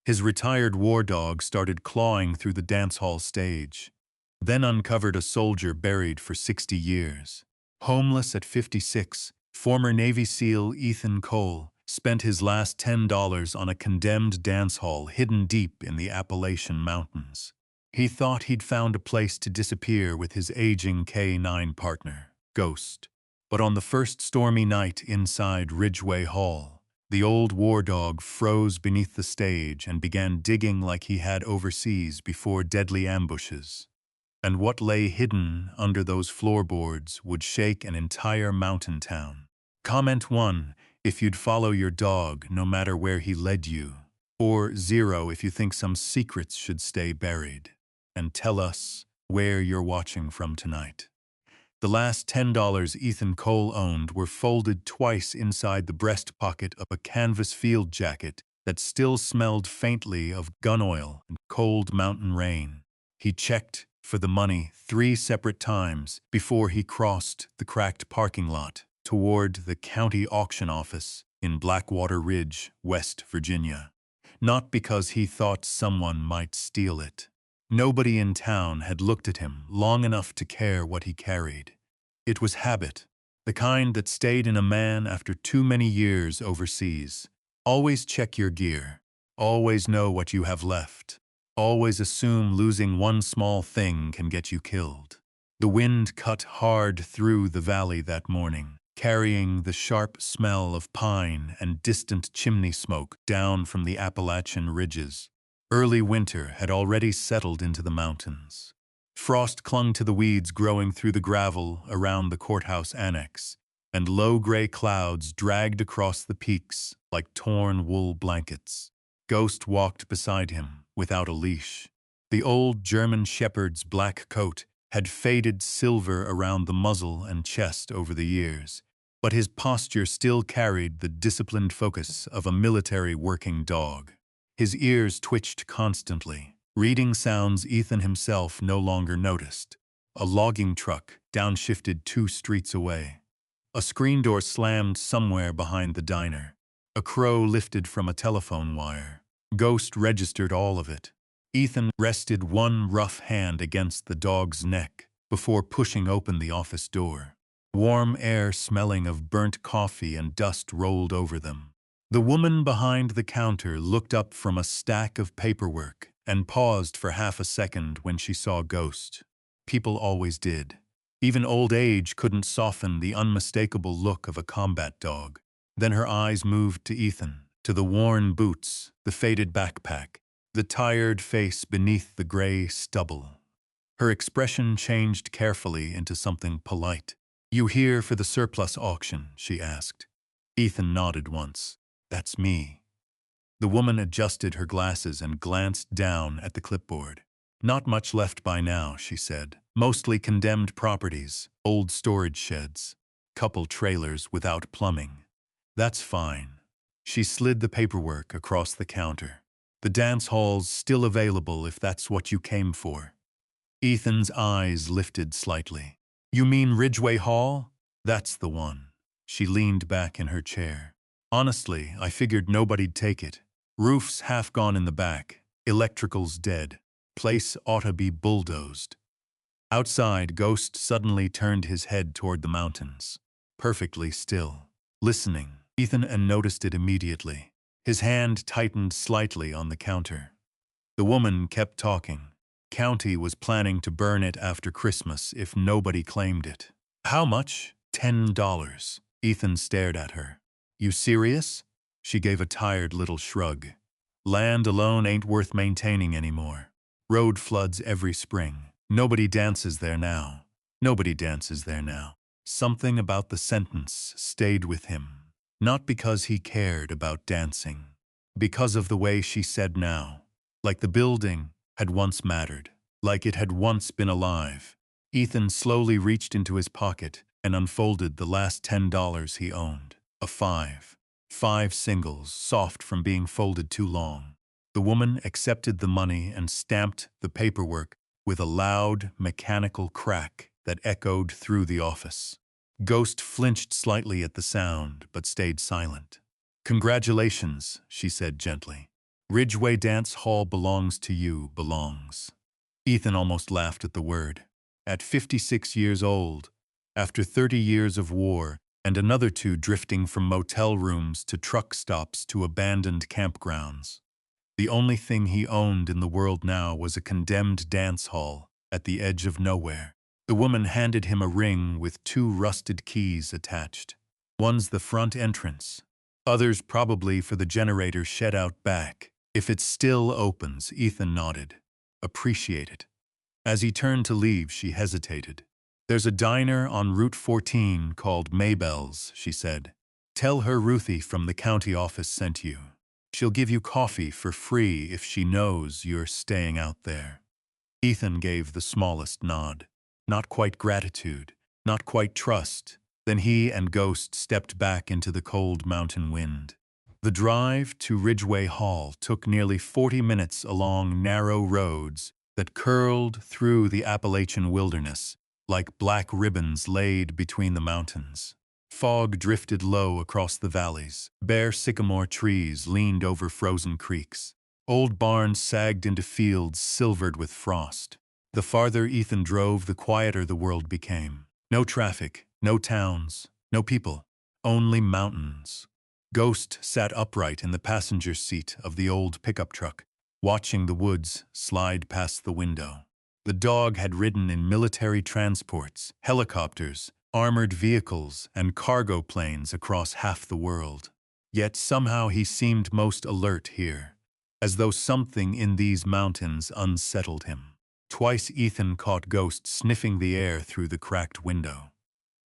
His retired war dog started clawing through the dance hall stage, then uncovered a soldier buried for 60 years. Homeless at 56, former Navy SEAL Ethan Cole spent his last $10 on a condemned dance hall hidden deep in the Appalachian Mountains. He thought he'd found a place to disappear with his aging K-9 partner, Ghost. But on the first stormy night inside Ridgeway Hall, the old war dog froze beneath the stage and began digging like he had overseas before deadly ambushes. And what lay hidden under those floorboards would shake an entire mountain town. Comment 1 if you'd follow your dog no matter where he led you, or 0 if you think some secrets should stay buried. And tell us where you're watching from tonight. The last $10 Ethan Cole owned were folded twice inside the breast pocket of a canvas field jacket that still smelled faintly of gun oil and cold mountain rain. He checked for the money 3 separate times before he crossed the cracked parking lot toward the county auction office in Blackwater Ridge, West Virginia. Not because he thought someone might steal it. Nobody in town had looked at him long enough to care what he carried. It was habit, the kind that stayed in a man after too many years overseas. Always check your gear. Always know what you have left. Always assume losing one small thing can get you killed. The wind cut hard through the valley that morning, carrying the sharp smell of pine and distant chimney smoke down from the Appalachian ridges. Early winter had already settled into the mountains. Frost clung to the weeds growing through the gravel around the courthouse annex, and low gray clouds dragged across the peaks like torn wool blankets. Ghost walked beside him without a leash. The old German shepherd's black coat had faded silver around the muzzle and chest over the years, but his posture still carried the disciplined focus of a military working dog. His ears twitched constantly, reading sounds Ethan himself no longer noticed. A logging truck downshifted 2 streets away. A screen door slammed somewhere behind the diner. A crow lifted from a telephone wire. Ghost registered all of it. Ethan rested one rough hand against the dog's neck before pushing open the office door. Warm air smelling of burnt coffee and dust rolled over them. The woman behind the counter looked up from a stack of paperwork and paused for half a second when she saw Ghost. People always did. Even old age couldn't soften the unmistakable look of a combat dog. Then her eyes moved to Ethan, to the worn boots, the faded backpack, the tired face beneath the gray stubble. Her expression changed carefully into something polite. "You here for the surplus auction?" she asked. Ethan nodded once. "That's me." The woman adjusted her glasses and glanced down at the clipboard. "Not much left by now," she said. "Mostly condemned properties, old storage sheds, couple trailers without plumbing." "That's fine." She slid the paperwork across the counter. "The dance hall's still available if that's what you came for." Ethan's eyes lifted slightly. "You mean Ridgeway Hall?" "That's the one." She leaned back in her chair. "Honestly, I figured nobody'd take it. Roof's half gone in the back. Electrical's dead. Place oughta be bulldozed." Outside, Ghost suddenly turned his head toward the mountains. Perfectly still. Listening. Ethan noticed it immediately. His hand tightened slightly on the counter. The woman kept talking. County was planning to burn it after Christmas if nobody claimed it. "How much?" $10. Ethan stared at her. "You serious?" She gave a tired little shrug. "Land alone ain't worth maintaining anymore. Road floods every spring. Nobody dances there now. Nobody dances there now." Something about the sentence stayed with him. Not because he cared about dancing. Because of the way she said now. Like the building had once mattered. Like it had once been alive. Ethan slowly reached into his pocket and unfolded the last $10 he owned. A 5. 5 singles, soft from being folded too long. The woman accepted the money and stamped the paperwork with a loud, mechanical crack that echoed through the office. Ghost flinched slightly at the sound, but stayed silent. "Congratulations," she said gently. Ridgeway Dance Hall belongs to you, belongs. Ethan almost laughed at the word. At 56 years old, after 30 years of war, and another 2 drifting from motel rooms to truck stops to abandoned campgrounds, the only thing he owned in the world now was a condemned dance hall at the edge of nowhere. The woman handed him a ring with 2 rusted keys attached. One's the front entrance, others probably for the generator shed out back. If it still opens, Ethan nodded. Appreciate it. As he turned to leave, she hesitated. There's a diner on Route 14 called Maybell's, she said. Tell her Ruthie from the county office sent you. She'll give you coffee for free if she knows you're staying out there. Ethan gave the smallest nod. Not quite gratitude, not quite trust. Then he and Ghost stepped back into the cold mountain wind. The drive to Ridgeway Hall took nearly 40 minutes along narrow roads that curled through the Appalachian wilderness like black ribbons laid between the mountains. Fog drifted low across the valleys. Bare sycamore trees leaned over frozen creeks. Old barns sagged into fields silvered with frost. The farther Ethan drove, the quieter the world became. No traffic, no towns, no people, only mountains. Ghost sat upright in the passenger seat of the old pickup truck, watching the woods slide past the window. The dog had ridden in military transports, helicopters, armored vehicles, and cargo planes across half the world. Yet somehow he seemed most alert here, as though something in these mountains unsettled him. Twice Ethan caught Ghost sniffing the air through the cracked window.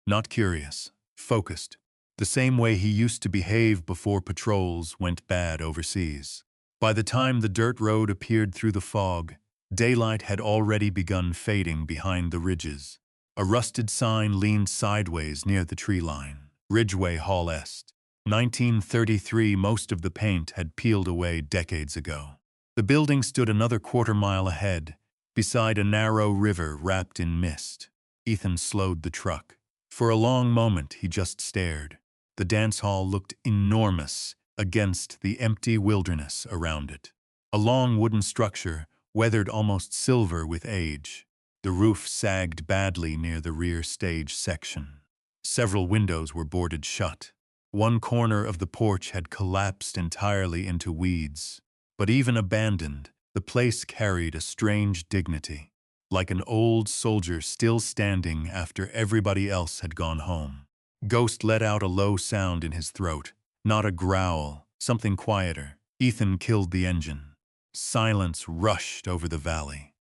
Not curious, focused, the same way he used to behave before patrols went bad overseas. By the time the dirt road appeared through the fog, daylight had already begun fading behind the ridges. A rusted sign leaned sideways near the tree line. Ridgeway Hall Est. 1933. Most of the paint had peeled away decades ago. The building stood another quarter-mile ahead, beside a narrow river wrapped in mist. Ethan slowed the truck. For a long moment he just stared. The dance hall looked enormous against the empty wilderness around it. A long wooden structure, weathered almost silver with age. The roof sagged badly near the rear stage section. Several windows were boarded shut. One corner of the porch had collapsed entirely into weeds. But even abandoned, the place carried a strange dignity, like an old soldier still standing after everybody else had gone home. Ghost let out a low sound in his throat, not a growl, something quieter. Ethan killed the engine. Silence rushed over the valley.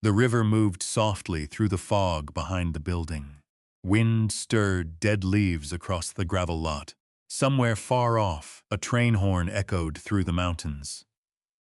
The river moved softly through the fog behind the building. Wind stirred dead leaves across the gravel lot. Somewhere far off, a train horn echoed through the mountains.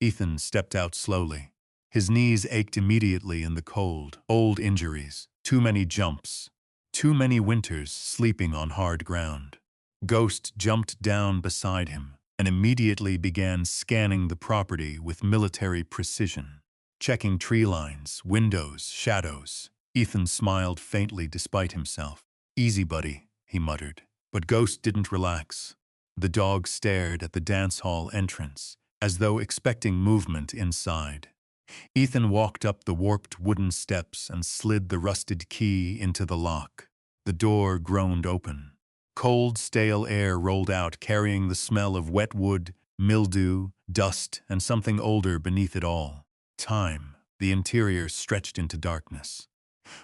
Ethan stepped out slowly. His knees ached immediately in the cold. Old injuries, too many jumps, too many winters sleeping on hard ground. Ghost jumped down beside him and immediately began scanning the property with military precision, checking tree lines, windows, shadows. Ethan smiled faintly despite himself. "Easy, buddy," he muttered. But Ghost didn't relax. The dog stared at the dance hall entrance, as though expecting movement inside. Ethan walked up the warped wooden steps and slid the rusted key into the lock. The door groaned open. Cold, stale air rolled out, carrying the smell of wet wood, mildew, dust, and something older beneath it all. Time. The interior stretched into darkness.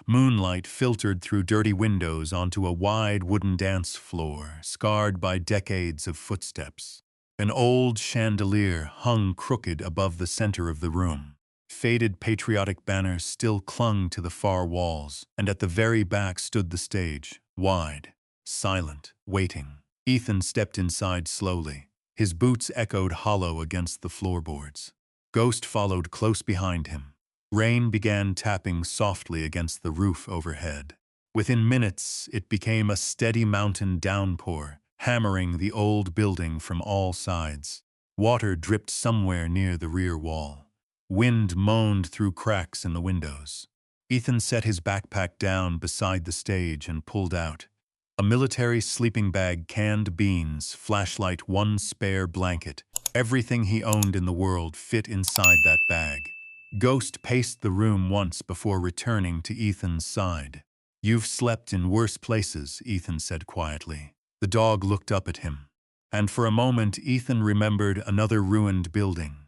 Moonlight filtered through dirty windows onto a wide wooden dance floor, scarred by decades of footsteps. An old chandelier hung crooked above the center of the room. Faded patriotic banners still clung to the far walls, and at the very back stood the stage, wide, silent, waiting. Ethan stepped inside slowly. His boots echoed hollow against the floorboards. Ghost followed close behind him. Rain began tapping softly against the roof overhead. Within minutes, it became a steady mountain downpour, hammering the old building from all sides. Water dripped somewhere near the rear wall. Wind moaned through cracks in the windows. Ethan set his backpack down beside the stage and pulled out a military sleeping bag, canned beans, flashlight, one spare blanket, Everything he owned in the world fit inside that bag. Ghost paced the room once before returning to Ethan's side. "You've slept in worse places," Ethan said quietly. The dog looked up at him. And for a moment, Ethan remembered another ruined building.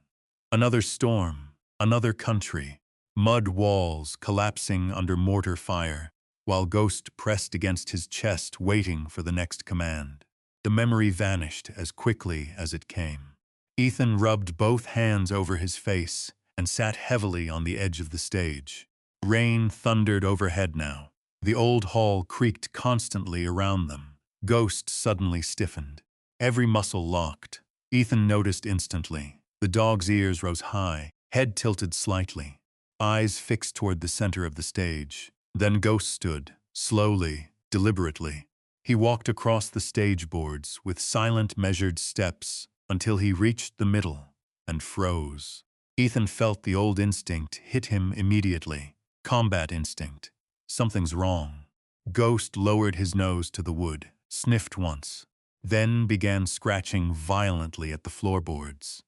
Another storm, another country, mud walls collapsing under mortar fire, while Ghost pressed against his chest waiting for the next command. The memory vanished as quickly as it came. Ethan rubbed both hands over his face and sat heavily on the edge of the stage. Rain thundered overhead now. The old hall creaked constantly around them. Ghost suddenly stiffened. Every muscle locked. Ethan noticed instantly. The dog's ears rose high, head tilted slightly, eyes fixed toward the center of the stage. Then Ghost stood, slowly, deliberately. He walked across the stage boards with silent, measured steps until he reached the middle and froze. Ethan felt the old instinct hit him immediately. Combat instinct. Something's wrong. Ghost lowered his nose to the wood, sniffed once, then began scratching violently at the floorboards.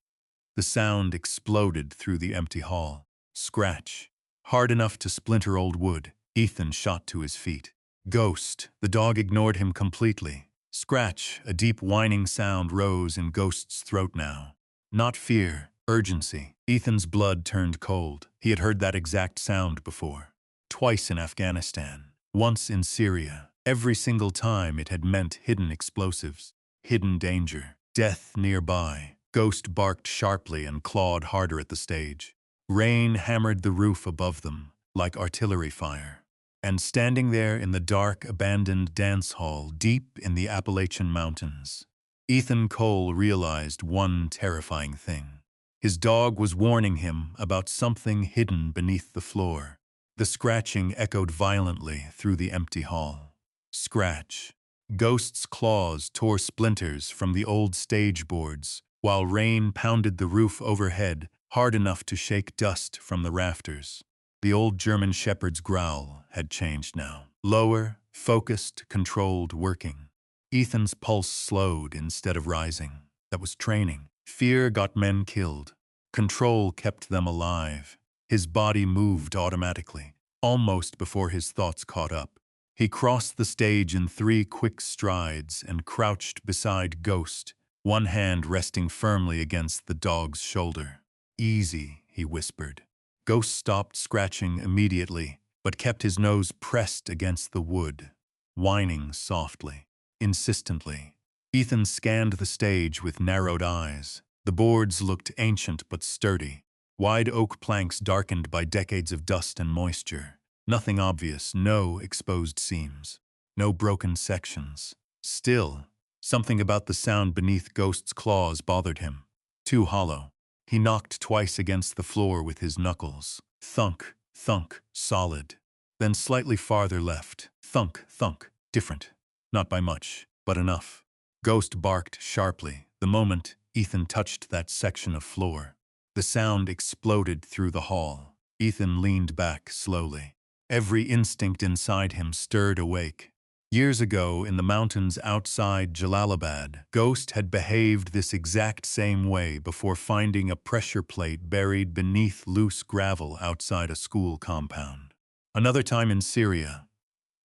The sound exploded through the empty hall. Scratch. Hard enough to splinter old wood. Ethan shot to his feet. Ghost. The dog ignored him completely. Scratch. A deep whining sound rose in Ghost's throat now. Not fear, urgency. Ethan's blood turned cold. He had heard that exact sound before. Twice in Afghanistan. Once in Syria. Every single time it had meant hidden explosives, hidden danger, death nearby. Ghost barked sharply and clawed harder at the stage. Rain hammered the roof above them like artillery fire. And standing there in the dark, abandoned dance hall deep in the Appalachian mountains, Ethan Cole realized one terrifying thing. His dog was warning him about something hidden beneath the floor. The scratching echoed violently through the empty hall. Scratch. Ghost's claws tore splinters from the old stage boards, while rain pounded the roof overhead hard enough to shake dust from the rafters. The old German shepherd's growl had changed now. Lower, focused, controlled, working. Ethan's pulse slowed instead of rising. That was training. Fear got men killed. Control kept them alive. His body moved automatically, almost before his thoughts caught up. He crossed the stage in 3 quick strides and crouched beside Ghost, one hand resting firmly against the dog's shoulder. "Easy," he whispered. Ghost stopped scratching immediately, but kept his nose pressed against the wood, whining softly, insistently. Ethan scanned the stage with narrowed eyes. The boards looked ancient but sturdy. Wide oak planks darkened by decades of dust and moisture. Nothing obvious, no exposed seams, no broken sections. Still, something about the sound beneath Ghost's claws bothered him. Too hollow. He knocked twice against the floor with his knuckles. Thunk, thunk, solid. Then slightly farther left. Thunk, thunk, different. Not by much, but enough. Ghost barked sharply the moment Ethan touched that section of floor. The sound exploded through the hall. Ethan leaned back slowly. Every instinct inside him stirred awake. Years ago, in the mountains outside Jalalabad, Ghost had behaved this exact same way before finding a pressure plate buried beneath loose gravel outside a school compound. Another time in Syria,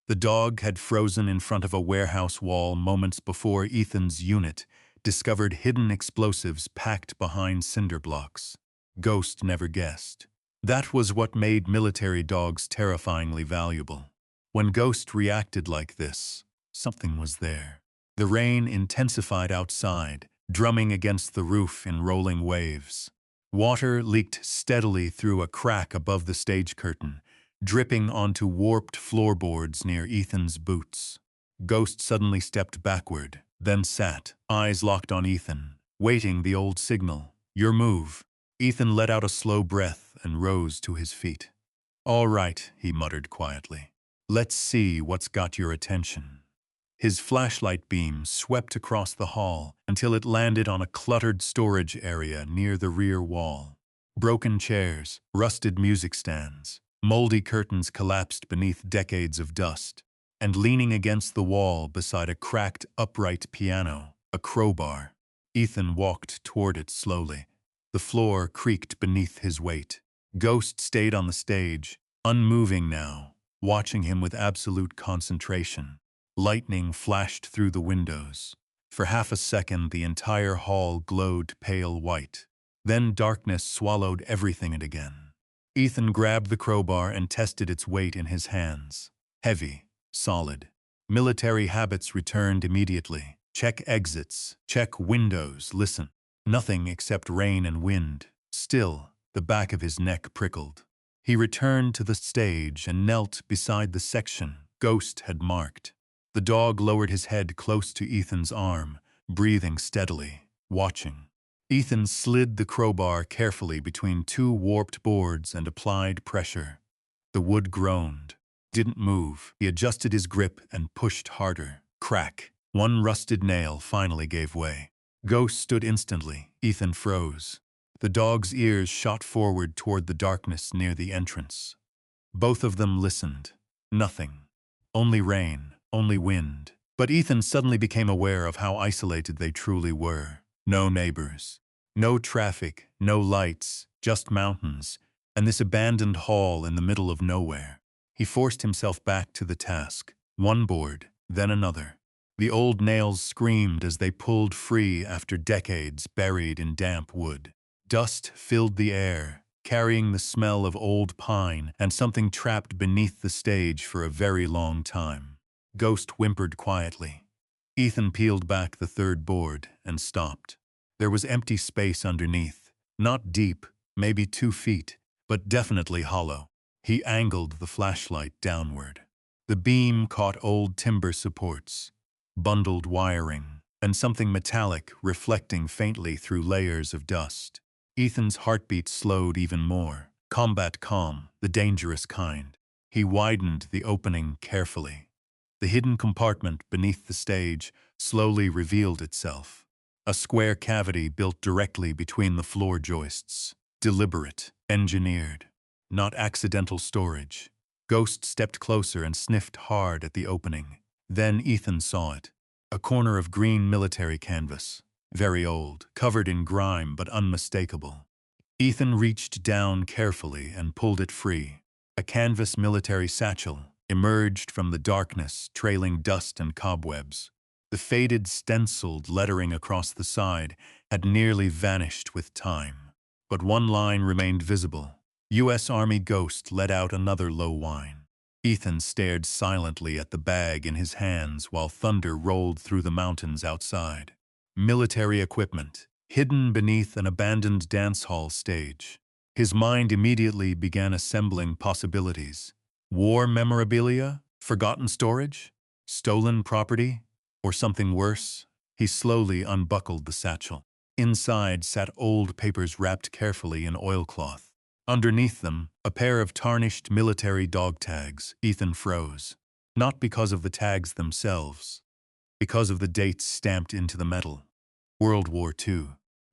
the dog had frozen in front of a warehouse wall moments before Ethan's unit discovered hidden explosives packed behind cinder blocks. Ghost never guessed. That was what made military dogs terrifyingly valuable. When Ghost reacted like this, something was there. The rain intensified outside, drumming against the roof in rolling waves. Water leaked steadily through a crack above the stage curtain, dripping onto warped floorboards near Ethan's boots. Ghost suddenly stepped backward, then sat, eyes locked on Ethan, waiting the old signal. "Your move." Ethan let out a slow breath and rose to his feet. "All right," he muttered quietly. "Let's see what's got your attention." His flashlight beam swept across the hall until it landed on a cluttered storage area near the rear wall. Broken chairs, rusted music stands, moldy curtains collapsed beneath decades of dust, and leaning against the wall beside a cracked upright piano, a crowbar. Ethan walked toward it slowly. The floor creaked beneath his weight. Ghost stayed on the stage, unmoving now, watching him with absolute concentration. Lightning flashed through the windows. For half a second, the entire hall glowed pale white. Then darkness swallowed everything again. Ethan grabbed the crowbar and tested its weight in his hands. Heavy, solid. Military habits returned immediately. Check exits, check windows, listen. Nothing except rain and wind. Still, the back of his neck prickled. He returned to the stage and knelt beside the section Ghost had marked. The dog lowered his head close to Ethan's arm, breathing steadily, watching. Ethan slid the crowbar carefully between two warped boards and applied pressure. The wood groaned. Didn't move. He adjusted his grip and pushed harder. Crack. One rusted nail finally gave way. Ghost stood instantly. Ethan froze. The dog's ears shot forward toward the darkness near the entrance. Both of them listened. Nothing. Only rain, only wind. But Ethan suddenly became aware of how isolated they truly were. No neighbors. No traffic, no lights, just mountains, and this abandoned hall in the middle of nowhere. He forced himself back to the task. One board, then another. The old nails screamed as they pulled free after decades buried in damp wood. Dust filled the air, carrying the smell of old pine and something trapped beneath the stage for a very long time. Ghost whimpered quietly. Ethan peeled back the third board and stopped. There was empty space underneath, not deep, maybe 2 feet, but definitely hollow. He angled the flashlight downward. The beam caught old timber supports, bundled wiring, and something metallic reflecting faintly through layers of dust. Ethan's heartbeat slowed even more. Combat calm, the dangerous kind. He widened the opening carefully. The hidden compartment beneath the stage slowly revealed itself. A square cavity built directly between the floor joists. Deliberate, engineered. Not accidental storage. Ghost stepped closer and sniffed hard at the opening. Then Ethan saw it. A corner of green military canvas. Very old, covered in grime but unmistakable. Ethan reached down carefully and pulled it free. A canvas military satchel emerged from the darkness, trailing dust and cobwebs. The faded stenciled lettering across the side had nearly vanished with time. But one line remained visible. U.S. Army Ghost let out another low whine. Ethan stared silently at the bag in his hands while thunder rolled through the mountains outside. Military equipment, hidden beneath an abandoned dance hall stage. His mind immediately began assembling possibilities. War memorabilia? Forgotten storage? Stolen property? Or something worse? He slowly unbuckled the satchel. Inside sat old papers wrapped carefully in oilcloth. Underneath them, a pair of tarnished military dog tags. Ethan froze. Not because of the tags themselves, because of the dates stamped into the metal. World War II.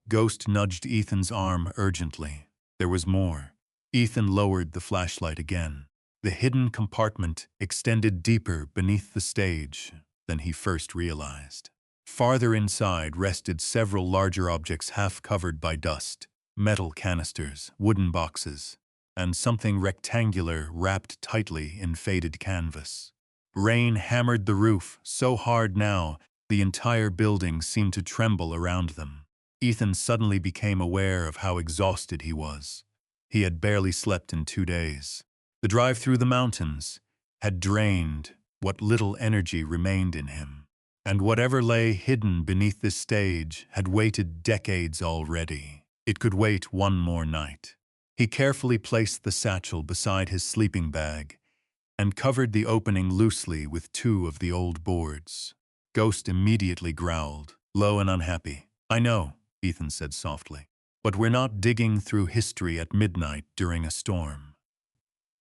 Ghost nudged Ethan's arm urgently. There was more. Ethan lowered the flashlight again. The hidden compartment extended deeper beneath the stage than he first realized. Farther inside rested several larger objects half covered by dust. Metal canisters, wooden boxes, and something rectangular wrapped tightly in faded canvas. Rain hammered the roof so hard now, the entire building seemed to tremble around them. Ethan suddenly became aware of how exhausted he was. He had barely slept in 2 days. The drive through the mountains had drained what little energy remained in him. And whatever lay hidden beneath this stage had waited decades already. It could wait one more night. He carefully placed the satchel beside his sleeping bag and covered the opening loosely with 2 of the old boards. Ghost immediately growled, low and unhappy. "I know," Ethan said softly, "but we're not digging through history at midnight during a storm."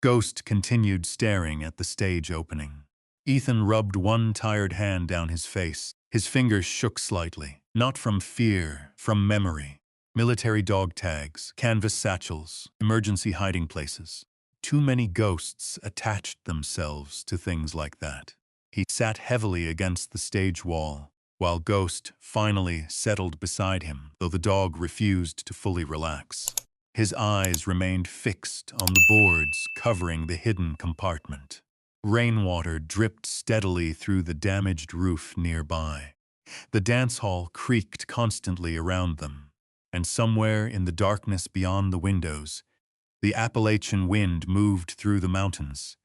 Ghost continued staring at the stage opening. Ethan rubbed one tired hand down his face. His fingers shook slightly, not from fear, from memory. Military dog tags, canvas satchels, emergency hiding places. Too many ghosts attached themselves to things like that. He sat heavily against the stage wall, while Ghost finally settled beside him, though the dog refused to fully relax. His eyes remained fixed on the boards covering the hidden compartment. Rainwater dripped steadily through the damaged roof nearby. The dance hall creaked constantly around them, and somewhere in the darkness beyond the windows, the Appalachian wind moved through the mountains,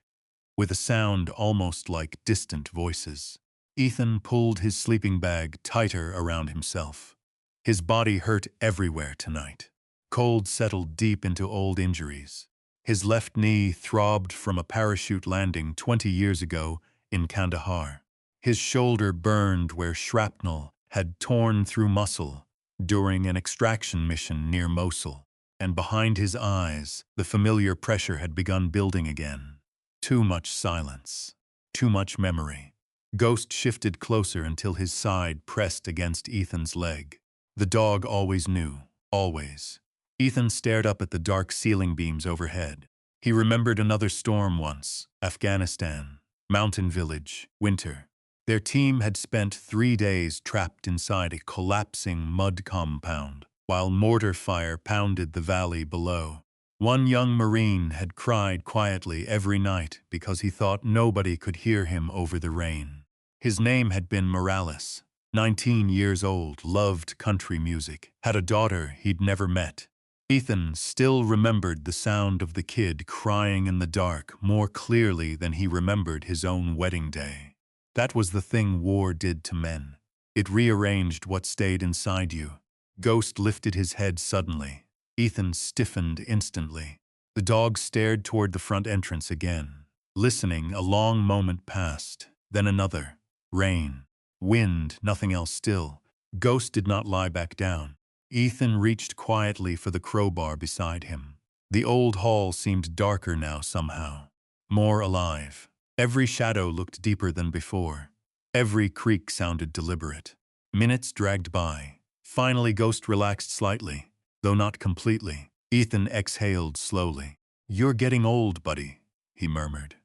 with a sound almost like distant voices. Ethan pulled his sleeping bag tighter around himself. His body hurt everywhere tonight. Cold settled deep into old injuries. His left knee throbbed from a parachute landing 20 years ago in Kandahar. His shoulder burned where shrapnel had torn through muscle during an extraction mission near Mosul. And behind his eyes, the familiar pressure had begun building again. Too much silence. Too much memory. Ghost shifted closer until his side pressed against Ethan's leg. The dog always knew. Always. Ethan stared up at the dark ceiling beams overhead. He remembered another storm once. Afghanistan. Mountain village. Winter. Their team had spent 3 days trapped inside a collapsing mud compound, while mortar fire pounded the valley below. One young Marine had cried quietly every night because he thought nobody could hear him over the rain. His name had been Morales. 19 years old, loved country music, had a daughter he'd never met. Ethan still remembered the sound of the kid crying in the dark more clearly than he remembered his own wedding day. That was the thing war did to men. It rearranged what stayed inside you. Ghost lifted his head suddenly. Ethan stiffened instantly. The dog stared toward the front entrance again. Listening, a long moment passed, then another. Rain. Wind, nothing else still. Ghost did not lie back down. Ethan reached quietly for the crowbar beside him. The old hall seemed darker now somehow. More alive. Every shadow looked deeper than before. Every creak sounded deliberate. Minutes dragged by. Finally, Ghost relaxed slightly, though not completely. Ethan exhaled slowly. "You're getting old, buddy," he murmured.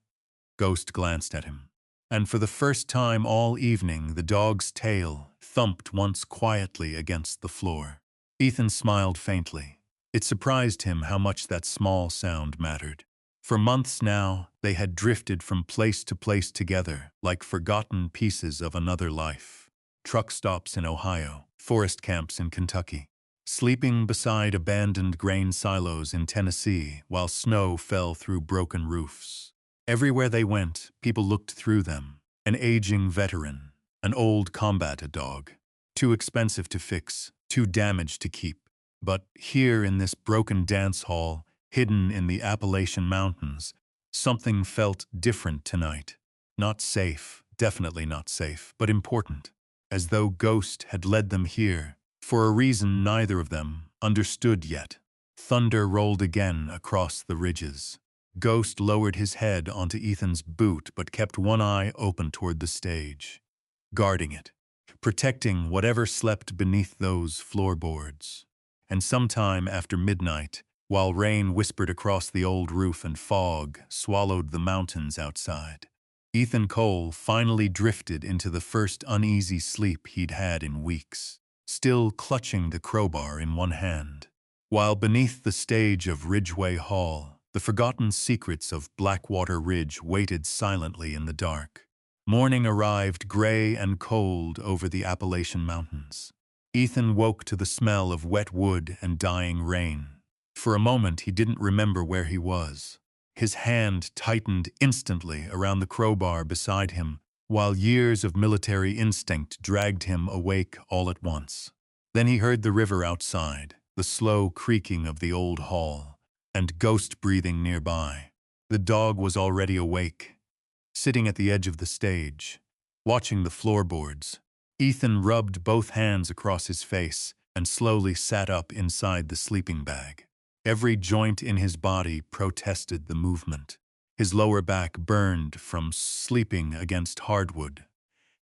Ghost glanced at him. And for the first time all evening, the dog's tail thumped once quietly against the floor. Ethan smiled faintly. It surprised him how much that small sound mattered. For months now, they had drifted from place to place together, like forgotten pieces of another life. Truck stops in Ohio, forest camps in Kentucky, sleeping beside abandoned grain silos in Tennessee while snow fell through broken roofs. Everywhere they went, people looked through them. An aging veteran, an old combat dog, too expensive to fix, too damaged to keep. But here in this broken dance hall, hidden in the Appalachian Mountains, something felt different tonight. Not safe, definitely not safe, but important. As though Ghost had led them here, for a reason neither of them understood yet. Thunder rolled again across the ridges. Ghost lowered his head onto Ethan's boot but kept one eye open toward the stage, guarding it, protecting whatever slept beneath those floorboards. And sometime after midnight, while rain whispered across the old roof and fog swallowed the mountains outside, Ethan Cole finally drifted into the first uneasy sleep he'd had in weeks, still clutching the crowbar in one hand. While beneath the stage of Ridgeway Hall, the forgotten secrets of Blackwater Ridge waited silently in the dark. Morning arrived gray and cold over the Appalachian Mountains. Ethan woke to the smell of wet wood and dying rain. For a moment, he didn't remember where he was. His hand tightened instantly around the crowbar beside him, while years of military instinct dragged him awake all at once. Then he heard the river outside, the slow creaking of the old hall, and Ghost breathing nearby. The dog was already awake, sitting at the edge of the stage, watching the floorboards. Ethan rubbed both hands across his face and slowly sat up inside the sleeping bag. Every joint in his body protested the movement. His lower back burned from sleeping against hardwood,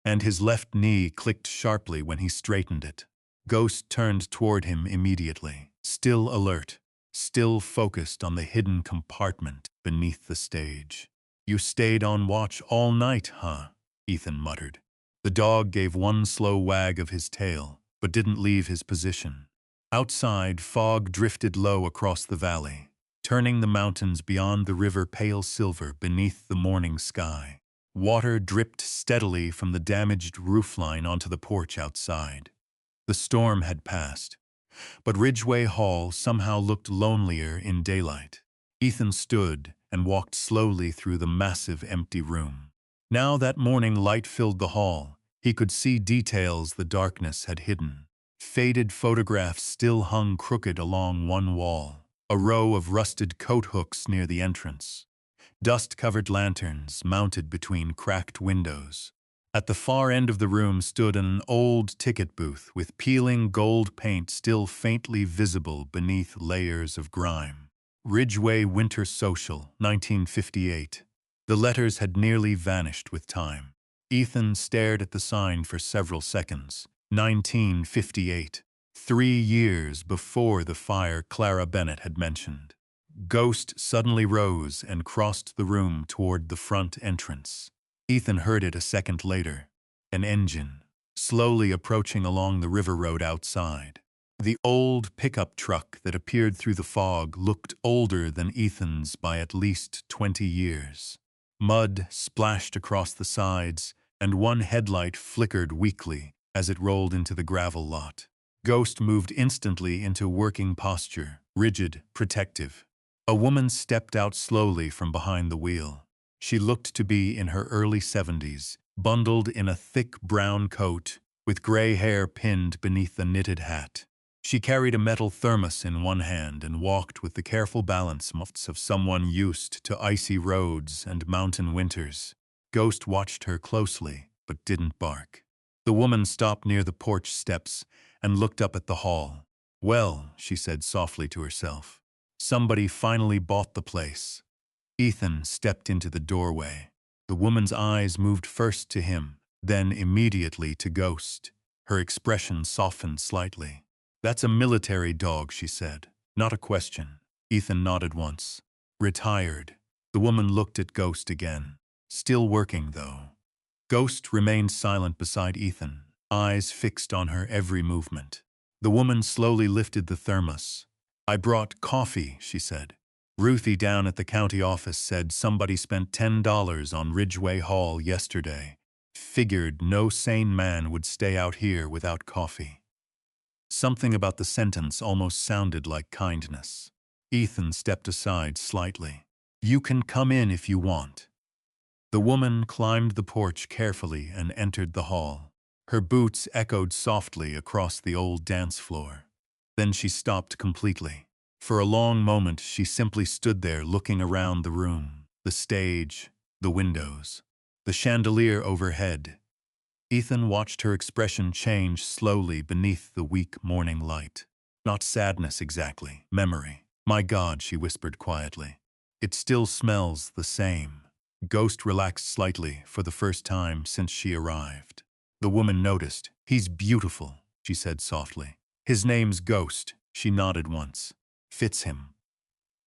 and his left knee clicked sharply when he straightened it. Ghost turned toward him immediately, still alert, still focused on the hidden compartment beneath the stage. "You stayed on watch all night, huh?" Ethan muttered. The dog gave one slow wag of his tail, but didn't leave his position. Outside, fog drifted low across the valley, turning the mountains beyond the river pale silver beneath the morning sky. Water dripped steadily from the damaged roofline onto the porch outside. The storm had passed, but Ridgeway Hall somehow looked lonelier in daylight. Ethan stood and walked slowly through the massive empty room. Now that morning light filled the hall, he could see details the darkness had hidden. Faded photographs still hung crooked along one wall, a row of rusted coat hooks near the entrance, dust-covered lanterns mounted between cracked windows. At the far end of the room stood an old ticket booth with peeling gold paint still faintly visible beneath layers of grime. Ridgeway Winter Social, 1958. The letters had nearly vanished with time. Ethan stared at the sign for several seconds. 1958. 3 years before the fire Clara Bennett had mentioned. Ghost suddenly rose and crossed the room toward the front entrance. Ethan heard it a second later. An engine, slowly approaching along the river road outside. The old pickup truck that appeared through the fog looked older than Ethan's by at least 20 years. Mud splashed across the sides, and one headlight flickered weakly as it rolled into the gravel lot. Ghost moved instantly into working posture, rigid, protective. A woman stepped out slowly from behind the wheel. She looked to be in her early 70s, bundled in a thick brown coat, with gray hair pinned beneath a knitted hat. She carried a metal thermos in one hand and walked with the careful balance of someone used to icy roads and mountain winters. Ghost watched her closely, but didn't bark. The woman stopped near the porch steps and looked up at the hall. "Well," she said softly to herself, "somebody finally bought the place." Ethan stepped into the doorway. The woman's eyes moved first to him, then immediately to Ghost. Her expression softened slightly. "That's a military dog," she said. "Not a question." Ethan nodded once. "Retired." The woman looked at Ghost again. "Still working, though." Ghost remained silent beside Ethan, eyes fixed on her every movement. The woman slowly lifted the thermos. "I brought coffee," she said. "Ruthie down at the county office said somebody spent $10 on Ridgeway Hall yesterday. Figured no sane man would stay out here without coffee." Something about the sentence almost sounded like kindness. Ethan stepped aside slightly. "You can come in if you want." The woman climbed the porch carefully and entered the hall. Her boots echoed softly across the old dance floor. Then she stopped completely. For a long moment she simply stood there looking around the room, the stage, the windows, the chandelier overhead. Ethan watched her expression change slowly beneath the weak morning light. Not sadness exactly, memory. "My God," she whispered quietly. "It still smells the same." Ghost relaxed slightly for the first time since she arrived. The woman noticed. "He's beautiful," she said softly. "His name's Ghost." She nodded once. "Fits him."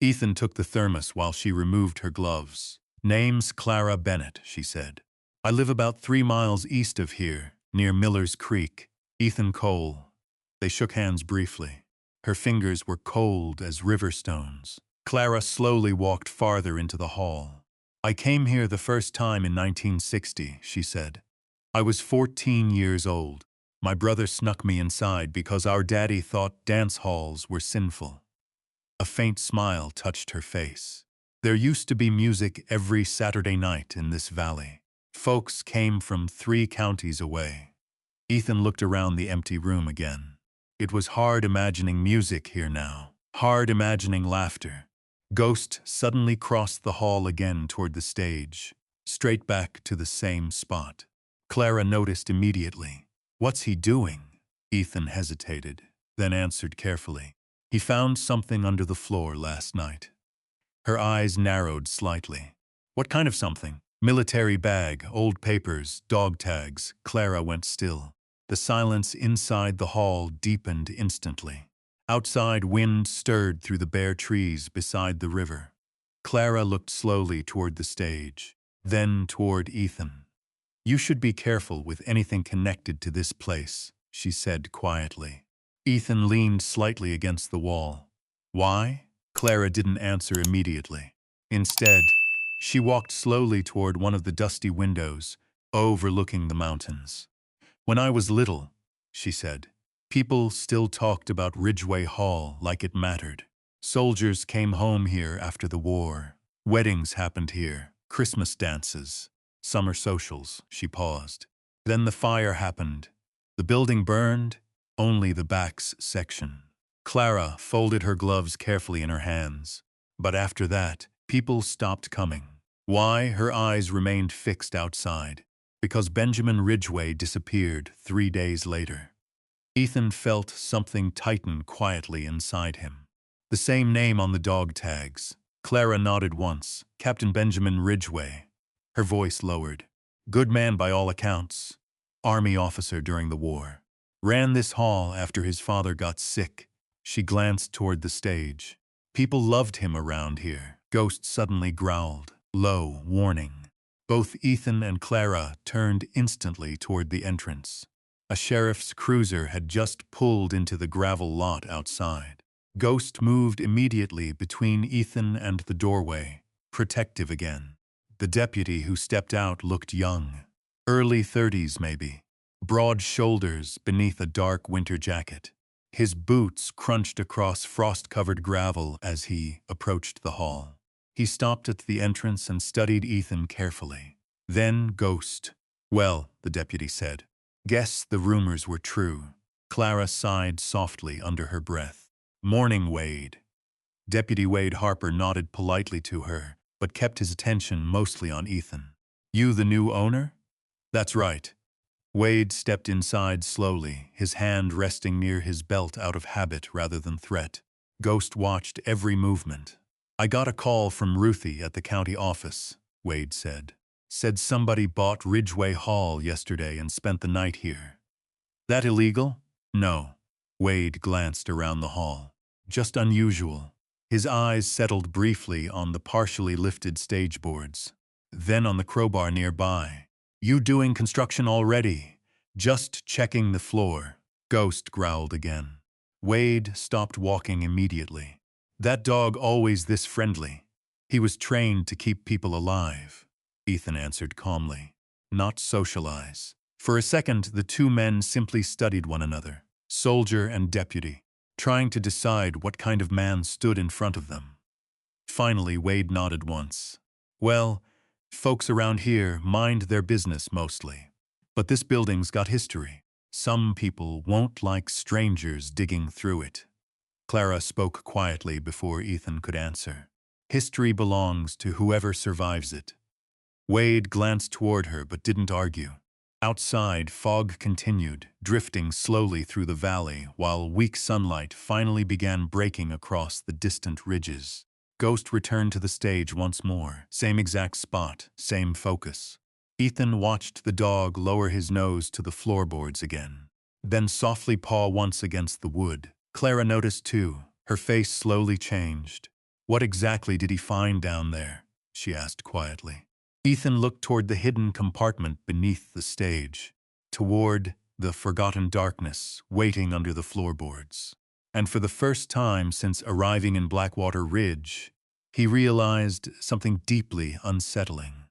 Ethan took the thermos while she removed her gloves. "Name's Clara Bennett," she said. "I live about 3 miles east of here, near Miller's Creek." Ethan Cole. They shook hands briefly. Her fingers were cold as river stones. Clara slowly walked farther into the hall. "I came here the first time in 1960, she said. "I was 14 years old. My brother snuck me inside because our daddy thought dance halls were sinful." A faint smile touched her face. "There used to be music every Saturday night in this valley. Folks came from 3 counties away." Ethan looked around the empty room again. It was hard imagining music here now, hard imagining laughter. Ghost suddenly crossed the hall again toward the stage, straight back to the same spot. Clara noticed immediately. "What's he doing?" Ethan hesitated, then answered carefully. "He found something under the floor last night." Her eyes narrowed slightly. "What kind of something?" "Military bag, old papers, dog tags." Clara went still. The silence inside the hall deepened instantly. Outside, wind stirred through the bare trees beside the river. Clara looked slowly toward the stage, then toward Ethan. "You should be careful with anything connected to this place," she said quietly. Ethan leaned slightly against the wall. "Why?" Clara didn't answer immediately. Instead, she walked slowly toward one of the dusty windows, overlooking the mountains. "When I was little," she said, "people still talked about Ridgeway Hall like it mattered. Soldiers came home here after the war. Weddings happened here, Christmas dances, summer socials." She paused. "Then the fire happened. The building burned, only the back's section." Clara folded her gloves carefully in her hands. "But after that, people stopped coming." Why? Her eyes remained fixed outside. Because Benjamin Ridgeway disappeared 3 days later. Ethan felt something tighten quietly inside him. The same name on the dog tags. Clara nodded once. "Captain Benjamin Ridgeway." Her voice lowered. "Good man by all accounts. Army officer during the war. Ran this hall after his father got sick." She glanced toward the stage. "People loved him around here." Ghost suddenly growled. Low, warning. Both Ethan and Clara turned instantly toward the entrance. A sheriff's cruiser had just pulled into the gravel lot outside. Ghost moved immediately between Ethan and the doorway, protective again. The deputy who stepped out looked young. Early 30s maybe. Broad shoulders beneath a dark winter jacket. His boots crunched across frost-covered gravel as he approached the hall. He stopped at the entrance and studied Ethan carefully. Then Ghost. "Well," the deputy said. "Guess the rumors were true." Clara sighed softly under her breath. "Morning, Wade." Deputy Wade Harper nodded politely to her, but kept his attention mostly on Ethan. "You the new owner?" "That's right." Wade stepped inside slowly, his hand resting near his belt out of habit rather than threat. Ghost watched every movement. "I got a call from Ruthie at the county office," Wade said. "Said somebody bought Ridgeway Hall yesterday and spent the night here." "That illegal?" "No." Wade glanced around the hall. "Just unusual." His eyes settled briefly on the partially lifted stage boards, then on the crowbar nearby. "You doing construction already?" "Just checking the floor," Ghost growled again. Wade stopped walking immediately. "That dog always this friendly?" "He was trained to keep people alive," Ethan answered calmly. "Not socialize." For a second, the two men simply studied one another, soldier and deputy, trying to decide what kind of man stood in front of them. Finally, Wade nodded once. "Well, folks around here mind their business mostly. But this building's got history. Some people won't like strangers digging through it." Clara spoke quietly before Ethan could answer. "History belongs to whoever survives it." Wade glanced toward her but didn't argue. Outside, fog continued, drifting slowly through the valley while weak sunlight finally began breaking across the distant ridges. Ghost returned to the stage once more. Same exact spot, same focus. Ethan watched the dog lower his nose to the floorboards again, then softly paw once against the wood. Clara noticed too. Her face slowly changed. "What exactly did he find down there?" she asked quietly. Ethan looked toward the hidden compartment beneath the stage, toward the forgotten darkness waiting under the floorboards. And for the first time since arriving in Blackwater Ridge, he realized something deeply unsettling.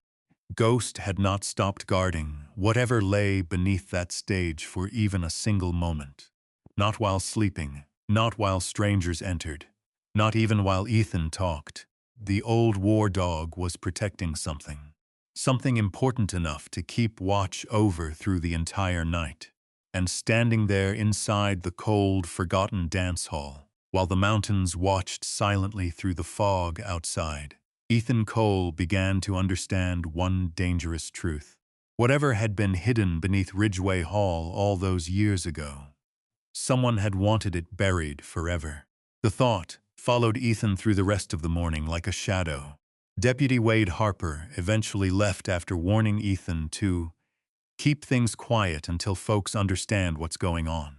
Ghost had not stopped guarding whatever lay beneath that stage for even a single moment. Not while sleeping, not while strangers entered, not even while Ethan talked. The old war dog was protecting something. Something important enough to keep watch over through the entire night. And standing there inside the cold, forgotten dance hall, while the mountains watched silently through the fog outside, Ethan Cole began to understand one dangerous truth. Whatever had been hidden beneath Ridgeway Hall all those years ago, someone had wanted it buried forever. The thought followed Ethan through the rest of the morning like a shadow. Deputy Wade Harper eventually left after warning Ethan to keep things quiet until folks understand what's going on.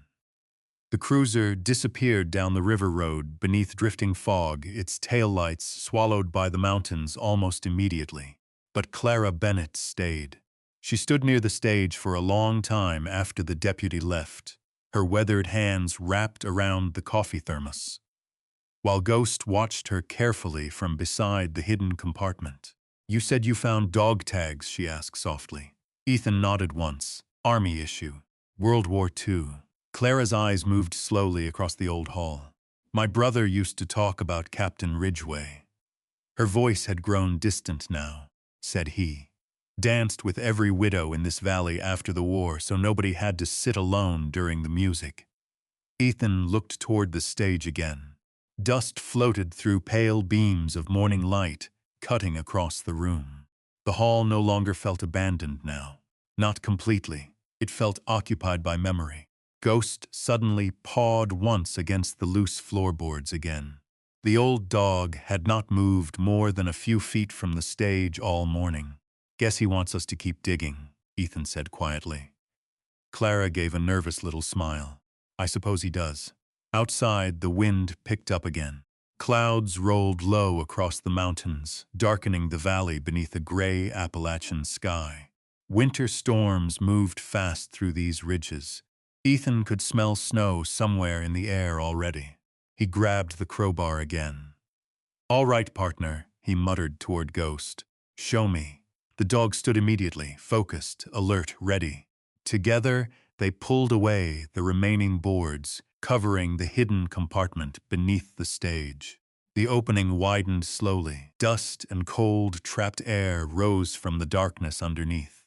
The cruiser disappeared down the river road beneath drifting fog, its taillights swallowed by the mountains almost immediately. But Clara Bennett stayed. She stood near the stage for a long time after the deputy left, her weathered hands wrapped around the coffee thermos, while Ghost watched her carefully from beside the hidden compartment. "You said you found dog tags," she asked softly. Ethan nodded once. "Army issue. World War II. Clara's eyes moved slowly across the old hall. "My brother used to talk about Captain Ridgeway." Her voice had grown distant now. "Said he danced with every widow in this valley after the war, so nobody had to sit alone during the music." Ethan looked toward the stage again. Dust floated through pale beams of morning light, cutting across the room. The hall no longer felt abandoned now. Not completely. It felt occupied by memory. Ghost suddenly pawed once against the loose floorboards again. The old dog had not moved more than a few feet from the stage all morning. "Guess he wants us to keep digging," Ethan said quietly. Clara gave a nervous little smile. "I suppose he does." Outside, the wind picked up again. Clouds rolled low across the mountains, darkening the valley beneath a gray Appalachian sky. Winter storms moved fast through these ridges. Ethan could smell snow somewhere in the air already. He grabbed the crowbar again. "All right, partner," he muttered toward Ghost. "Show me." The dog stood immediately, focused, alert, ready. Together, they pulled away the remaining boards, covering the hidden compartment beneath the stage. The opening widened slowly. Dust and cold, trapped air rose from the darkness underneath.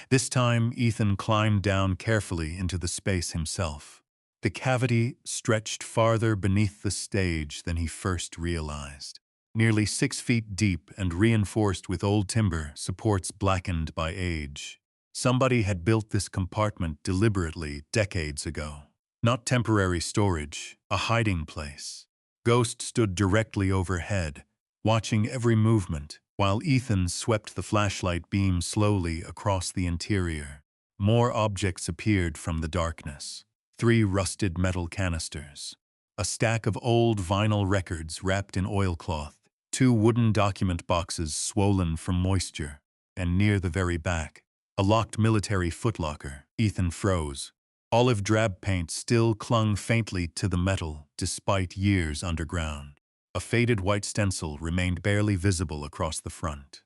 This time, Ethan climbed down carefully into the space himself. The cavity stretched farther beneath the stage than he first realized. Nearly 6 feet deep and reinforced with old timber, supports blackened by age. Somebody had built this compartment deliberately decades ago. Not temporary storage, a hiding place. Ghost stood directly overhead, watching every movement, while Ethan swept the flashlight beam slowly across the interior. More objects appeared from the darkness. 3 rusted metal canisters. A stack of old vinyl records wrapped in oilcloth. 2 wooden document boxes swollen from moisture. And near the very back, a locked military footlocker. Ethan froze. Olive drab paint still clung faintly to the metal, despite years underground. A faded white stencil remained barely visible across the front.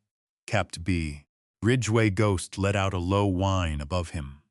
Capt B. Ridgeway. Ghost let out a low whine above him.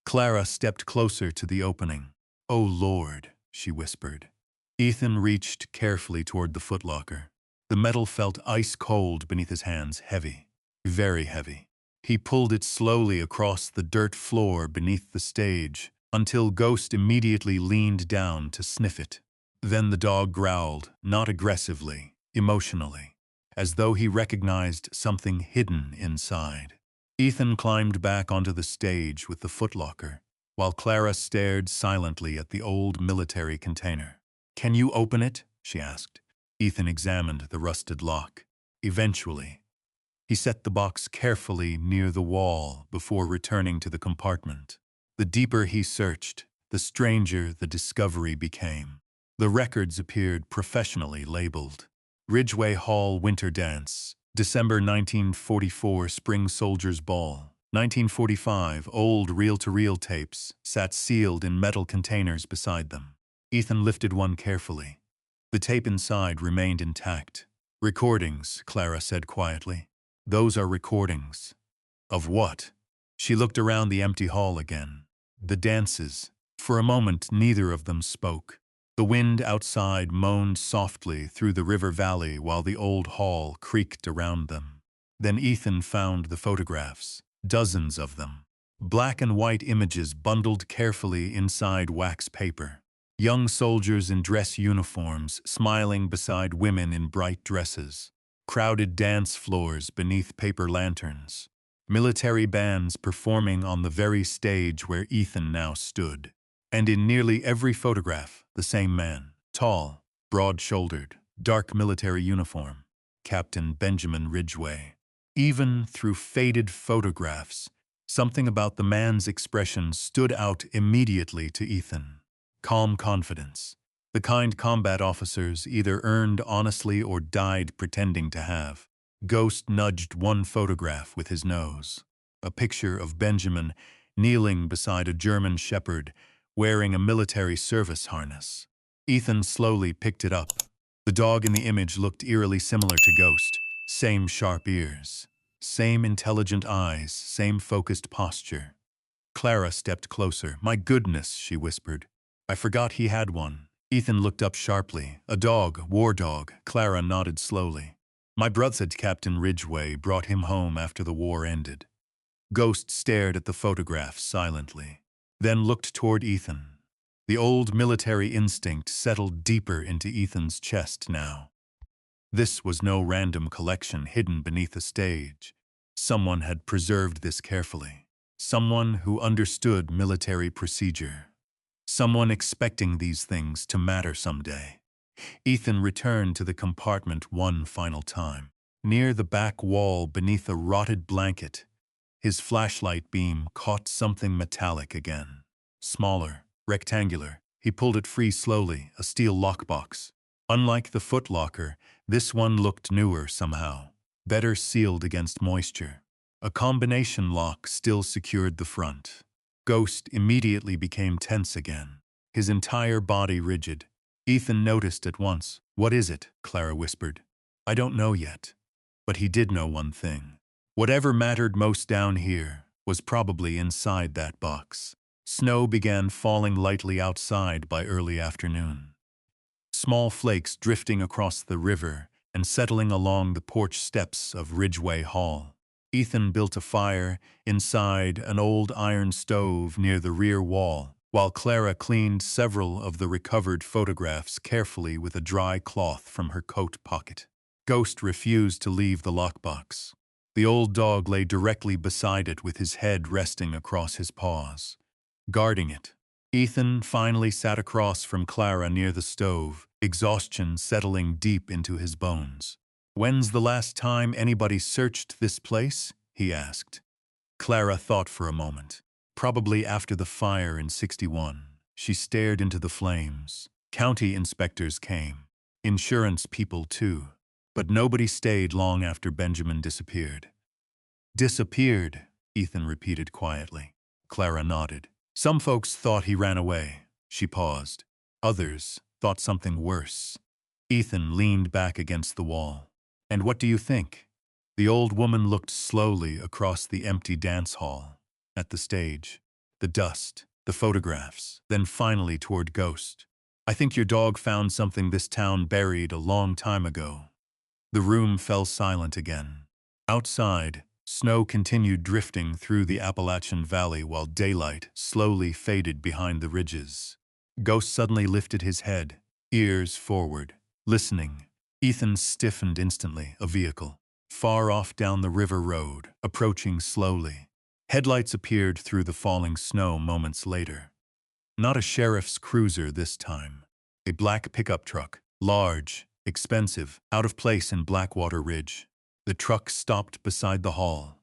Clara stepped closer to the opening. "Oh, Lord," she whispered. Ethan reached carefully toward the footlocker. The metal felt ice-cold beneath his hands, heavy, very heavy. He pulled it slowly across the dirt floor beneath the stage, until Ghost immediately leaned down to sniff it. Then the dog growled, not aggressively, emotionally, as though he recognized something hidden inside. Ethan climbed back onto the stage with the footlocker, while Clara stared silently at the old military container. "Can you open it?" she asked. Ethan examined the rusted lock. Eventually, he set the box carefully near the wall before returning to the compartment. The deeper he searched, the stranger the discovery became. The records appeared professionally labeled. Ridgeway Hall Winter Dance, December 1944 Spring Soldiers Ball, 1945 old reel-to-reel tapes sat sealed in metal containers beside them. Ethan lifted one carefully. The tape inside remained intact. "Recordings," Clara said quietly. "Those are recordings." "Of what?" She looked around the empty hall again. The dances. For a moment, neither of them spoke. The wind outside moaned softly through the river valley while the old hall creaked around them. Then Ethan found the photographs, dozens of them. Black and white images bundled carefully inside wax paper. Young soldiers in dress uniforms smiling beside women in bright dresses. Crowded dance floors beneath paper lanterns. Military bands performing on the very stage where Ethan now stood. And in nearly every photograph, the same man. Tall, broad-shouldered, dark military uniform. Captain Benjamin Ridgeway. Even through faded photographs, something about the man's expression stood out immediately to Ethan. Calm confidence. The kind combat officers either earned honestly or died pretending to have. Ghost nudged one photograph with his nose. a picture of Benjamin kneeling beside a German shepherd wearing a military service harness. Ethan slowly picked it up. The dog in the image looked eerily similar to Ghost. Same sharp ears, same intelligent eyes, same focused posture. Clara stepped closer. "My goodness," she whispered. "I forgot he had one." Ethan looked up sharply. "A dog, war dog." Clara nodded slowly. "My brother," said Captain Ridgeway, "brought him home after the war ended." Ghost stared at the photograph silently, then looked toward Ethan. The old military instinct settled deeper into Ethan's chest now. This was no random collection hidden beneath a stage. Someone had preserved this carefully. Someone who understood military procedure. Someone expecting these things to matter someday. Ethan returned to the compartment one final time. Near the back wall, beneath a rotted blanket, his flashlight beam caught something metallic again. Smaller, rectangular. He pulled it free slowly, a steel lockbox. Unlike the footlocker, this one looked newer somehow, better sealed against moisture. A combination lock still secured the front. Ghost immediately became tense again, his entire body rigid. Ethan noticed at once. "What is it?" Clara whispered. "I don't know yet." But he did know one thing. Whatever mattered most down here was probably inside that box. Snow began falling lightly outside by early afternoon. Small flakes drifting across the river and settling along the porch steps of Ridgeway Hall. Ethan built a fire inside an old iron stove near the rear wall, while Clara cleaned several of the recovered photographs carefully with a dry cloth from her coat pocket. Ghost refused to leave the lockbox. The old dog lay directly beside it with his head resting across his paws, guarding it. Ethan finally sat across from Clara near the stove, exhaustion settling deep into his bones. "When's the last time anybody searched this place?" he asked. Clara thought for a moment. "Probably after the fire in '61. She stared into the flames. County inspectors came. Insurance people too. But nobody stayed long after Benjamin disappeared." "Disappeared," Ethan repeated quietly. Clara nodded. "Some folks thought he ran away." She paused. "Others thought something worse." Ethan leaned back against the wall. "And what do you think?" The old woman looked slowly across the empty dance hall, at the stage, the dust, the photographs, then finally toward Ghost. "I think your dog found something this town buried a long time ago." The room fell silent again. Outside, snow continued drifting through the Appalachian Valley while daylight slowly faded behind the ridges. Ghost suddenly lifted his head, ears forward, listening. Ethan stiffened instantly. A vehicle, far off down the river road, approaching slowly. Headlights appeared through the falling snow moments later. Not a sheriff's cruiser this time. A black pickup truck, large, expensive, out of place in Blackwater Ridge. The truck stopped beside the hall.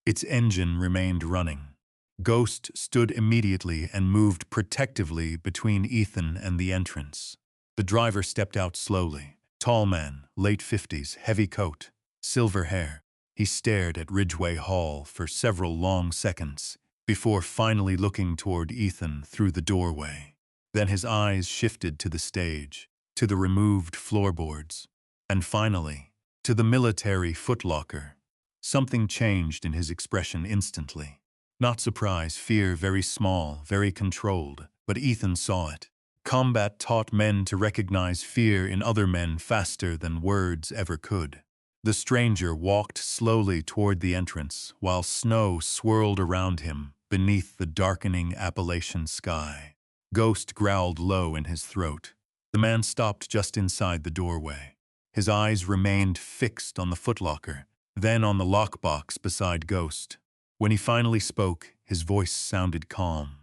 Its engine remained running. Ghost stood immediately and moved protectively between Ethan and the entrance. The driver stepped out slowly. Tall man, late 50s, heavy coat, silver hair. He stared at Ridgeway Hall for several long seconds before finally looking toward Ethan through the doorway. Then his eyes shifted to the stage, to the removed floorboards, and finally, to the military footlocker. Something changed in his expression instantly. Not surprise, fear, very small, very controlled, but Ethan saw it. Combat taught men to recognize fear in other men faster than words ever could. The stranger walked slowly toward the entrance while snow swirled around him beneath the darkening Appalachian sky. Ghost growled low in his throat. The man stopped just inside the doorway. His eyes remained fixed on the footlocker, then on the lockbox beside Ghost. When he finally spoke, his voice sounded calm.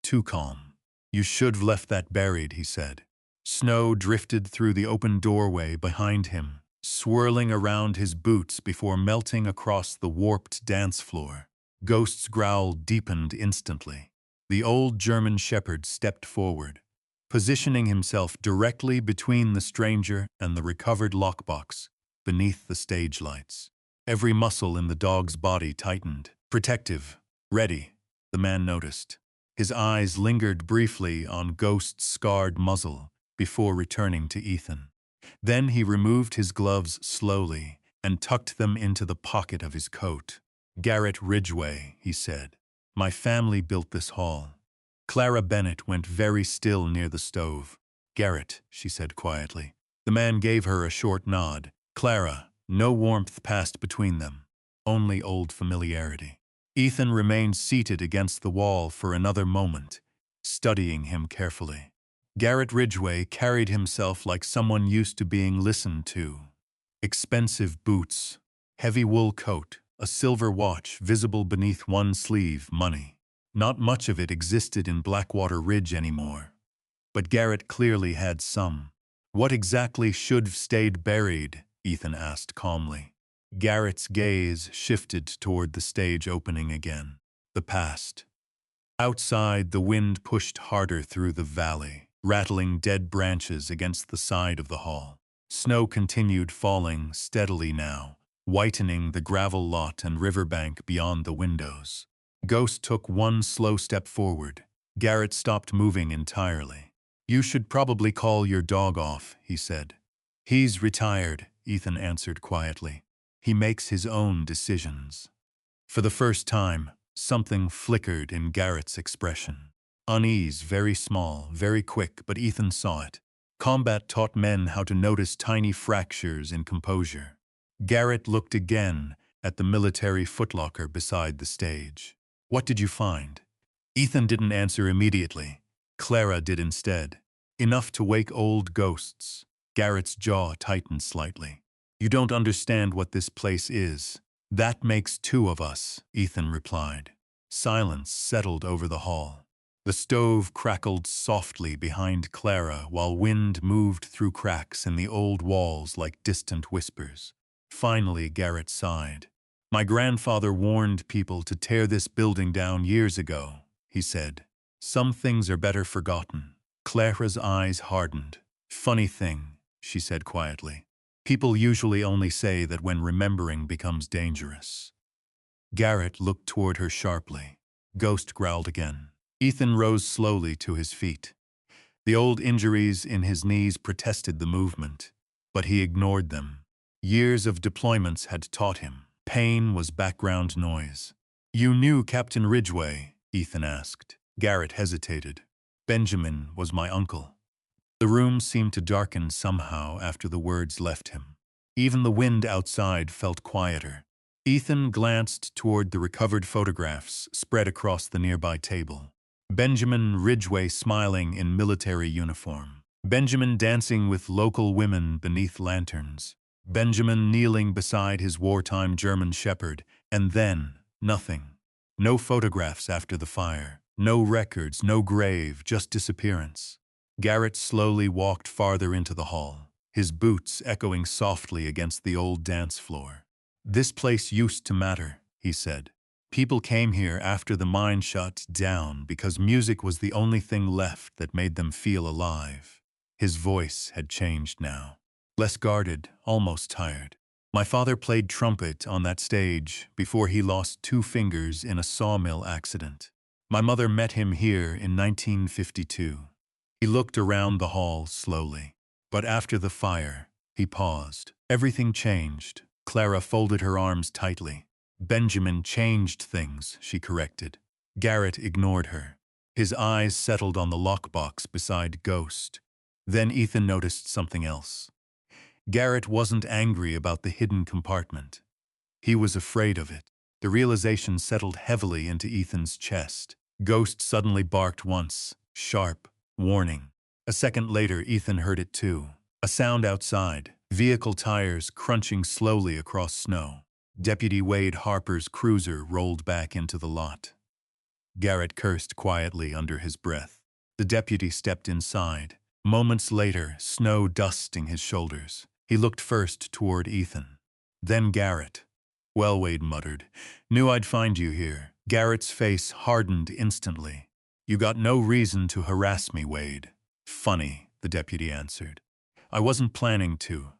Too calm. "You should've left that buried," he said. Snow drifted through the open doorway behind him, swirling around his boots before melting across the warped dance floor. Ghost's growl deepened instantly. The old German shepherd stepped forward, positioning himself directly between the stranger and the recovered lockbox beneath the stage lights. Every muscle in the dog's body tightened. Protective. Ready, the man noticed. His eyes lingered briefly on Ghost's scarred muzzle before returning to Ethan. Then he removed his gloves slowly and tucked them into the pocket of his coat. "Garrett Ridgway," he said. "My family built this hall." Clara Bennett went very still near the stove. "Garrett," she said quietly. The man gave her a short nod. "Clara." No warmth passed between them, only old familiarity. Ethan remained seated against the wall for another moment, studying him carefully. Garrett Ridgway carried himself like someone used to being listened to. Expensive boots, heavy wool coat, a silver watch visible beneath one sleeve, money. Not much of it existed in Blackwater Ridge anymore. But Garrett clearly had some. "What exactly should have stayed buried?" Ethan asked calmly. Garrett's gaze shifted toward the stage opening again. The past. Outside, the wind pushed harder through the valley, rattling dead branches against the side of the hall. Snow continued falling steadily now, whitening the gravel lot and riverbank beyond the windows. Ghost took one slow step forward. Garrett stopped moving entirely. "You should probably call your dog off," he said. "He's retired," Ethan answered quietly. "He makes his own decisions." For the first time, something flickered in Garrett's expression. Unease, very small, very quick, but Ethan saw it. Combat taught men how to notice tiny fractures in composure. Garrett looked again at the military footlocker beside the stage. "What did you find?" Ethan didn't answer immediately. Clara did instead. "Enough to wake old ghosts." Garrett's jaw tightened slightly. "You don't understand what this place is." "That makes two of us," Ethan replied. Silence settled over the hall. The stove crackled softly behind Clara while wind moved through cracks in the old walls like distant whispers. Finally, Garrett sighed. "My grandfather warned people to tear this building down years ago," he said. "Some things are better forgotten." Clara's eyes hardened. "Funny thing," she said quietly. "People usually only say that when remembering becomes dangerous." Garrett looked toward her sharply. Ghost growled again. Ethan rose slowly to his feet. The old injuries in his knees protested the movement, but he ignored them. Years of deployments had taught him. Pain was background noise. "You knew Captain Ridgway?" Ethan asked. Garrett hesitated. "Benjamin was my uncle." The room seemed to darken somehow after the words left him. Even the wind outside felt quieter. Ethan glanced toward the recovered photographs spread across the nearby table. Benjamin Ridgway smiling in military uniform. Benjamin dancing with local women beneath lanterns. Benjamin kneeling beside his wartime German shepherd. And then, nothing. No photographs after the fire. No records, no grave, just disappearance. Garrett slowly walked farther into the hall, his boots echoing softly against the old dance floor. "This place used to matter," he said. "People came here after the mine shut down because music was the only thing left that made them feel alive." His voice had changed now. Less guarded, almost tired. "My father played trumpet on that stage before he lost 2 fingers in a sawmill accident. My mother met him here in 1952. He looked around the hall slowly. But after the fire, he paused. Everything changed. Clara folded her arms tightly. "Benjamin changed things," she corrected. Garrett ignored her. His eyes settled on the lockbox beside Ghost. Then Ethan noticed something else. Garrett wasn't angry about the hidden compartment. He was afraid of it. The realization settled heavily into Ethan's chest. Ghost suddenly barked once, sharp, warning. A second later, Ethan heard it too. A sound outside, vehicle tires crunching slowly across snow. Deputy Wade Harper's cruiser rolled back into the lot. Garrett cursed quietly under his breath. The deputy stepped inside. Moments later, snow dusting his shoulders. He looked first toward Ethan. Then Garrett. "Well," Wade muttered, "knew I'd find you here." Garrett's face hardened instantly. "You got no reason to harass me, Wade." "Funny," the deputy answered. "I wasn't planning to."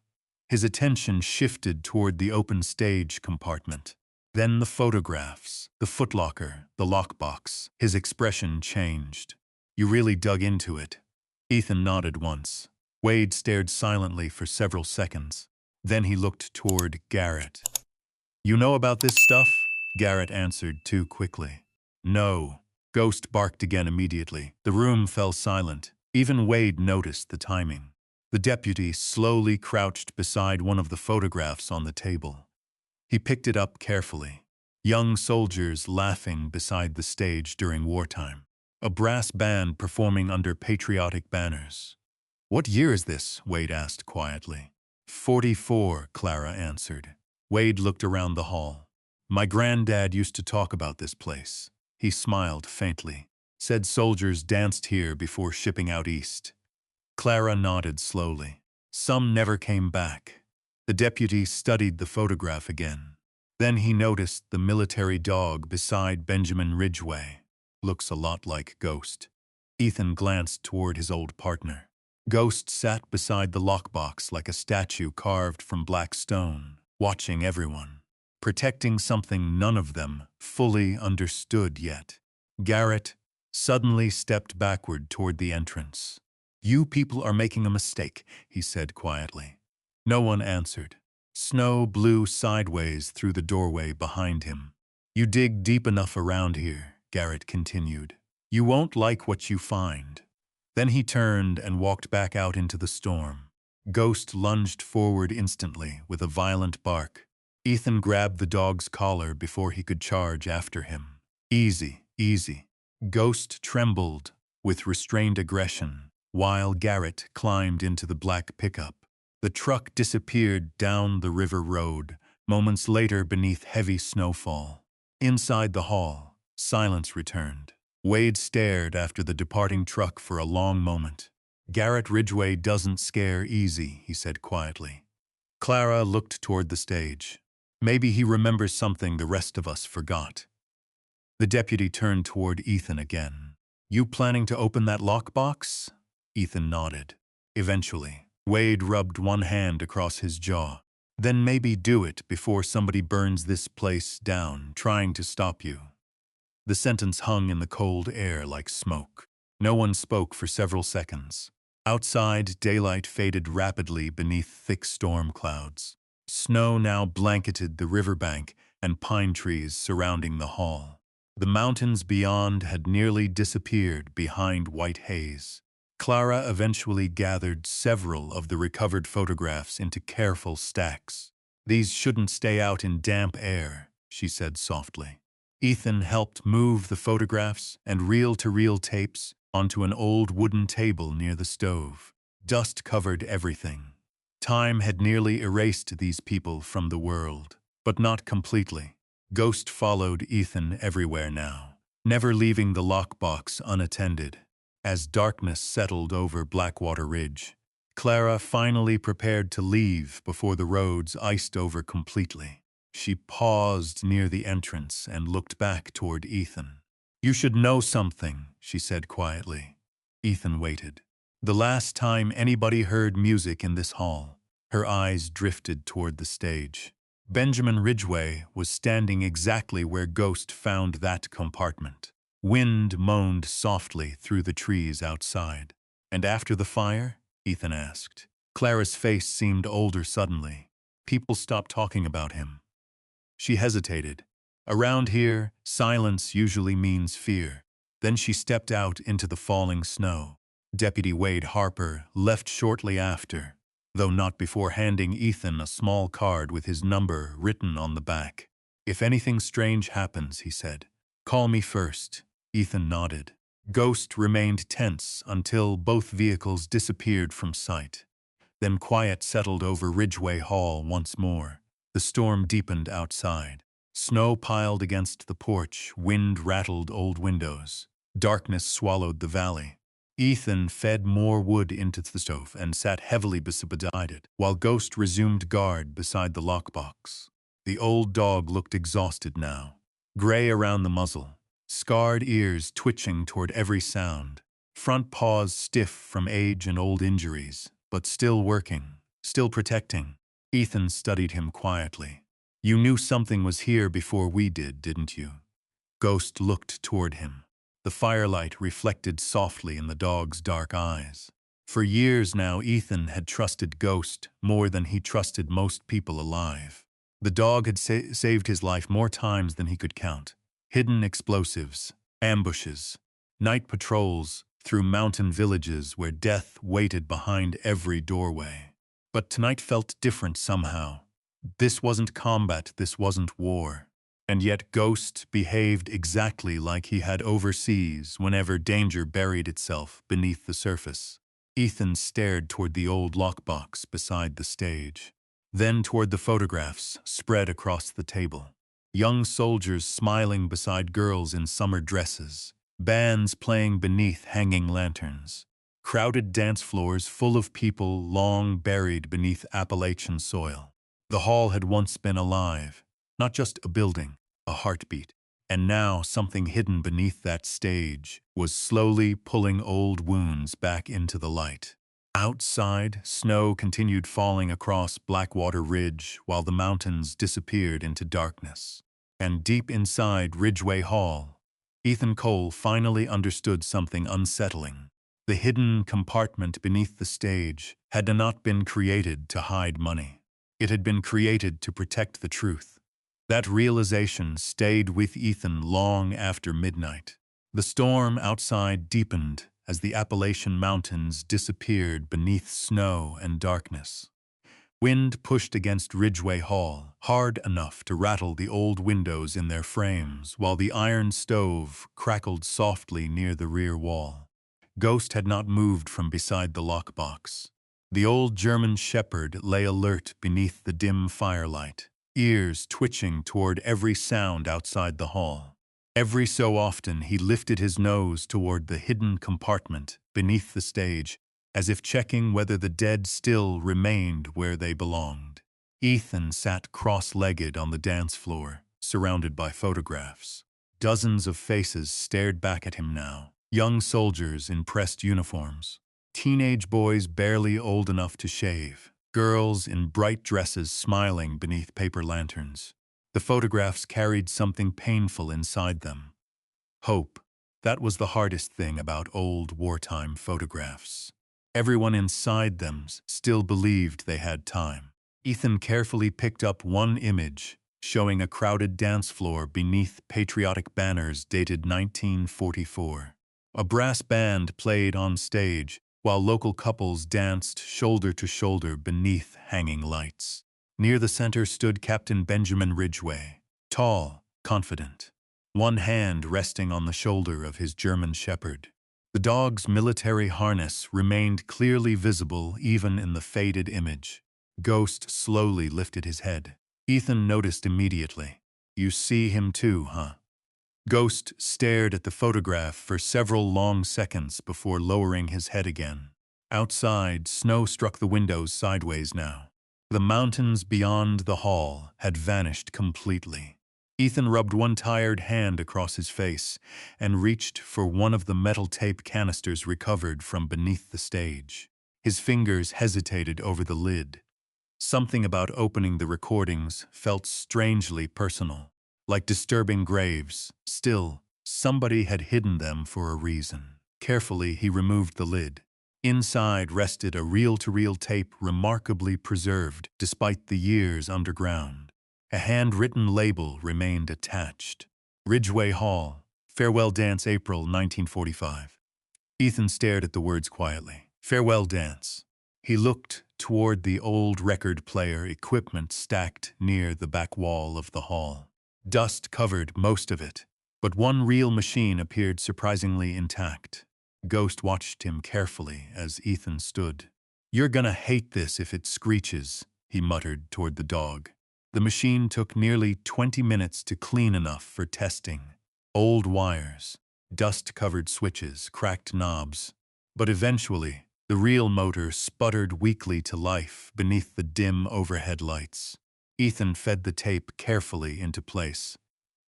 His attention shifted toward the open stage compartment. Then the photographs, the footlocker, the lockbox. His expression changed. You really dug into it. Ethan nodded once. Wade stared silently for several seconds. Then he looked toward Garrett. You know about this stuff? Garrett answered too quickly. No. Ghost barked again immediately. The room fell silent. Even Wade noticed the timing. The deputy slowly crouched beside one of the photographs on the table. He picked it up carefully. Young soldiers laughing beside the stage during wartime. A brass band performing under patriotic banners. What year is this? Wade asked quietly. 44, Clara answered. Wade looked around the hall. My granddad used to talk about this place. He smiled faintly. Said soldiers danced here before shipping out east. Clara nodded slowly. Some never came back. The deputy studied the photograph again. Then he noticed the military dog beside Benjamin Ridgeway. Looks a lot like Ghost. Ethan glanced toward his old partner. Ghost sat beside the lockbox like a statue carved from black stone, watching everyone, protecting something none of them fully understood yet. Garrett suddenly stepped backward toward the entrance. You people are making a mistake, he said quietly. No one answered. Snow blew sideways through the doorway behind him. You dig deep enough around here, Garrett continued. You won't like what you find. Then he turned and walked back out into the storm. Ghost lunged forward instantly with a violent bark. Ethan grabbed the dog's collar before he could charge after him. Easy, easy. Ghost trembled with restrained aggression, while Garrett climbed into the black pickup. The truck disappeared down the river road, moments later beneath heavy snowfall. Inside the hall, silence returned. Wade stared after the departing truck for a long moment. Garrett Ridgway doesn't scare easy, he said quietly. Clara looked toward the stage. Maybe he remembers something the rest of us forgot. The deputy turned toward Ethan again. You planning to open that lockbox? Ethan nodded. Eventually. Wade rubbed one hand across his jaw. Then maybe do it before somebody burns this place down, trying to stop you. The sentence hung in the cold air like smoke. No one spoke for several seconds. Outside, daylight faded rapidly beneath thick storm clouds. Snow now blanketed the riverbank and pine trees surrounding the hall. The mountains beyond had nearly disappeared behind white haze. Clara eventually gathered several of the recovered photographs into careful stacks. These shouldn't stay out in damp air, she said softly. Ethan helped move the photographs and reel-to-reel tapes onto an old wooden table near the stove. Dust covered everything. Time had nearly erased these people from the world, but not completely. Ghost followed Ethan everywhere now, never leaving the lockbox unattended. As darkness settled over Blackwater Ridge, Clara finally prepared to leave before the roads iced over completely. She paused near the entrance and looked back toward Ethan. You should know something, she said quietly. Ethan waited. The last time anybody heard music in this hall, her eyes drifted toward the stage. Benjamin Ridgeway was standing exactly where Ghost found that compartment. Wind moaned softly through the trees outside. And after the fire? Ethan asked. Clara's face seemed older suddenly. People stopped talking about him. She hesitated. Around here, silence usually means fear. Then she stepped out into the falling snow. Deputy Wade Harper left shortly after, though not before handing Ethan a small card with his number written on the back. If anything strange happens, he said, call me first. Ethan nodded. Ghost remained tense until both vehicles disappeared from sight. Then quiet settled over Ridgeway Hall once more. The storm deepened outside. Snow piled against the porch, wind rattled old windows. Darkness swallowed the valley. Ethan fed more wood into the stove and sat heavily beside it, while Ghost resumed guard beside the lockbox. The old dog looked exhausted now, gray around the muzzle, scarred ears twitching toward every sound, front paws stiff from age and old injuries, but still working, still protecting. Ethan studied him quietly. You knew something was here before we did, didn't you? Ghost looked toward him. The firelight reflected softly in the dog's dark eyes. For years now, Ethan had trusted Ghost more than he trusted most people alive. The dog had saved his life more times than he could count. Hidden explosives, ambushes, night patrols through mountain villages where death waited behind every doorway. But tonight felt different somehow. This wasn't combat, this wasn't war. And yet Ghost behaved exactly like he had overseas whenever danger buried itself beneath the surface. Ethan stared toward the old lockbox beside the stage, then toward the photographs spread across the table. Young soldiers smiling beside girls in summer dresses, bands playing beneath hanging lanterns, crowded dance floors full of people long buried beneath Appalachian soil. The hall had once been alive, not just a building, a heartbeat. And now something hidden beneath that stage was slowly pulling old wounds back into the light. Outside, snow continued falling across Blackwater Ridge while the mountains disappeared into darkness. And deep inside Ridgeway Hall, Ethan Cole finally understood something unsettling. The hidden compartment beneath the stage had not been created to hide money. It had been created to protect the truth. That realization stayed with Ethan long after midnight. The storm outside deepened as the Appalachian Mountains disappeared beneath snow and darkness. Wind pushed against Ridgeway Hall, hard enough to rattle the old windows in their frames, while the iron stove crackled softly near the rear wall. Ghost had not moved from beside the lockbox. The old German shepherd lay alert beneath the dim firelight, ears twitching toward every sound outside the hall. Every so often he lifted his nose toward the hidden compartment beneath the stage, as if checking whether the dead still remained where they belonged. Ethan sat cross-legged on the dance floor, surrounded by photographs. Dozens of faces stared back at him now. Young soldiers in pressed uniforms, teenage boys barely old enough to shave, girls in bright dresses smiling beneath paper lanterns. The photographs carried something painful inside them. Hope. That was the hardest thing about old wartime photographs. Everyone inside them still believed they had time. Ethan carefully picked up one image, showing a crowded dance floor beneath patriotic banners dated 1944. A brass band played on stage, while local couples danced shoulder to shoulder beneath hanging lights. Near the center stood Captain Benjamin Ridgeway, tall, confident, one hand resting on the shoulder of his German shepherd. The dog's military harness remained clearly visible even in the faded image. Ghost slowly lifted his head. Ethan noticed immediately. "You see him too, huh?" Ghost stared at the photograph for several long seconds before lowering his head again. Outside, snow struck the windows sideways now. The mountains beyond the hall had vanished completely. Ethan rubbed one tired hand across his face and reached for one of the metal tape canisters recovered from beneath the stage. His fingers hesitated over the lid. Something about opening the recordings felt strangely personal, like disturbing graves. Still, somebody had hidden them for a reason. Carefully, he removed the lid. Inside rested a reel-to-reel tape remarkably preserved despite the years underground. A handwritten label remained attached. Ridgeway Hall, Farewell Dance, April 1945. Ethan stared at the words quietly. Farewell Dance. He looked toward the old record player equipment stacked near the back wall of the hall. Dust covered most of it, but one reel machine appeared surprisingly intact. Ghost watched him carefully as Ethan stood. "You're gonna hate this if it screeches," he muttered toward the dog. The machine took nearly 20 minutes to clean enough for testing. Old wires, dust-covered switches, cracked knobs. But eventually, the reel motor sputtered weakly to life beneath the dim overhead lights. Ethan fed the tape carefully into place.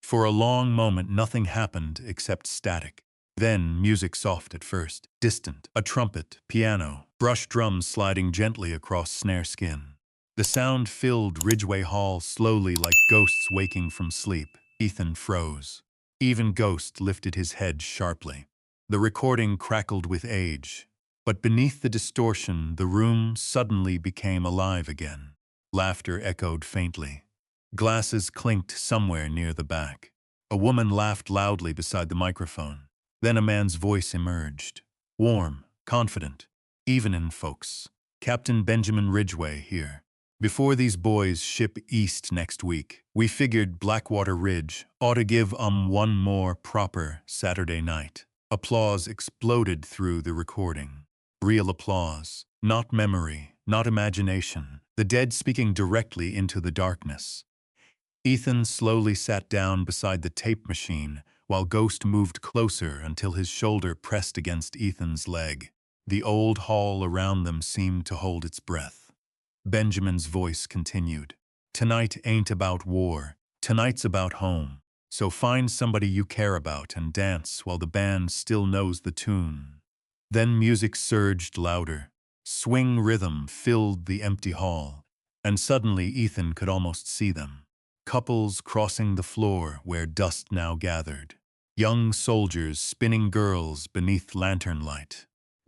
For a long moment, nothing happened except static. Then music, soft at first, distant, a trumpet, piano, brush drums sliding gently across snare skin. The sound filled Ridgeway Hall slowly like ghosts waking from sleep. Ethan froze. Even Ghost lifted his head sharply. The recording crackled with age, but beneath the distortion, the room suddenly became alive again. Laughter echoed faintly. Glasses clinked somewhere near the back. A woman laughed loudly beside the microphone. Then a man's voice emerged. Warm, confident, even in folks. Captain Benjamin Ridgeway here. Before these boys ship east next week, we figured Blackwater Ridge ought to give one more proper Saturday night. Applause exploded through the recording. Real applause. Not memory, not imagination. The dead speaking directly into the darkness. Ethan slowly sat down beside the tape machine, while Ghost moved closer until his shoulder pressed against Ethan's leg. The old hall around them seemed to hold its breath. Benjamin's voice continued. Tonight ain't about war. Tonight's about home. So find somebody you care about and dance while the band still knows the tune. Then music surged louder. Swing rhythm filled the empty hall, and suddenly Ethan could almost see them. Couples crossing the floor where dust now gathered. Young soldiers spinning girls beneath lantern light.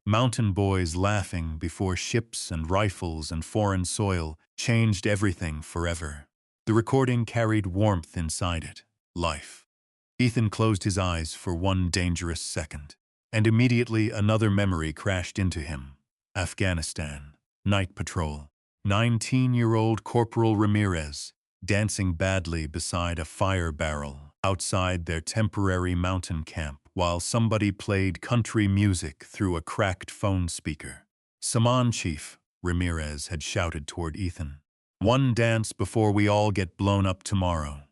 Mountain boys laughing before ships and rifles and foreign soil changed everything forever. The recording carried warmth inside it. Life. Ethan closed his eyes for one dangerous second, and immediately another memory crashed into him. Afghanistan. Night patrol. 19-year-old Corporal Ramirez, dancing badly beside a fire barrel outside their temporary mountain camp while somebody played country music through a cracked phone speaker. "Saman, Chief," Ramirez had shouted toward Ethan. "One dance before we all get blown up tomorrow."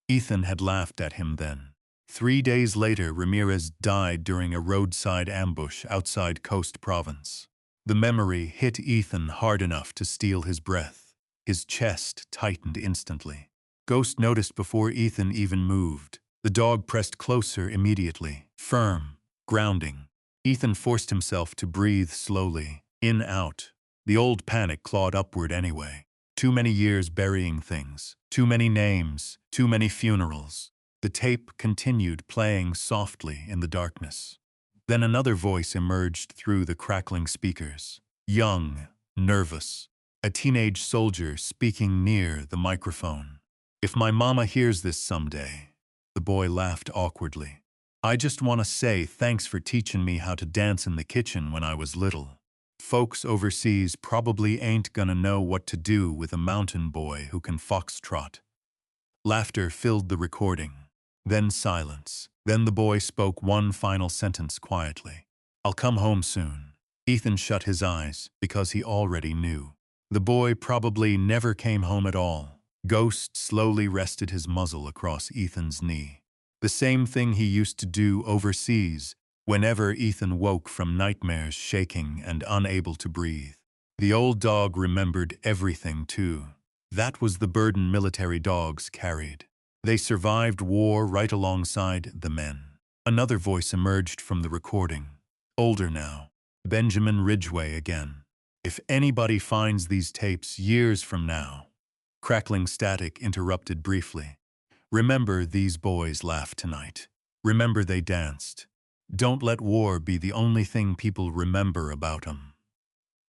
Ethan had laughed at him then. 3 days later, Ramirez died during a roadside ambush outside Coast Province. The memory hit Ethan hard enough to steal his breath. His chest tightened instantly. Ghost noticed before Ethan even moved. The dog pressed closer immediately, firm, grounding. Ethan forced himself to breathe slowly, in, out. The old panic clawed upward anyway. Too many years burying things, too many names, too many funerals. The tape continued playing softly in the darkness. Then another voice emerged through the crackling speakers. Young, nervous. A teenage soldier speaking near the microphone. "If my mama hears this someday," the boy laughed awkwardly, "I just want to say thanks for teaching me how to dance in the kitchen when I was little. Folks overseas probably ain't gonna know what to do with a mountain boy who can foxtrot." Laughter filled the recording. Then silence. Then the boy spoke one final sentence quietly. "I'll come home soon." Ethan shut his eyes because he already knew. The boy probably never came home at all. Ghost slowly rested his muzzle across Ethan's knee. The same thing he used to do overseas whenever Ethan woke from nightmares, shaking and unable to breathe. The old dog remembered everything too. That was the burden military dogs carried. They survived war right alongside the men. Another voice emerged from the recording. Older now. Benjamin Ridgeway again. "If anybody finds these tapes years from now..." Crackling static interrupted briefly. "Remember these boys laughed tonight. Remember they danced. Don't let war be the only thing people remember about 'em."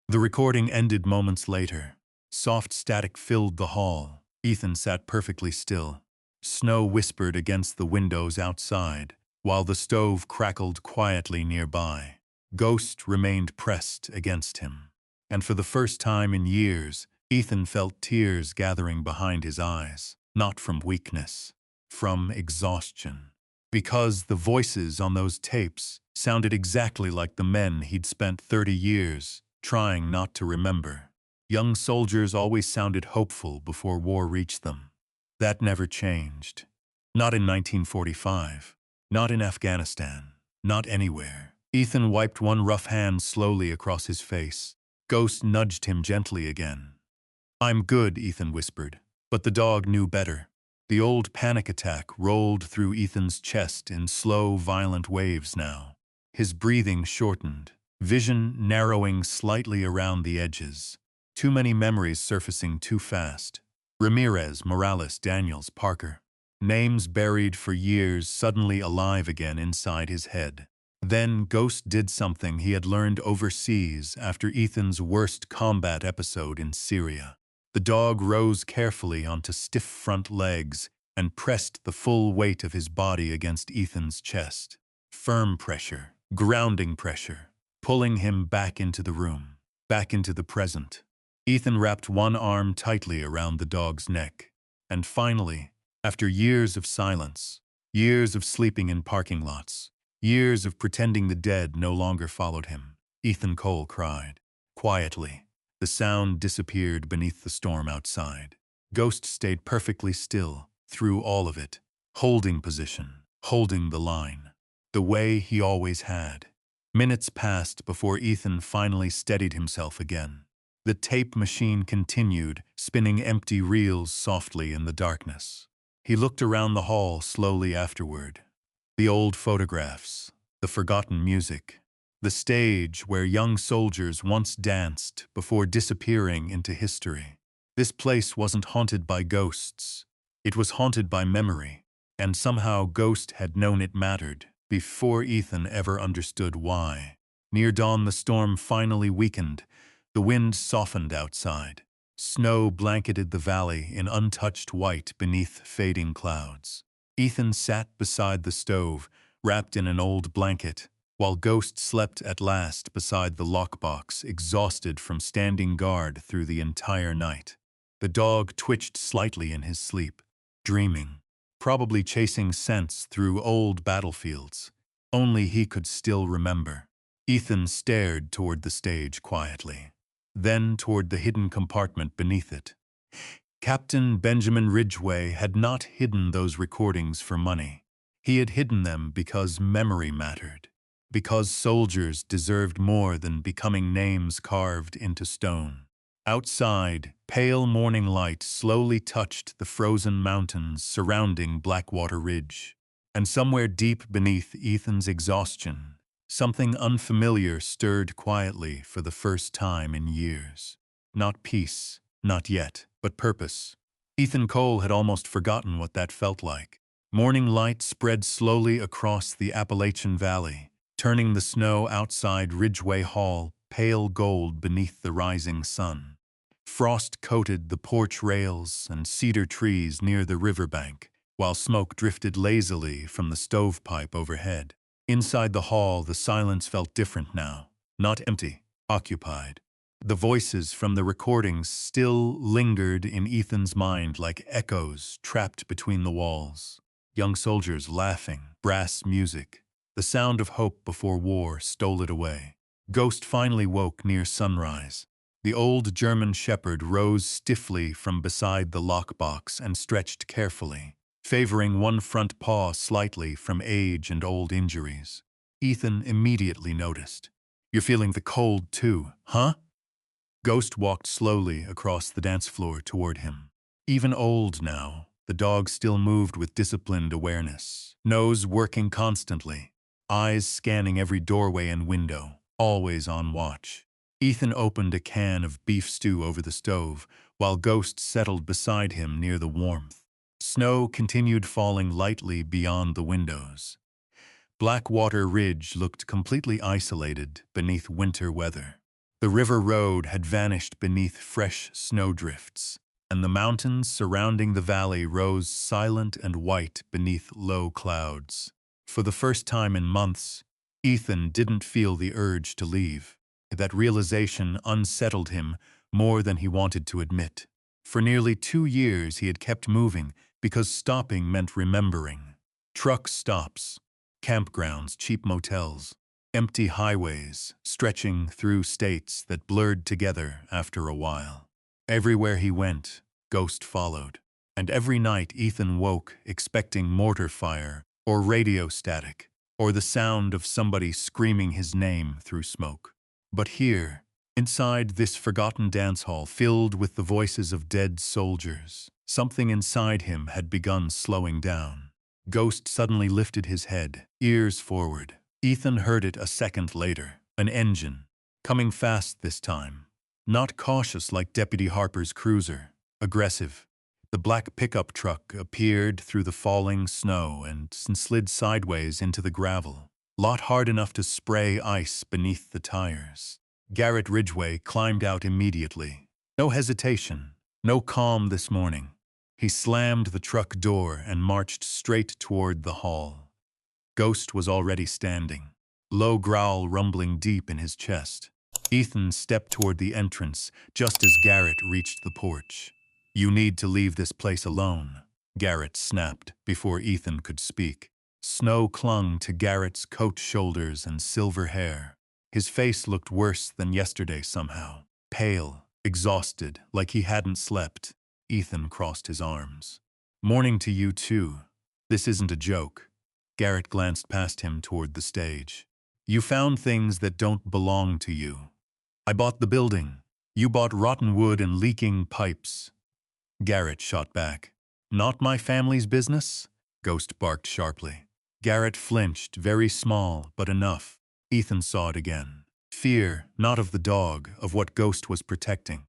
The recording ended moments later. Soft static filled the hall. Ethan sat perfectly still. Snow whispered against the windows outside, while the stove crackled quietly nearby. Ghost remained pressed against him. And for the first time in years, Ethan felt tears gathering behind his eyes, not from weakness, from exhaustion. Because the voices on those tapes sounded exactly like the men he'd spent 30 years trying not to remember. Young soldiers always sounded hopeful before war reached them. That never changed. Not in 1945. Not in Afghanistan. Not anywhere. Ethan wiped one rough hand slowly across his face. Ghost nudged him gently again. "I'm good," Ethan whispered. But the dog knew better. The old panic attack rolled through Ethan's chest in slow, violent waves now. His breathing shortened, vision narrowing slightly around the edges. Too many memories surfacing too fast. Ramirez, Morales, Daniels, Parker. Names buried for years suddenly alive again inside his head. Then Ghost did something he had learned overseas after Ethan's worst combat episode in Syria. The dog rose carefully onto stiff front legs and pressed the full weight of his body against Ethan's chest. Firm pressure, grounding pressure, pulling him back into the room, back into the present. Ethan wrapped one arm tightly around the dog's neck. And finally, after years of silence, years of sleeping in parking lots, years of pretending the dead no longer followed him, Ethan Cole cried. Quietly, the sound disappeared beneath the storm outside. Ghost stayed perfectly still through all of it, holding position, holding the line, the way he always had. Minutes passed before Ethan finally steadied himself again. The tape machine continued, spinning empty reels softly in the darkness. He looked around the hall slowly afterward. The old photographs, the forgotten music, the stage where young soldiers once danced before disappearing into history. This place wasn't haunted by ghosts. It was haunted by memory, and somehow Ghost had known it mattered before Ethan ever understood why. Near dawn, the storm finally weakened. The wind softened outside. Snow blanketed the valley in untouched white beneath fading clouds. Ethan sat beside the stove, wrapped in an old blanket, while Ghost slept at last beside the lockbox, exhausted from standing guard through the entire night. The dog twitched slightly in his sleep, dreaming, probably chasing scents through old battlefields. Only he could still remember. Ethan stared toward the stage quietly, then toward the hidden compartment beneath it. Captain Benjamin Ridgeway had not hidden those recordings for money. He had hidden them because memory mattered, because soldiers deserved more than becoming names carved into stone. Outside, pale morning light slowly touched the frozen mountains surrounding Blackwater Ridge. And somewhere deep beneath Ethan's exhaustion, something unfamiliar stirred quietly for the first time in years. Not peace, not yet, but purpose. Ethan Cole had almost forgotten what that felt like. Morning light spread slowly across the Appalachian Valley, turning the snow outside Ridgeway Hall pale gold beneath the rising sun. Frost coated the porch rails and cedar trees near the riverbank, while smoke drifted lazily from the stovepipe overhead. Inside the hall, the silence felt different now, not empty, occupied. The voices from the recordings still lingered in Ethan's mind like echoes trapped between the walls. Young soldiers laughing, brass music. The sound of hope before war stole it away. Ghost finally woke near sunrise. The old German shepherd rose stiffly from beside the lockbox and stretched carefully, favoring one front paw slightly from age and old injuries. Ethan immediately noticed. "You're feeling the cold too, huh?" Ghost walked slowly across the dance floor toward him. Even old now, the dog still moved with disciplined awareness, nose working constantly, eyes scanning every doorway and window, always on watch. Ethan opened a can of beef stew over the stove, while Ghost settled beside him near the warmth. Snow continued falling lightly beyond the windows. Blackwater Ridge looked completely isolated beneath winter weather. The river road had vanished beneath fresh snowdrifts, and the mountains surrounding the valley rose silent and white beneath low clouds. For the first time in months, Ethan didn't feel the urge to leave. That realization unsettled him more than he wanted to admit. For nearly 2 years he had kept moving because stopping meant remembering. Truck stops, campgrounds, cheap motels, empty highways stretching through states that blurred together after a while. Everywhere he went, Ghost followed. And every night Ethan woke expecting mortar fire or radio static or the sound of somebody screaming his name through smoke. But here, inside this forgotten dance hall filled with the voices of dead soldiers, something inside him had begun slowing down. Ghost suddenly lifted his head, ears forward. Ethan heard it a second later, an engine, coming fast this time. Not cautious like Deputy Harper's cruiser, aggressive. The black pickup truck appeared through the falling snow and slid sideways into the gravel, lot hard enough to spray ice beneath the tires. Garrett Ridgway climbed out immediately. No hesitation, no calm this morning. He slammed the truck door and marched straight toward the hall. Ghost was already standing, low growl rumbling deep in his chest. Ethan stepped toward the entrance just as Garrett reached the porch. "You need to leave this place alone," Garrett snapped before Ethan could speak. Snow clung to Garrett's coat shoulders and silver hair. His face looked worse than yesterday somehow. Pale, exhausted, like he hadn't slept. Ethan crossed his arms. "Morning to you too. This isn't a joke." Garrett glanced past him toward the stage. "You found things that don't belong to you. I bought the building. You bought rotten wood and leaking pipes." Garrett shot back. "Not my family's business?" Ghost barked sharply. Garrett flinched, very small, but enough. Ethan saw it again. Fear, not of the dog, of what Ghost was protecting.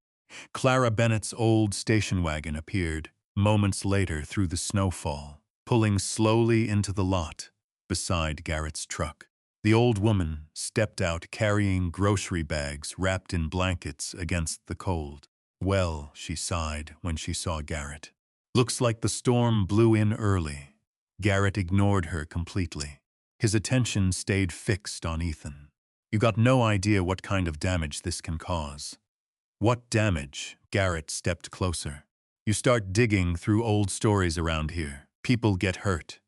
Clara Bennett's old station wagon appeared, moments later through the snowfall, pulling slowly into the lot, beside Garrett's truck. The old woman stepped out carrying grocery bags wrapped in blankets against the cold. "Well," she sighed when she saw Garrett. "Looks like the storm blew in early." Garrett ignored her completely. His attention stayed fixed on Ethan. "You got no idea what kind of damage this can cause." "What damage?" Garrett stepped closer. "You start digging through old stories around here. People get hurt."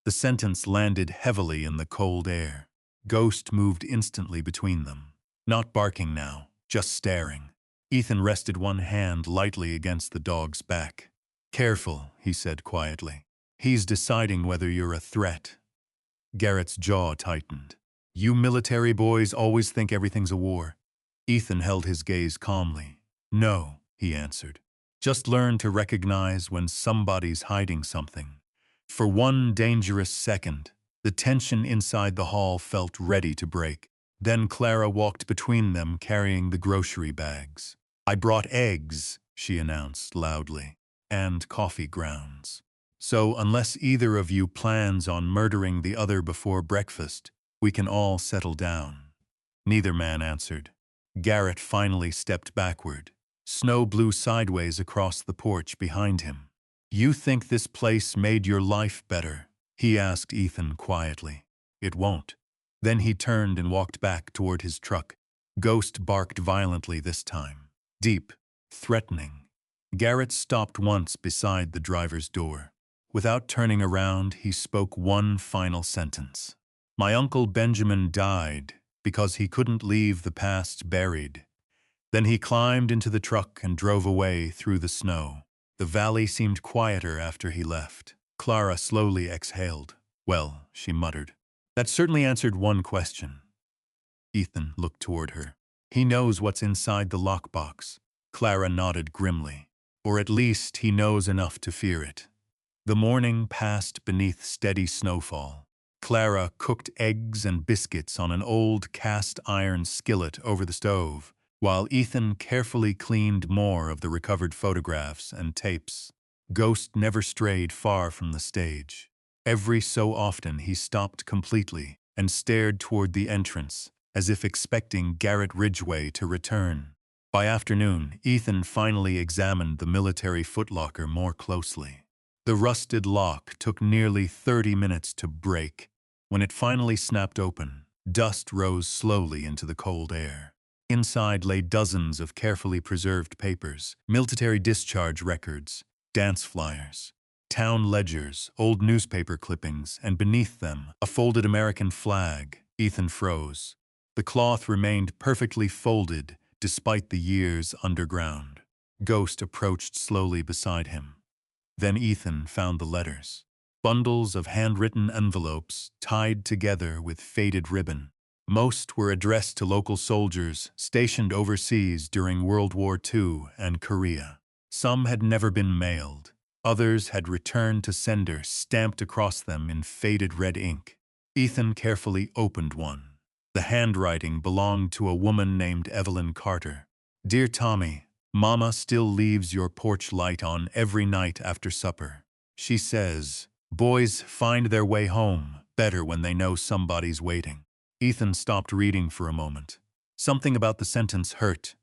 The sentence landed heavily in the cold air. Ghost moved instantly between them. Not barking now, just staring. Ethan rested one hand lightly against the dog's back. "Careful," he said quietly. "He's deciding whether you're a threat." Garrett's jaw tightened. "You military boys always think everything's a war." Ethan held his gaze calmly. "No," he answered. "Just learn to recognize when somebody's hiding something." For one dangerous second, the tension inside the hall felt ready to break. Then Clara walked between them carrying the grocery bags. "I brought eggs," she announced loudly, "and coffee grounds. So unless either of you plans on murdering the other before breakfast, we can all settle down." Neither man answered. Garrett finally stepped backward. Snow blew sideways across the porch behind him. "You think this place made your life better?" he asked Ethan quietly. "It won't." Then he turned and walked back toward his truck. Ghost barked violently this time. Deep, threatening. Garrett stopped once beside the driver's door. Without turning around, he spoke one final sentence. "My Uncle Benjamin died because he couldn't leave the past buried." Then he climbed into the truck and drove away through the snow. The valley seemed quieter after he left. Clara slowly exhaled. "Well," she muttered, "that certainly answered one question." Ethan looked toward her. "He knows what's inside the lockbox." Clara nodded grimly. "Or at least he knows enough to fear it." The morning passed beneath steady snowfall. Clara cooked eggs and biscuits on an old cast-iron skillet over the stove, while Ethan carefully cleaned more of the recovered photographs and tapes. Ghost never strayed far from the stage. Every so often he stopped completely and stared toward the entrance, as if expecting Garrett Ridgway to return. By afternoon, Ethan finally examined the military footlocker more closely. The rusted lock took nearly 30 minutes to break. When it finally snapped open, dust rose slowly into the cold air. Inside lay dozens of carefully preserved papers, military discharge records, dance flyers, town ledgers, old newspaper clippings, and beneath them, a folded American flag. Ethan froze. The cloth remained perfectly folded despite the years underground. Ghost approached slowly beside him. Then Ethan found the letters. Bundles of handwritten envelopes tied together with faded ribbon. Most were addressed to local soldiers stationed overseas during World War II and Korea. Some had never been mailed. Others had returned to sender stamped across them in faded red ink. Ethan carefully opened one. The handwriting belonged to a woman named Evelyn Carter. Dear Tommy, Mama still leaves your porch light on every night after supper. She says, boys find their way home better when they know somebody's waiting. Ethan stopped reading for a moment. Something about the sentence hurt.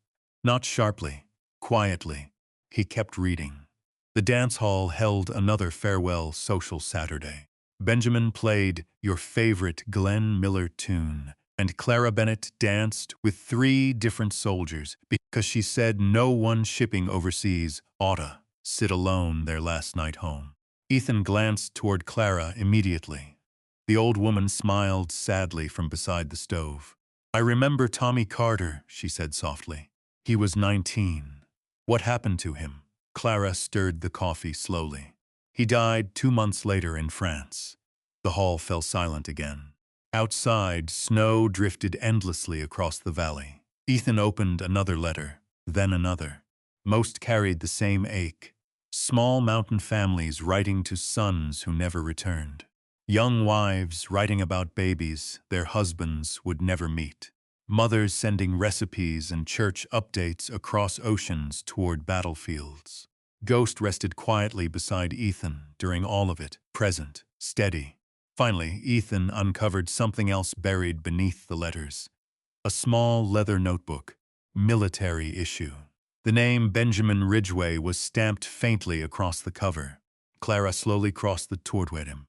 Not sharply, quietly. He kept reading. The dance hall held another farewell social Saturday. Benjamin played your favorite Glenn Miller tune, and Clara Bennett danced with 3 different soldiers because she said no one shipping overseas oughta sit alone their last night home. Ethan glanced toward Clara immediately. The old woman smiled sadly from beside the stove. I remember Tommy Carter, she said softly. He was 19. What happened to him? Clara stirred the coffee slowly. He died 2 months later in France. The hall fell silent again. Outside, snow drifted endlessly across the valley. Ethan opened another letter, then another. Most carried the same ache. Small mountain families writing to sons who never returned. Young wives writing about babies their husbands would never meet. Mothers sending recipes and church updates across oceans toward battlefields. Ghost rested quietly beside Ethan during all of it, present, steady. Finally, Ethan uncovered something else buried beneath the letters. A small leather notebook, military issue. The name Benjamin Ridgeway was stamped faintly across the cover. Clara slowly crossed the toward him.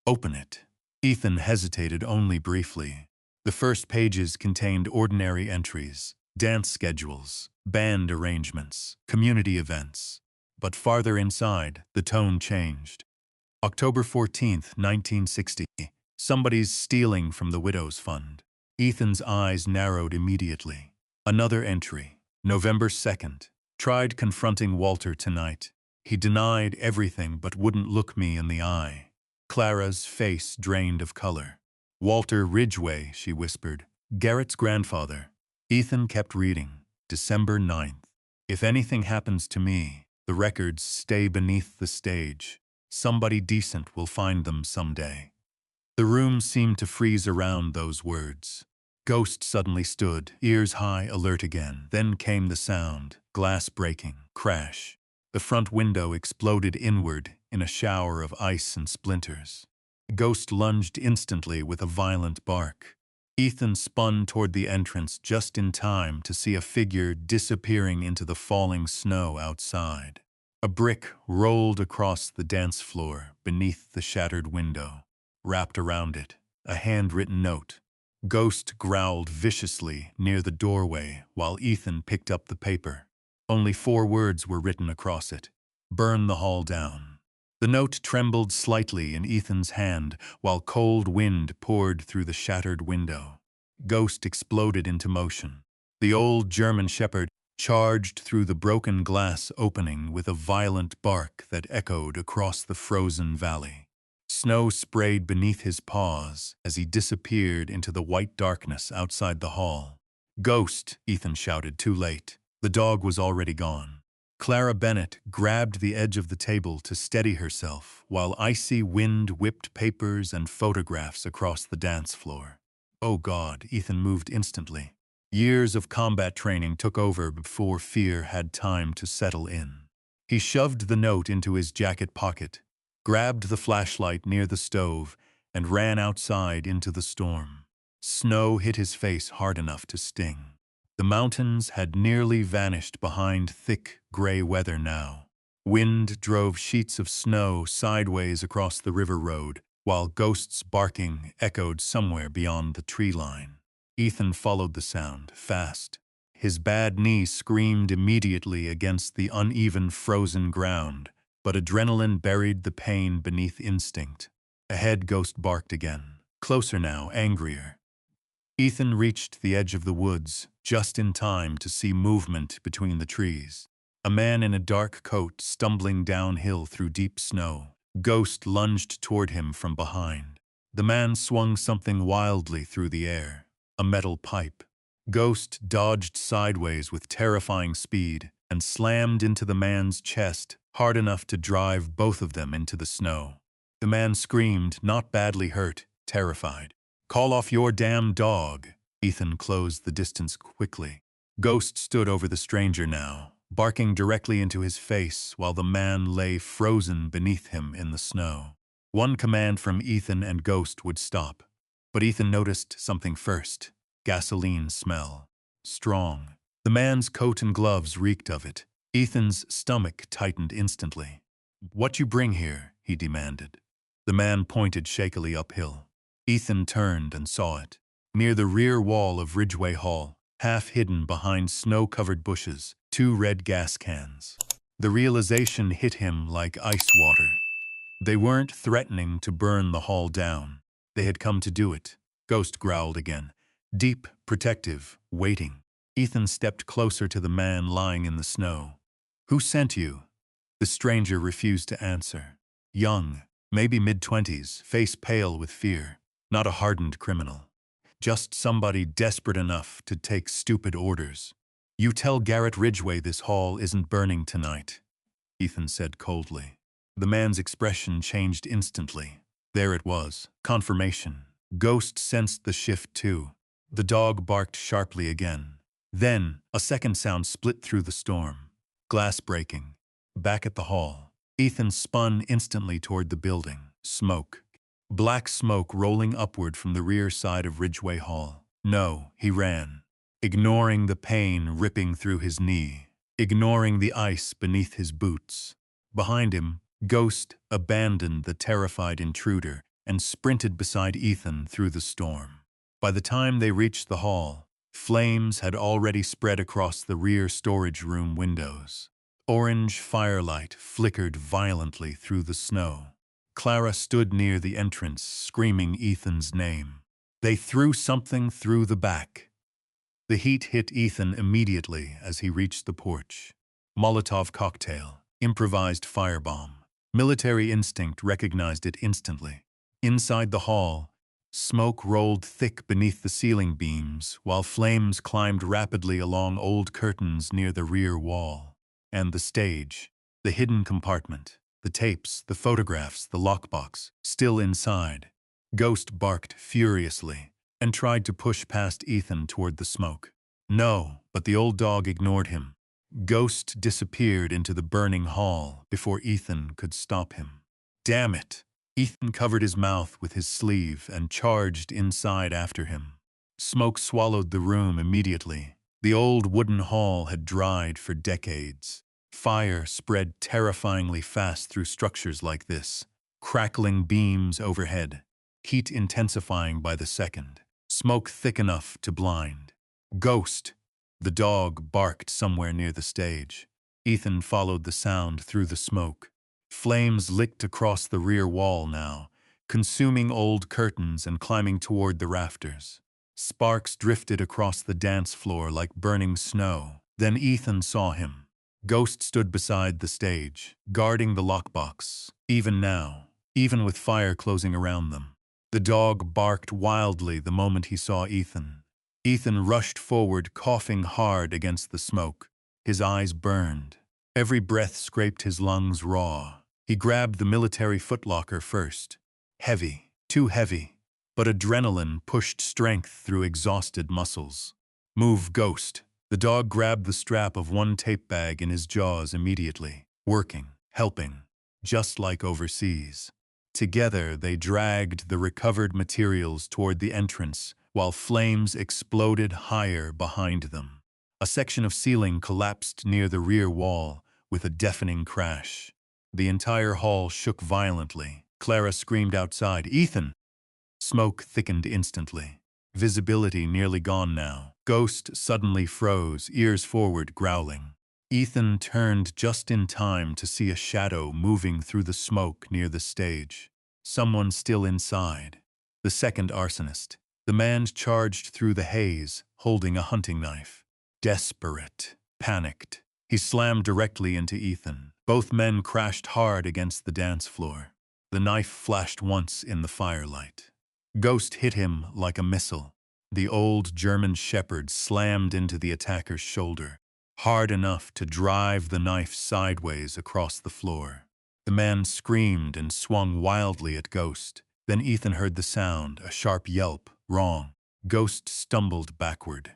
Open it. Ethan hesitated only briefly. The first pages contained ordinary entries, dance schedules, band arrangements, community events. But farther inside, the tone changed. October 14th, 1960. Somebody's stealing from the Widow's Fund. Ethan's eyes narrowed immediately. Another entry. November 2nd. Tried confronting Walter tonight. He denied everything but wouldn't look me in the eye. Clara's face drained of color. Walter Ridgeway, she whispered. Garrett's grandfather. Ethan kept reading. December 9th. If anything happens to me, the records stay beneath the stage. Somebody decent will find them someday. The room seemed to freeze around those words. Ghost suddenly stood, ears high, alert again. Then came the sound, glass breaking, crash. The front window exploded inward in a shower of ice and splinters. Ghost lunged instantly with a violent bark. Ethan spun toward the entrance just in time to see a figure disappearing into the falling snow outside. A brick rolled across the dance floor beneath the shattered window. Wrapped around it, a handwritten note. Ghost growled viciously near the doorway while Ethan picked up the paper. Only 4 words were written across it. Burn the hall down. The note trembled slightly in Ethan's hand while cold wind poured through the shattered window. Ghost exploded into motion. The old German shepherd charged through the broken glass opening with a violent bark that echoed across the frozen valley. Snow sprayed beneath his paws as he disappeared into the white darkness outside the hall. Ghost, Ethan shouted, too late. The dog was already gone. Clara Bennett grabbed the edge of the table to steady herself while icy wind whipped papers and photographs across the dance floor. Oh God, Ethan moved instantly. Years of combat training took over before fear had time to settle in. He shoved the note into his jacket pocket, grabbed the flashlight near the stove, and ran outside into the storm. Snow hit his face hard enough to sting. The mountains had nearly vanished behind thick, gray weather now. Wind drove sheets of snow sideways across the river road, while Ghost's barking echoed somewhere beyond the tree line. Ethan followed the sound, fast. His bad knee screamed immediately against the uneven, frozen ground, but adrenaline buried the pain beneath instinct. Ahead, Ghost barked again. Closer now, angrier. Ethan reached the edge of the woods, just in time to see movement between the trees. A man in a dark coat stumbling downhill through deep snow. Ghost lunged toward him from behind. The man swung something wildly through the air. A metal pipe. Ghost dodged sideways with terrifying speed and slammed into the man's chest, hard enough to drive both of them into the snow. The man screamed, not badly hurt, terrified. Call off your damn dog. Ethan closed the distance quickly. Ghost stood over the stranger now, barking directly into his face while the man lay frozen beneath him in the snow. One command from Ethan and Ghost would stop, but Ethan noticed something first. Gasoline smell. Strong. The man's coat and gloves reeked of it. Ethan's stomach tightened instantly. "What you bring here?" he demanded. The man pointed shakily uphill. Ethan turned and saw it. Near the rear wall of Ridgeway Hall, half hidden behind snow-covered bushes, 2 red gas cans. The realization hit him like ice water. They weren't threatening to burn the hall down. They had come to do it. Ghost growled again. Deep, protective, waiting. Ethan stepped closer to the man lying in the snow. "Who sent you?" The stranger refused to answer. Young, maybe mid-20s, face pale with fear. Not a hardened criminal. Just somebody desperate enough to take stupid orders. "You tell Garrett Ridgway this hall isn't burning tonight," Ethan said coldly. The man's expression changed instantly. There it was. Confirmation. Ghost sensed the shift too. The dog barked sharply again. Then, a second sound split through the storm. Glass breaking. Back at the hall. Ethan spun instantly toward the building. Smoke. Black smoke rolling upward from the rear side of Ridgeway Hall. No, he ran. Ignoring the pain ripping through his knee. Ignoring the ice beneath his boots. Behind him, Ghost abandoned the terrified intruder and sprinted beside Ethan through the storm. By the time they reached the hall, flames had already spread across the rear storage room windows. Orange firelight flickered violently through the snow. Clara stood near the entrance, screaming Ethan's name. They threw something through the back. The heat hit Ethan immediately as he reached the porch. Molotov cocktail, improvised firebomb. Military instinct recognized it instantly. Inside the hall, smoke rolled thick beneath the ceiling beams, while flames climbed rapidly along old curtains near the rear wall. And the stage, the hidden compartment, the tapes, the photographs, the lockbox, still inside. Ghost barked furiously and tried to push past Ethan toward the smoke. No, but the old dog ignored him. Ghost disappeared into the burning hall before Ethan could stop him. Damn it! Ethan covered his mouth with his sleeve and charged inside after him. Smoke swallowed the room immediately. The old wooden hall had dried for decades. Fire spread terrifyingly fast through structures like this, crackling beams overhead, heat intensifying by the second, smoke thick enough to blind. Ghost! The dog barked somewhere near the stage. Ethan followed the sound through the smoke. Flames licked across the rear wall now, consuming old curtains and climbing toward the rafters. Sparks drifted across the dance floor like burning snow. Then Ethan saw him. Ghost stood beside the stage, guarding the lockbox, even now, even with fire closing around them. The dog barked wildly the moment he saw Ethan. Ethan rushed forward, coughing hard against the smoke. His eyes burned. Every breath scraped his lungs raw. He grabbed the military footlocker first. Heavy, too heavy, but adrenaline pushed strength through exhausted muscles. Move, Ghost. The dog grabbed the strap of one tape bag in his jaws immediately, working, helping, just like overseas. Together they dragged the recovered materials toward the entrance, while flames exploded higher behind them. A section of ceiling collapsed near the rear wall with a deafening crash. The entire hall shook violently. Clara screamed outside, "Ethan!" Smoke thickened instantly. Visibility nearly gone now. Ghost suddenly froze, ears forward, growling. Ethan turned just in time to see a shadow moving through the smoke near the stage. Someone still inside. The second arsonist. The man charged through the haze, holding a hunting knife. Desperate, panicked, he slammed directly into Ethan. Both men crashed hard against the dance floor. The knife flashed once in the firelight. Ghost hit him like a missile. The old German shepherd slammed into the attacker's shoulder, hard enough to drive the knife sideways across the floor. The man screamed and swung wildly at Ghost. Then Ethan heard the sound, a sharp yelp. Wrong. Ghost stumbled backward.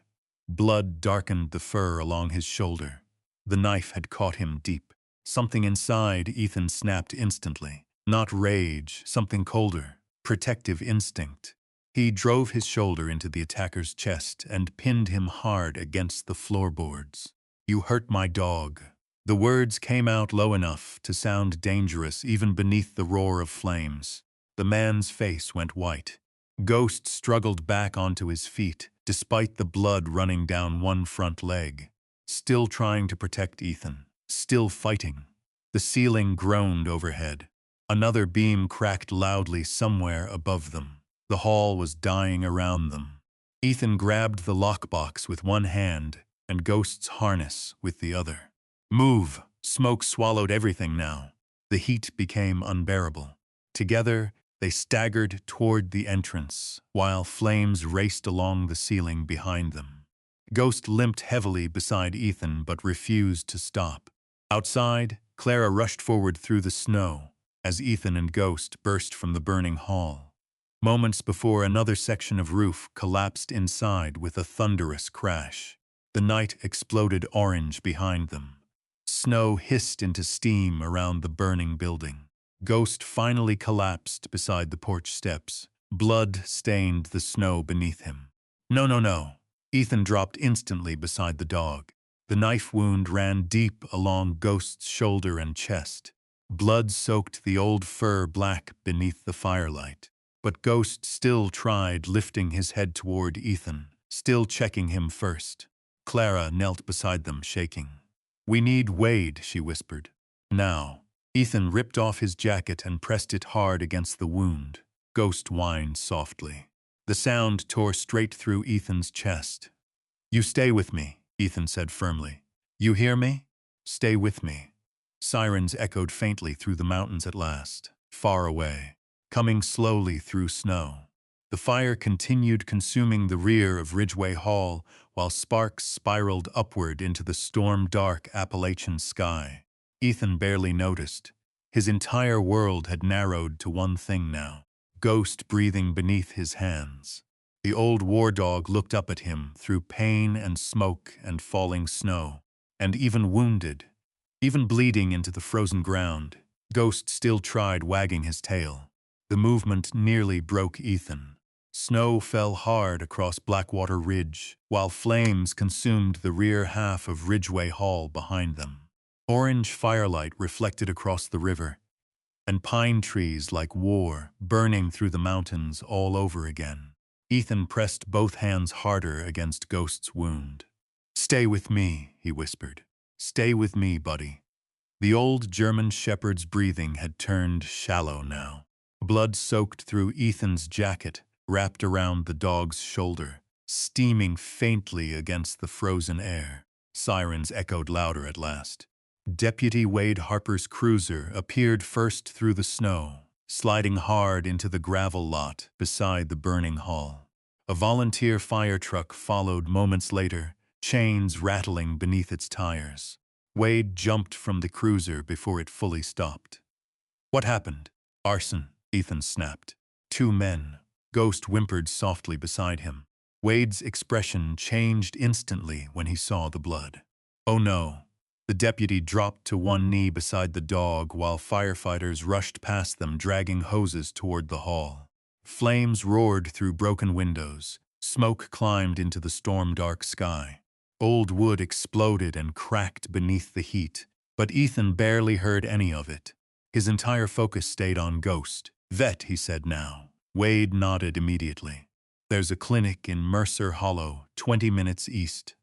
Blood darkened the fur along his shoulder. The knife had caught him deep. Something inside Ethan snapped instantly. Not rage, something colder. Protective instinct. He drove his shoulder into the attacker's chest and pinned him hard against the floorboards. "You hurt my dog." The words came out low enough to sound dangerous even beneath the roar of flames. The man's face went white. Ghost struggled back onto his feet, despite the blood running down one front leg. Still trying to protect Ethan. Still fighting. The ceiling groaned overhead. Another beam cracked loudly somewhere above them. The hall was dying around them. Ethan grabbed the lockbox with one hand and Ghost's harness with the other. "Move!" Smoke swallowed everything now. The heat became unbearable. Together, they staggered toward the entrance, while flames raced along the ceiling behind them. Ghost limped heavily beside Ethan but refused to stop. Outside, Clara rushed forward through the snow as Ethan and Ghost burst from the burning hall. Moments before, another section of roof collapsed inside with a thunderous crash. The night exploded orange behind them. Snow hissed into steam around the burning building. Ghost finally collapsed beside the porch steps. Blood stained the snow beneath him. "No, no, no." Ethan dropped instantly beside the dog. The knife wound ran deep along Ghost's shoulder and chest. Blood soaked the old fur black beneath the firelight. But Ghost still tried, lifting his head toward Ethan, still checking him first. Clara knelt beside them, shaking. "We need Wade," she whispered. "Now." Ethan ripped off his jacket and pressed it hard against the wound. Ghost whined softly. The sound tore straight through Ethan's chest. "You stay with me," Ethan said firmly. "You hear me? Stay with me." Sirens echoed faintly through the mountains at last, far away, coming slowly through snow. The fire continued consuming the rear of Ridgeway Hall, while sparks spiraled upward into the storm-dark Appalachian sky. Ethan barely noticed. His entire world had narrowed to one thing now. Ghost breathing beneath his hands. The old war dog looked up at him through pain and smoke and falling snow. And even wounded, even bleeding into the frozen ground, Ghost still tried wagging his tail. The movement nearly broke Ethan. Snow fell hard across Blackwater Ridge, while flames consumed the rear half of Ridgeway Hall behind them. Orange firelight reflected across the river, and pine trees like war burning through the mountains all over again. Ethan pressed both hands harder against Ghost's wound. "Stay with me," he whispered. "Stay with me, buddy." The old German shepherd's breathing had turned shallow now. Blood soaked through Ethan's jacket, wrapped around the dog's shoulder, steaming faintly against the frozen air. Sirens echoed louder at last. Deputy Wade Harper's cruiser appeared first through the snow, sliding hard into the gravel lot beside the burning hall. A volunteer fire truck followed moments later, chains rattling beneath its tires. Wade jumped from the cruiser before it fully stopped. "What happened?" "Arson," Ethan snapped. "Two men." Ghost whimpered softly beside him. Wade's expression changed instantly when he saw the blood. "Oh no." The deputy dropped to one knee beside the dog while firefighters rushed past them dragging hoses toward the hall. Flames roared through broken windows. Smoke climbed into the storm-dark sky. Old wood exploded and cracked beneath the heat, but Ethan barely heard any of it. His entire focus stayed on Ghost. "Vet," he said now. Wade nodded immediately. "There's a clinic in Mercer Hollow, 20 minutes east."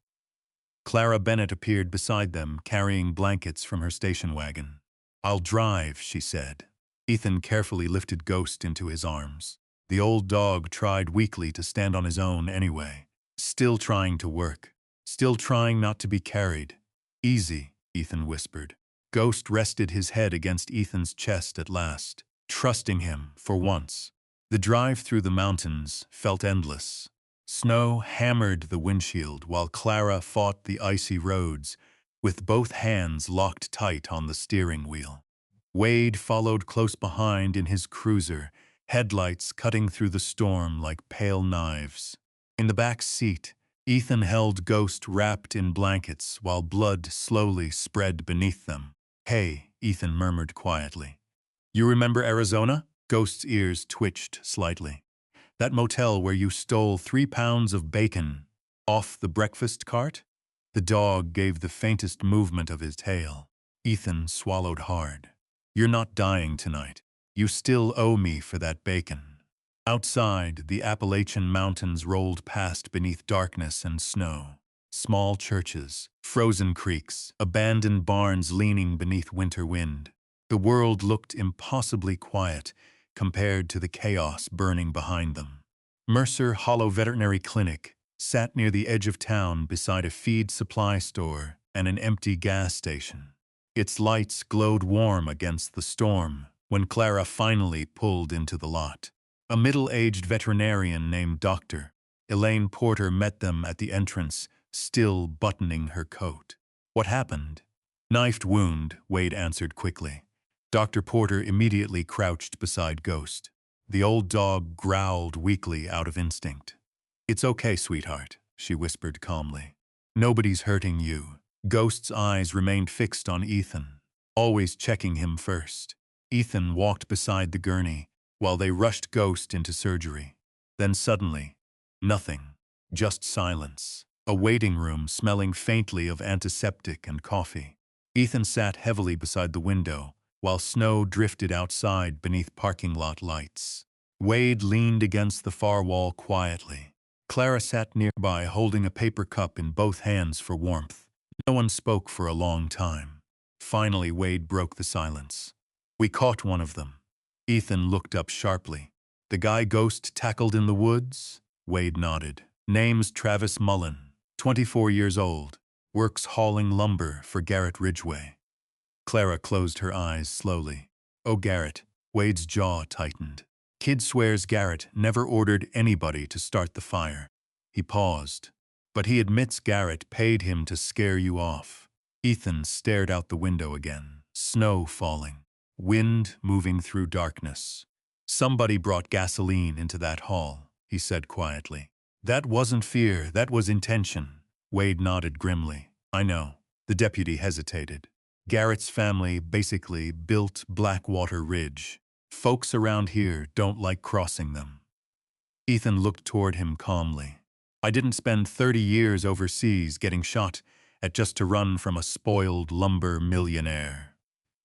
Clara Bennett appeared beside them, carrying blankets from her station wagon. "I'll drive," she said. Ethan carefully lifted Ghost into his arms. The old dog tried weakly to stand on his own anyway, still trying to work, still trying not to be carried. "Easy," Ethan whispered. Ghost rested his head against Ethan's chest at last, trusting him for once. The drive through the mountains felt endless. Snow hammered the windshield while Clara fought the icy roads, with both hands locked tight on the steering wheel. Wade followed close behind in his cruiser, headlights cutting through the storm like pale knives. In the back seat, Ethan held Ghost wrapped in blankets while blood slowly spread beneath them. "Hey," Ethan murmured quietly. "You remember Arizona?" Ghost's ears twitched slightly. "That motel where you stole 3 pounds of bacon off the breakfast cart?" The dog gave the faintest movement of his tail. Ethan swallowed hard. "You're not dying tonight. You still owe me for that bacon." Outside, the Appalachian mountains rolled past beneath darkness and snow. Small churches, frozen creeks, abandoned barns leaning beneath winter wind. The world looked impossibly quiet compared to the chaos burning behind them. Mercer Hollow Veterinary Clinic sat near the edge of town beside a feed supply store and an empty gas station. Its lights glowed warm against the storm when Clara finally pulled into the lot. A middle-aged veterinarian named Dr. Elaine Porter met them at the entrance, still buttoning her coat. "What happened?" "Knifed wound," Wade answered quickly. Dr. Porter immediately crouched beside Ghost. The old dog growled weakly out of instinct. "It's okay, sweetheart," she whispered calmly. "Nobody's hurting you." Ghost's eyes remained fixed on Ethan, always checking him first. Ethan walked beside the gurney while they rushed Ghost into surgery. Then suddenly, nothing, just silence. A waiting room smelling faintly of antiseptic and coffee. Ethan sat heavily beside the window while snow drifted outside beneath parking lot lights. Wade leaned against the far wall quietly. Clara sat nearby holding a paper cup in both hands for warmth. No one spoke for a long time. Finally, Wade broke the silence. "We caught one of them." Ethan looked up sharply. "The guy Ghost tackled in the woods?" Wade nodded. "Name's Travis Mullen, 24 years old. Works hauling lumber for Garrett Ridgeway." Clara closed her eyes slowly. "Oh, Garrett." Wade's jaw tightened. "Kid swears Garrett never ordered anybody to start the fire." He paused. "But he admits Garrett paid him to scare you off." Ethan stared out the window again. Snow falling. Wind moving through darkness. "Somebody brought gasoline into that hall," he said quietly. "That wasn't fear, that was intention." Wade nodded grimly. "I know." The deputy hesitated. "Garrett's family basically built Blackwater Ridge. Folks around here don't like crossing them." Ethan looked toward him calmly. "I didn't spend 30 years overseas getting shot at just to run from a spoiled lumber millionaire."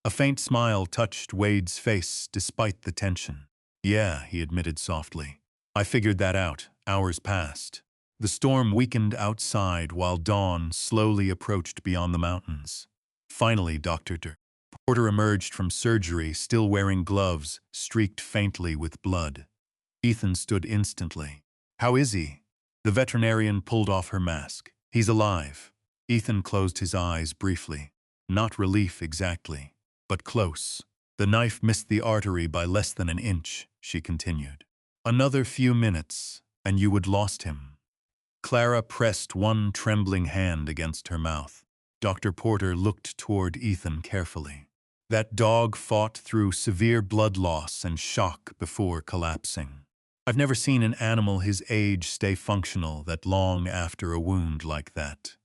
A faint smile touched Wade's face despite the tension. "Yeah," he admitted softly. "I figured that out. Hours passed. The storm weakened outside while dawn slowly approached beyond the mountains. Finally, Dr. Porter emerged from surgery, still wearing gloves streaked faintly with blood. Ethan stood instantly. "How is he?" The veterinarian pulled off her mask. "He's alive." Ethan closed his eyes briefly. Not relief exactly, but close. "The knife missed the artery by less than an inch," she continued. "Another few minutes, and you would lost him." Clara pressed one trembling hand against her mouth. Dr. Porter looked toward Ethan carefully. "That dog fought through severe blood loss and shock before collapsing. I've never seen an animal his age stay functional that long after a wound like that."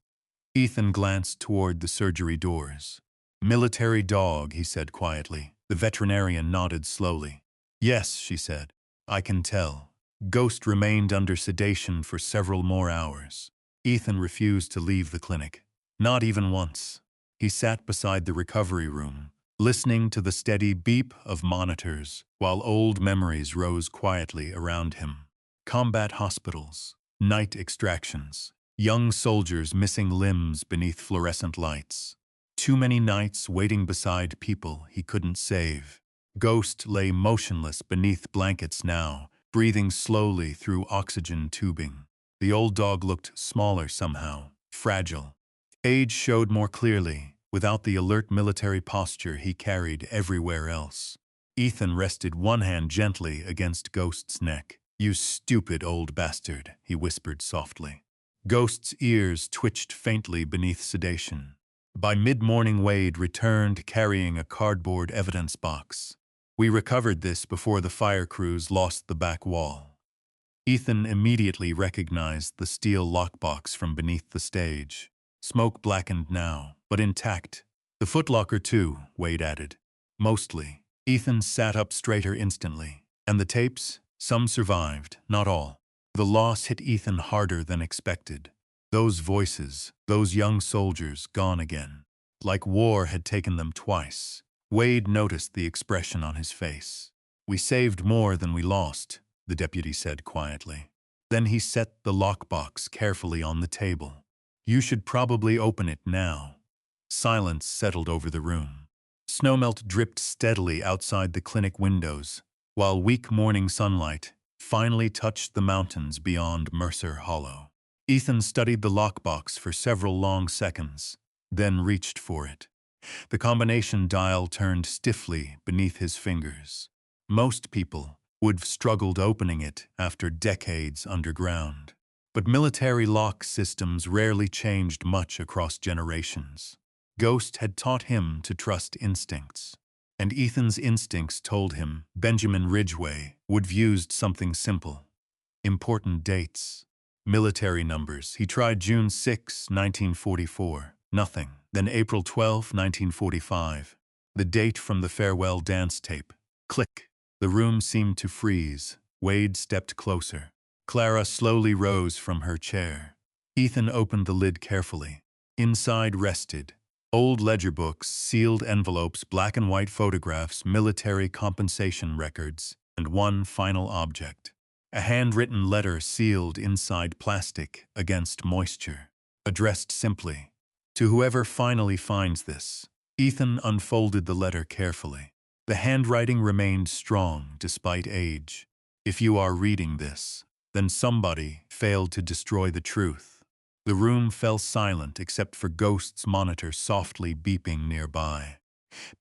Ethan glanced toward the surgery doors. "Military dog," he said quietly. The veterinarian nodded slowly. "Yes," she said. "I can tell." Ghost remained under sedation for several more hours. Ethan refused to leave the clinic. Not even once. He sat beside the recovery room, listening to the steady beep of monitors, while old memories rose quietly around him. Combat hospitals, night extractions, young soldiers missing limbs beneath fluorescent lights. Too many nights waiting beside people he couldn't save. Ghost lay motionless beneath blankets now, breathing slowly through oxygen tubing. The old dog looked smaller somehow, fragile. Age showed more clearly, without the alert military posture he carried everywhere else. Ethan rested one hand gently against Ghost's neck. "You stupid old bastard," he whispered softly. Ghost's ears twitched faintly beneath sedation. By mid-morning, Wade returned carrying a cardboard evidence box. "We recovered this before the fire crews lost the back wall." Ethan immediately recognized the steel lockbox from beneath the stage. Smoke blackened now, but intact. The footlocker too, Wade added. Mostly. Ethan sat up straighter instantly. And the tapes? Some survived, not all. The loss hit Ethan harder than expected. Those voices, those young soldiers, gone again. Like war had taken them twice. Wade noticed the expression on his face. "We saved more than we lost," the deputy said quietly. Then he set the lockbox carefully on the table. "You should probably open it now." Silence settled over the room. Snowmelt dripped steadily outside the clinic windows, while weak morning sunlight finally touched the mountains beyond Mercer Hollow. Ethan studied the lockbox for several long seconds, then reached for it. The combination dial turned stiffly beneath his fingers. Most people would have struggled opening it after decades underground. But military lock systems rarely changed much across generations. Ghost had taught him to trust instincts. And Ethan's instincts told him Benjamin Ridgeway would have used something simple. Important dates. Military numbers. He tried June 6, 1944. Nothing. Then April 12, 1945. The date from the farewell dance tape. Click. The room seemed to freeze. Wade stepped closer. Clara slowly rose from her chair. Ethan opened the lid carefully. Inside rested old ledger books, sealed envelopes, black and white photographs, military compensation records, and one final object. A handwritten letter sealed inside plastic against moisture. Addressed simply, "To whoever finally finds this." Ethan unfolded the letter carefully. The handwriting remained strong despite age. "If you are reading this, then somebody failed to destroy the truth." The room fell silent except for Ghost's monitor softly beeping nearby.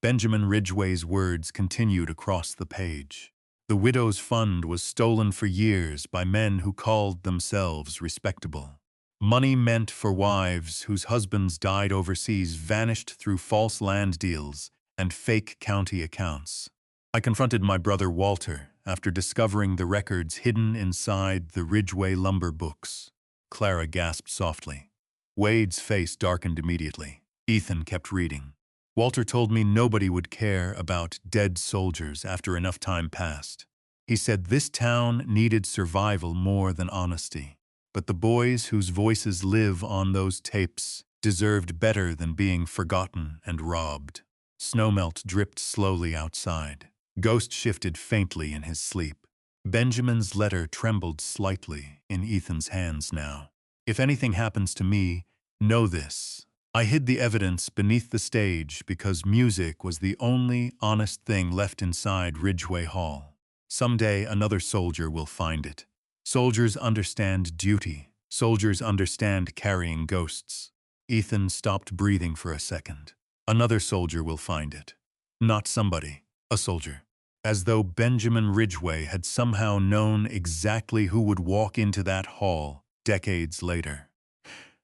Benjamin Ridgeway's words continued across the page. The widow's fund was stolen for years by men who called themselves respectable. Money meant for wives whose husbands died overseas vanished through false land deals and fake county accounts. I confronted my brother Walter after discovering the records hidden inside the Ridgeway lumber books. Clara gasped softly. Wade's face darkened immediately. Ethan kept reading. Walter told me nobody would care about dead soldiers after enough time passed. He said this town needed survival more than honesty. But the boys whose voices live on those tapes deserved better than being forgotten and robbed. Snowmelt dripped slowly outside. Ghost shifted faintly in his sleep. Benjamin's letter trembled slightly in Ethan's hands now. "If anything happens to me, know this. I hid the evidence beneath the stage because music was the only honest thing left inside Ridgeway Hall. Someday another soldier will find it. Soldiers understand duty. Soldiers understand carrying ghosts." Ethan stopped breathing for a second. "Another soldier will find it. Not somebody, a soldier." As though Benjamin Ridgeway had somehow known exactly who would walk into that hall decades later.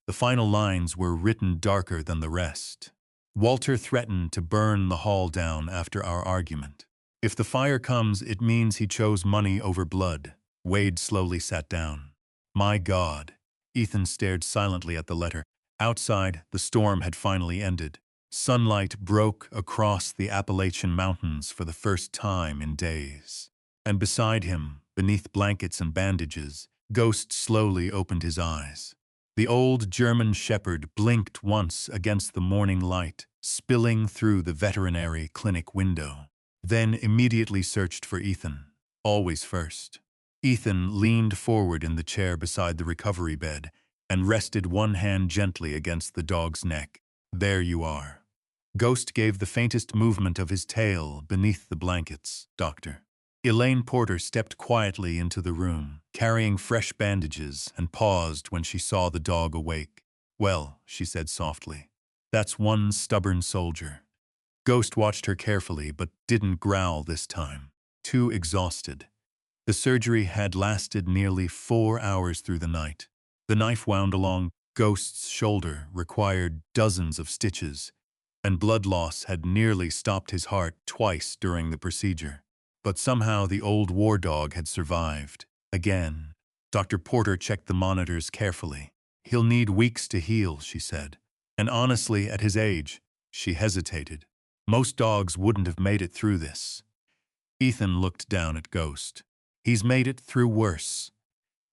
The final lines were written darker than the rest. "Walter threatened to burn the hall down after our argument. If the fire comes, it means he chose money over blood." Wade slowly sat down. "My God." Ethan stared silently at the letter. Outside, the storm had finally ended. Sunlight broke across the Appalachian Mountains for the first time in days. And beside him, beneath blankets and bandages, Ghost slowly opened his eyes. The old German shepherd blinked once against the morning light, spilling through the veterinary clinic window. Then immediately searched for Ethan, always first. Ethan leaned forward in the chair beside the recovery bed and rested one hand gently against the dog's neck. "There you are." Ghost gave the faintest movement of his tail beneath the blankets. "Doctor." Elaine Porter stepped quietly into the room, carrying fresh bandages, and paused when she saw the dog awake. "Well," she said softly, "that's one stubborn soldier." Ghost watched her carefully, but didn't growl this time. Too exhausted. The surgery had lasted nearly 4 hours through the night. The knife wound along Ghost's shoulder required dozens of stitches, and blood loss had nearly stopped his heart twice during the procedure. But somehow the old war dog had survived. Again. Dr. Porter checked the monitors carefully. "He'll need weeks to heal," she said. And honestly, at his age, she hesitated. Most dogs wouldn't have made it through this. Ethan looked down at Ghost. "He's made it through worse."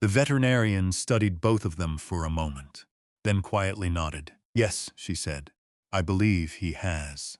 The veterinarian studied both of them for a moment, then quietly nodded. "Yes," she said. "I believe he has."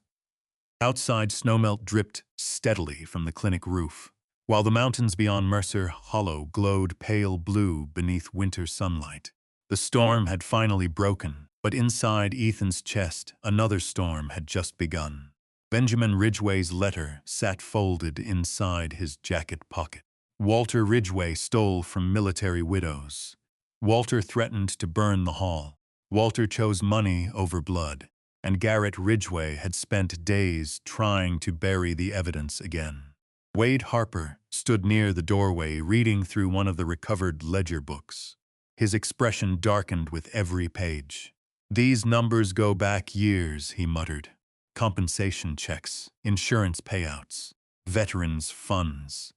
Outside, snowmelt dripped steadily from the clinic roof, while the mountains beyond Mercer Hollow glowed pale blue beneath winter sunlight. The storm had finally broken, but inside Ethan's chest, another storm had just begun. Benjamin Ridgway's letter sat folded inside his jacket pocket. Walter Ridgway stole from military widows. Walter threatened to burn the hall. Walter chose money over blood, and Garrett Ridgway had spent days trying to bury the evidence again. Wade Harper stood near the doorway reading through one of the recovered ledger books. His expression darkened with every page. "These numbers go back years," he muttered. "Compensation checks, insurance payouts, veterans' funds."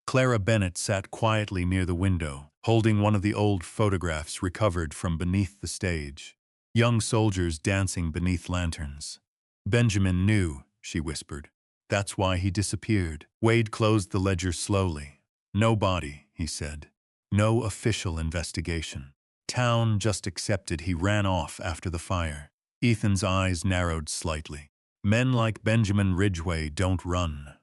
Clara Bennett sat quietly near the window, holding one of the old photographs recovered from beneath the stage. Young soldiers dancing beneath lanterns. "Benjamin knew," she whispered. "That's why he disappeared." Wade closed the ledger slowly. "No body," he said. "No official investigation. Town just accepted he ran off after the fire." Ethan's eyes narrowed slightly. "Men like Benjamin Ridgway don't run."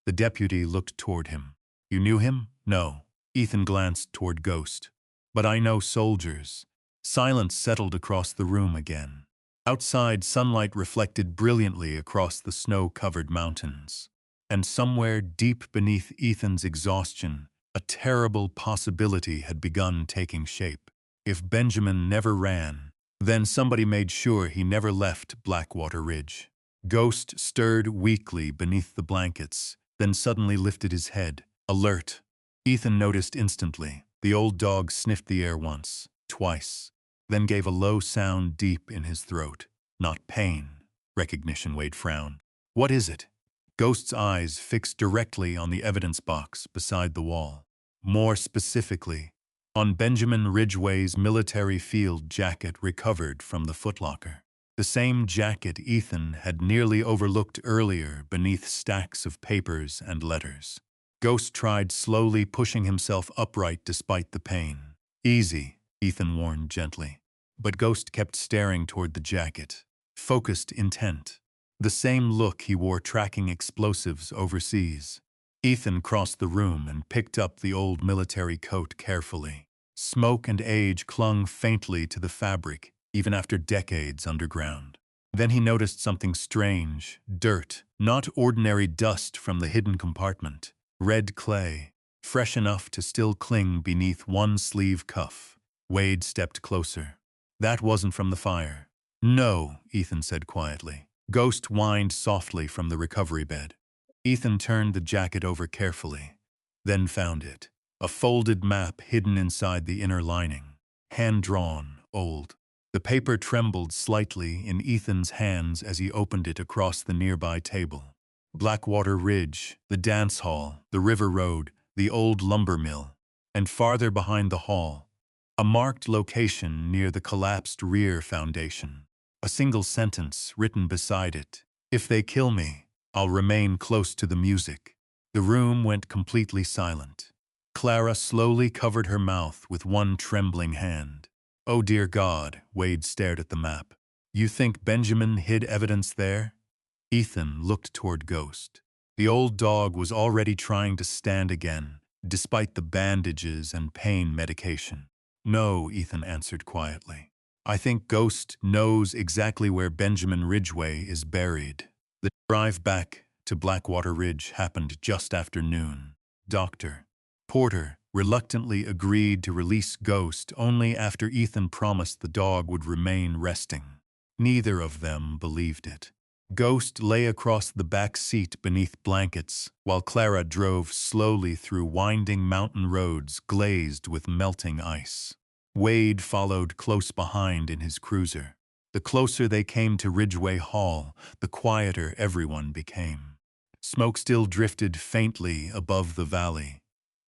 The deputy looked toward him. "You knew him?" "No." Ethan glanced toward Ghost. "But I know soldiers." Silence settled across the room again. Outside, sunlight reflected brilliantly across the snow-covered mountains. And somewhere deep beneath Ethan's exhaustion, a terrible possibility had begun taking shape. If Benjamin never ran, then somebody made sure he never left Blackwater Ridge. Ghost stirred weakly beneath the blankets, then suddenly lifted his head, alert. Ethan noticed instantly. The old dog sniffed the air once, twice, then gave a low sound deep in his throat. "Not pain." Recognition. Wade frowned. "What is it?" Ghost's eyes fixed directly on the evidence box beside the wall. More specifically, on Benjamin Ridgway's military field jacket recovered from the footlocker. The same jacket Ethan had nearly overlooked earlier beneath stacks of papers and letters. Ghost tried slowly pushing himself upright despite the pain. "Easy," Ethan warned gently. But Ghost kept staring toward the jacket, focused, intent. The same look he wore tracking explosives overseas. Ethan crossed the room and picked up the old military coat carefully. Smoke and age clung faintly to the fabric, even after decades underground. Then he noticed something strange. Dirt, not ordinary dust from the hidden compartment. Red clay, fresh enough to still cling beneath one sleeve cuff. Wade stepped closer. "That wasn't from the fire." "No," Ethan said quietly. Ghost whined softly from the recovery bed. Ethan turned the jacket over carefully, then found it. A folded map hidden inside the inner lining. Hand-drawn, old. The paper trembled slightly in Ethan's hands as he opened it across the nearby table. Blackwater Ridge, the dance hall, the river road, the old lumber mill, and farther behind the hall, a marked location near the collapsed rear foundation. A single sentence written beside it. "If they kill me, I'll remain close to the music." The room went completely silent. Clara slowly covered her mouth with one trembling hand. "Oh dear God," Wade stared at the map. "You think Benjamin hid evidence there?" Ethan looked toward Ghost. The old dog was already trying to stand again, despite the bandages and pain medication. "No," Ethan answered quietly. "I think Ghost knows exactly where Benjamin Ridgway is buried." The drive back to Blackwater Ridge happened just after noon. Dr. Porter reluctantly agreed to release Ghost only after Ethan promised the dog would remain resting. Neither of them believed it. Ghost lay across the back seat beneath blankets, while Clara drove slowly through winding mountain roads glazed with melting ice. Wade followed close behind in his cruiser. The closer they came to Ridgeway Hall, the quieter everyone became. Smoke still drifted faintly above the valley.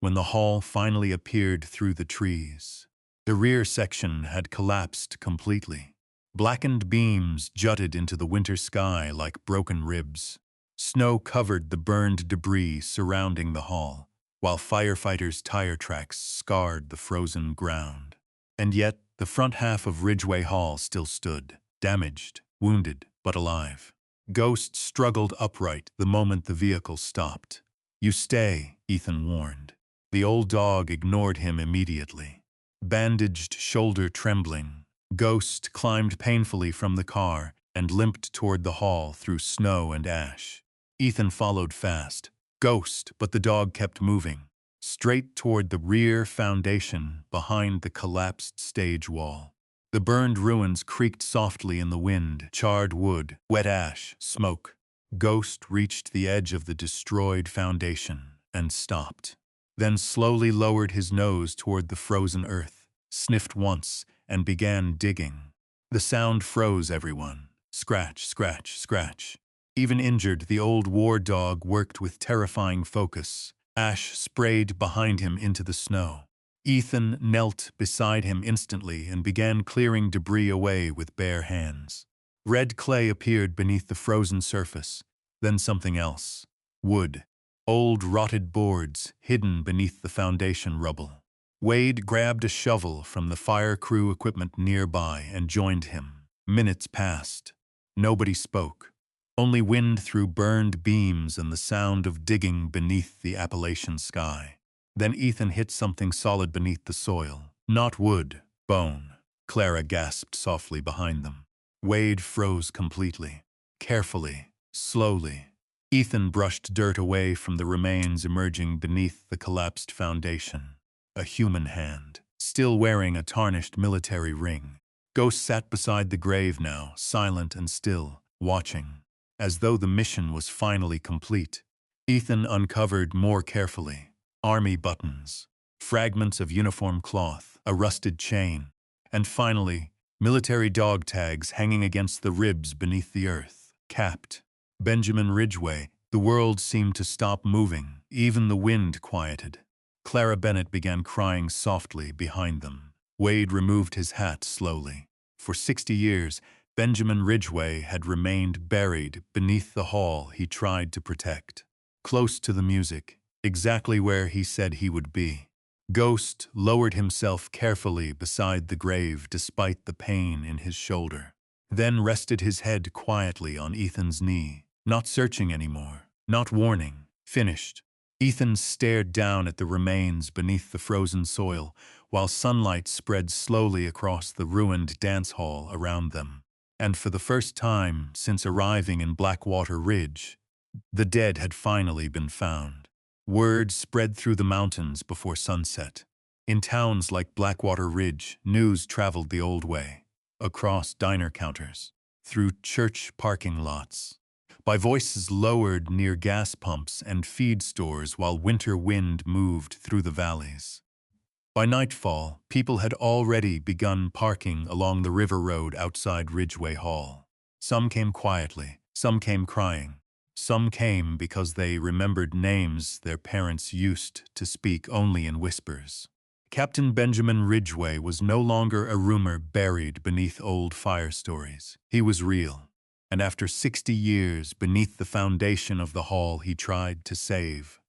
when the hall finally appeared through the trees. The rear section had collapsed completely. Blackened beams jutted into the winter sky like broken ribs. Snow covered the burned debris surrounding the hall, while firefighters' tire tracks scarred the frozen ground. And yet, the front half of Ridgeway Hall still stood, damaged, wounded, but alive. Ghost struggled upright the moment the vehicle stopped. "You stay," Ethan warned. The old dog ignored him immediately. Bandaged shoulder trembling, Ghost climbed painfully from the car and limped toward the hall through snow and ash. Ethan followed fast. Ghost, but the dog kept moving, straight toward the rear foundation behind the collapsed stage wall. The burned ruins creaked softly in the wind, charred wood, wet ash, smoke. Ghost reached the edge of the destroyed foundation and stopped, then slowly lowered his nose toward the frozen earth, sniffed once, and began digging. The sound froze everyone. Scratch, scratch, scratch. Even injured, the old war dog worked with terrifying focus. Ash sprayed behind him into the snow. Ethan knelt beside him instantly and began clearing debris away with bare hands. Red clay appeared beneath the frozen surface, then something else. Wood. Old rotted boards hidden beneath the foundation rubble. Wade grabbed a shovel from the fire crew equipment nearby and joined him. Minutes passed. Nobody spoke. Only wind through burned beams and the sound of digging beneath the Appalachian sky. Then Ethan hit something solid beneath the soil. Not wood, bone. Clara gasped softly behind them. Wade froze completely. Carefully, slowly, Ethan brushed dirt away from the remains emerging beneath the collapsed foundation. A human hand, still wearing a tarnished military ring. Ghost sat beside the grave now, silent and still, watching. As though the mission was finally complete, Ethan uncovered more carefully. Army buttons, fragments of uniform cloth, a rusted chain, and finally, military dog tags hanging against the ribs beneath the earth. Capped. Benjamin Ridgeway. The world seemed to stop moving. Even the wind quieted. Clara Bennett began crying softly behind them. Wade removed his hat slowly. For 60 years, Benjamin Ridgeway had remained buried beneath the hall he tried to protect. Close to the music, exactly where he said he would be. Ghost lowered himself carefully beside the grave despite the pain in his shoulder, then rested his head quietly on Ethan's knee, not searching anymore, not warning, finished. Ethan stared down at the remains beneath the frozen soil while sunlight spread slowly across the ruined dance hall around them. And for the first time since arriving in Blackwater Ridge, the dead had finally been found. Word spread through the mountains before sunset. In towns like Blackwater Ridge, news traveled the old way, across diner counters, through church parking lots, by voices lowered near gas pumps and feed stores while winter wind moved through the valleys. By nightfall, people had already begun parking along the river road outside Ridgeway Hall. Some came quietly, some came crying. Some came because they remembered names their parents used to speak only in whispers. Captain Benjamin Ridgeway was no longer a rumor buried beneath old fire stories. He was real, and after 60 years beneath the foundation of the hall he tried to save,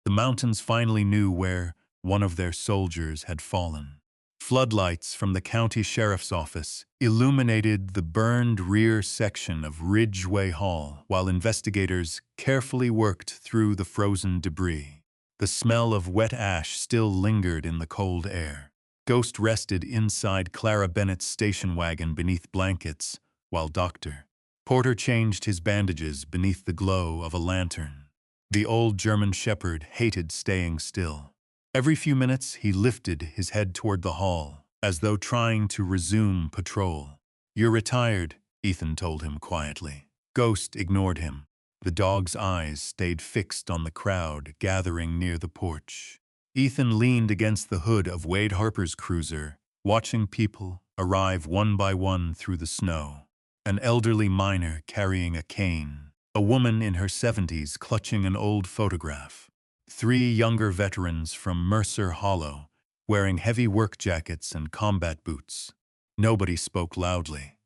the mountains finally knew where one of their soldiers had fallen. Floodlights from the county sheriff's office illuminated the burned rear section of Ridgeway Hall while investigators carefully worked through the frozen debris. The smell of wet ash still lingered in the cold air. Ghost rested inside Clara Bennett's station wagon beneath blankets, while Dr. Porter changed his bandages beneath the glow of a lantern. The old German shepherd hated staying still. Every few minutes, he lifted his head toward the hall, as though trying to resume patrol. "You're retired," Ethan told him quietly. Ghost ignored him. The dog's eyes stayed fixed on the crowd gathering near the porch. Ethan leaned against the hood of Wade Harper's cruiser, watching people arrive one by one through the snow. An elderly miner carrying a cane. A woman in her 70s clutching an old photograph. 3 younger veterans from Mercer Hollow, wearing heavy work jackets and combat boots. Nobody spoke loudly.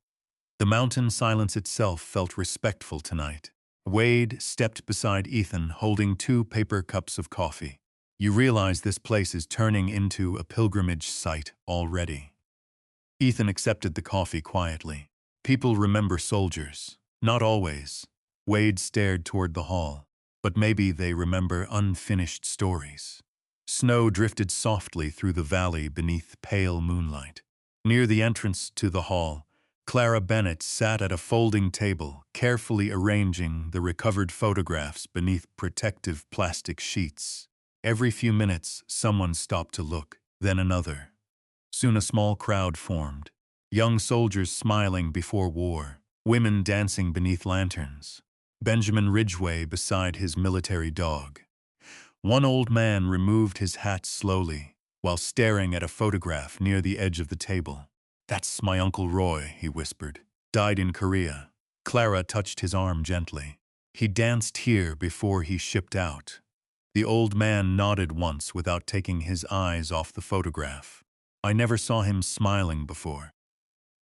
The mountain silence itself felt respectful tonight. Wade stepped beside Ethan, holding 2 paper cups of coffee. You realize this place is turning into a pilgrimage site already. Ethan accepted the coffee quietly. People remember soldiers. Not always. Wade stared toward the hall. But maybe they remember unfinished stories. Snow drifted softly through the valley beneath pale moonlight. Near the entrance to the hall, Clara Bennett sat at a folding table, carefully arranging the recovered photographs beneath protective plastic sheets. Every few minutes, someone stopped to look, then another. Soon a small crowd formed. Young soldiers smiling before war, women dancing beneath lanterns. Benjamin Ridgeway beside his military dog. One old man removed his hat slowly, while staring at a photograph near the edge of the table. "That's my Uncle Roy," he whispered. "Died in Korea." Clara touched his arm gently. "He danced here before he shipped out." The old man nodded once without taking his eyes off the photograph. "I never saw him smiling before."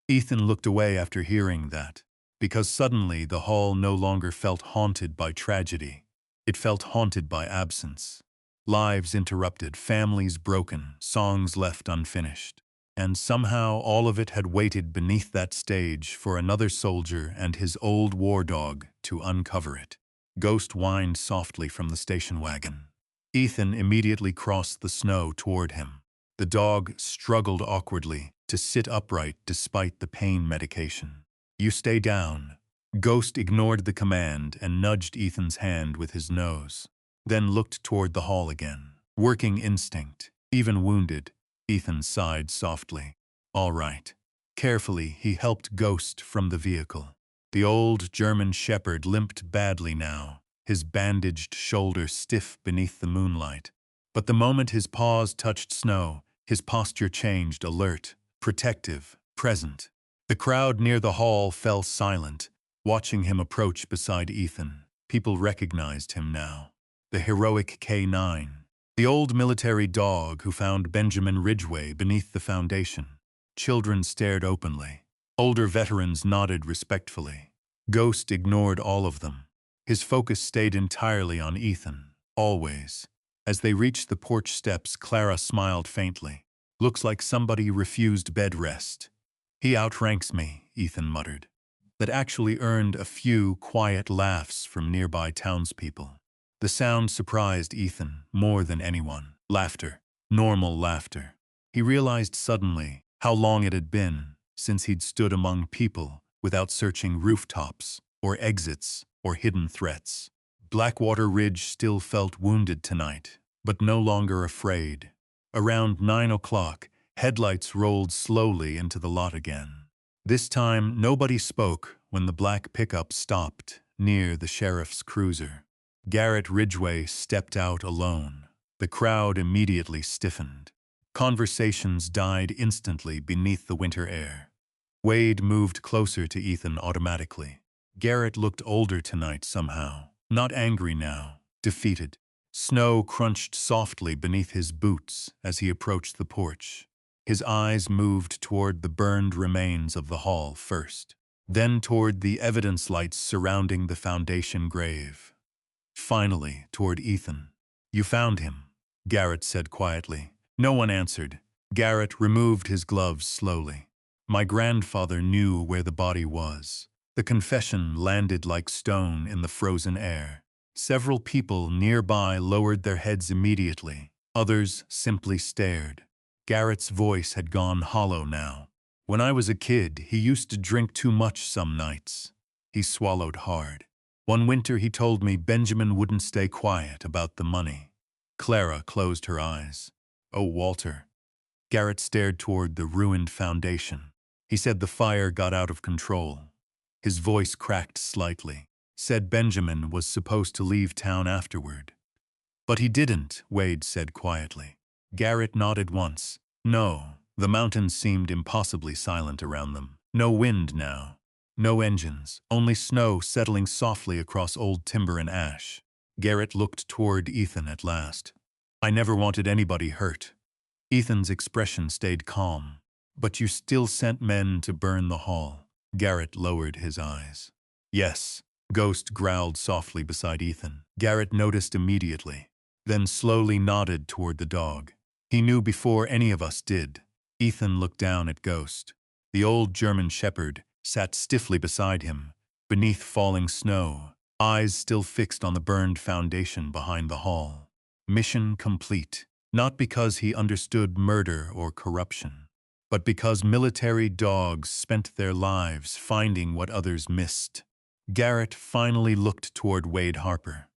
Ethan looked away after hearing that, because suddenly the hall no longer felt haunted by tragedy. It felt haunted by absence. Lives interrupted, families broken, songs left unfinished. And somehow all of it had waited beneath that stage for another soldier and his old war dog to uncover it. Ghost whined softly from the station wagon. Ethan immediately crossed the snow toward him. The dog struggled awkwardly to sit upright despite the pain medication. "You stay down." Ghost ignored the command and nudged Ethan's hand with his nose, then looked toward the hall again. Working instinct, even wounded, Ethan sighed softly. "All right." Carefully, he helped Ghost from the vehicle. The old German shepherd limped badly now, his bandaged shoulder stiff beneath the moonlight. But the moment his paws touched snow, his posture changed, alert, protective, present. The crowd near the hall fell silent, watching him approach beside Ethan. People recognized him now. The heroic K9. The old military dog who found Benjamin Ridgeway beneath the foundation. Children stared openly. Older veterans nodded respectfully. Ghost ignored all of them. His focus stayed entirely on Ethan, always. As they reached the porch steps, Clara smiled faintly. "Looks like somebody refused bed rest." "He outranks me," Ethan muttered. That actually earned a few quiet laughs from nearby townspeople. The sound surprised Ethan more than anyone. Laughter. Normal laughter. He realized suddenly how long it had been since he'd stood among people without searching rooftops or exits or hidden threats. Blackwater Ridge still felt wounded tonight, but no longer afraid. Around 9 o'clock, headlights rolled slowly into the lot again. This time, nobody spoke when the black pickup stopped near the sheriff's cruiser. Garrett Ridgway stepped out alone. The crowd immediately stiffened. Conversations died instantly beneath the winter air. Wade moved closer to Ethan automatically. Garrett looked older tonight somehow. Not angry now, defeated. Snow crunched softly beneath his boots as he approached the porch. His eyes moved toward the burned remains of the hall first, then toward the evidence lights surrounding the foundation grave. Finally, toward Ethan. "You found him," Garrett said quietly. No one answered. Garrett removed his gloves slowly. "My grandfather knew where the body was." The confession landed like stone in the frozen air. Several people nearby lowered their heads immediately. Others simply stared. Garrett's voice had gone hollow now. "When I was a kid, he used to drink too much some nights." He swallowed hard. "One winter he told me Benjamin wouldn't stay quiet about the money." Clara closed her eyes. "Oh, Walter." Garrett stared toward the ruined foundation. He said the fire got out of control. His voice cracked slightly. "Said Benjamin was supposed to leave town afterward." "But he didn't," Wade said quietly. Garrett nodded once. "No." The mountains seemed impossibly silent around them. No wind now. No engines, only snow settling softly across old timber and ash. Garrett looked toward Ethan at last. "I never wanted anybody hurt." Ethan's expression stayed calm. "But you still sent men to burn the hall." Garrett lowered his eyes. "Yes," Ghost growled softly beside Ethan. Garrett noticed immediately, then slowly nodded toward the dog. He knew before any of us did. Ethan looked down at Ghost. The old German shepherd sat stiffly beside him, beneath falling snow, eyes still fixed on the burned foundation behind the hall. Mission complete, not because he understood murder or corruption, but because military dogs spent their lives finding what others missed. Garrett finally looked toward Wade Harper.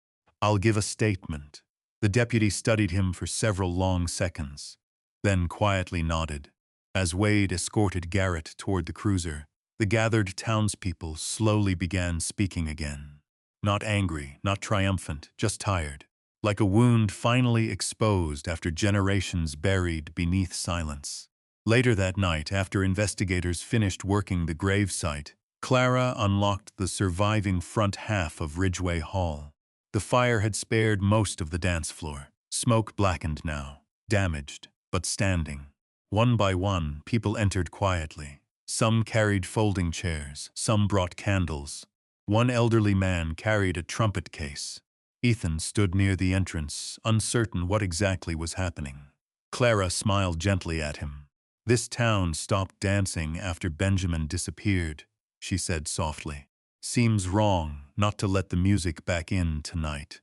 "I'll give a statement." The deputy studied him for several long seconds, then quietly nodded. As Wade escorted Garrett toward the cruiser, the gathered townspeople slowly began speaking again. Not angry, not triumphant, just tired, like a wound finally exposed after generations buried beneath silence. Later that night, after investigators finished working the gravesite, Clara unlocked the surviving front half of Ridgeway Hall. The fire had spared most of the dance floor. Smoke blackened now, damaged, but standing. One by one, people entered quietly. Some carried folding chairs, some brought candles. One elderly man carried a trumpet case. Ethan stood near the entrance, uncertain what exactly was happening. Clara smiled gently at him. "This town stopped dancing after Benjamin disappeared," she said softly. "Seems wrong not to let the music back in tonight."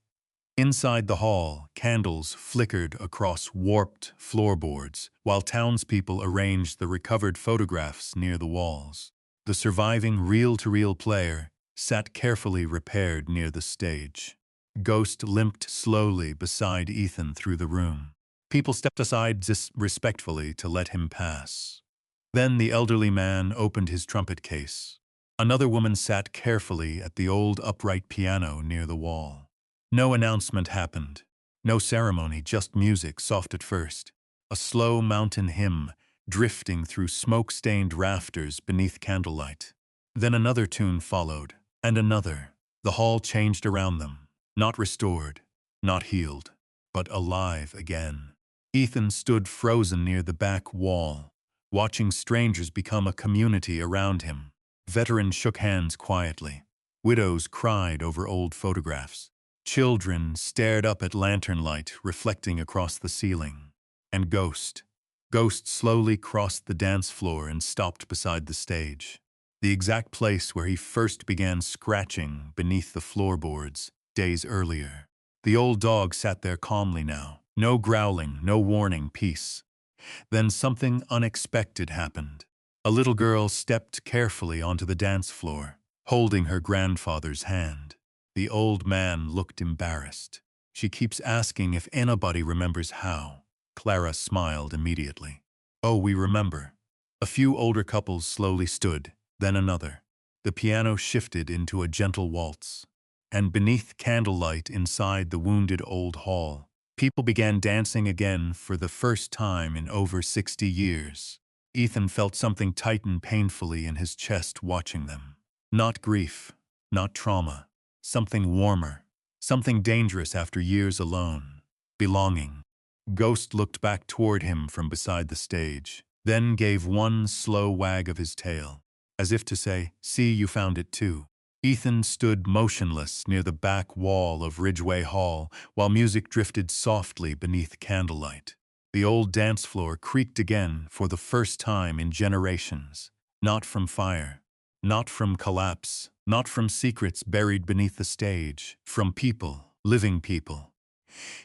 Inside the hall, candles flickered across warped floorboards, while townspeople arranged the recovered photographs near the walls. The surviving reel-to-reel player sat carefully repaired near the stage. Ghost limped slowly beside Ethan through the room. People stepped aside disrespectfully to let him pass. Then the elderly man opened his trumpet case. Another woman sat carefully at the old upright piano near the wall. No announcement happened. No ceremony, just music, soft at first. A slow mountain hymn, drifting through smoke-stained rafters beneath candlelight. Then another tune followed, and another. The hall changed around them. Not restored, not healed, but alive again. Ethan stood frozen near the back wall, watching strangers become a community around him. Veterans shook hands quietly. Widows cried over old photographs. Children stared up at lantern light reflecting across the ceiling. And Ghost slowly crossed the dance floor and stopped beside the stage. The exact place where he first began scratching beneath the floorboards days earlier. The old dog sat there calmly now. No growling, no warning, peace. Then something unexpected happened. A little girl stepped carefully onto the dance floor, holding her grandfather's hand. The old man looked embarrassed. "She keeps asking if anybody remembers how." Clara smiled immediately. "Oh, we remember." A few older couples slowly stood, then another. The piano shifted into a gentle waltz. And beneath candlelight inside the wounded old hall, people began dancing again for the first time in over 60 years. Ethan felt something tighten painfully in his chest watching them. Not grief, not trauma. Something warmer, something dangerous after years alone. Belonging. Ghost looked back toward him from beside the stage, then gave one slow wag of his tail, as if to say, "See, you found it too." Ethan stood motionless near the back wall of Ridgeway Hall while music drifted softly beneath candlelight. The old dance floor creaked again for the first time in generations. Not from fire, not from collapse, not from secrets buried beneath the stage, from people, living people.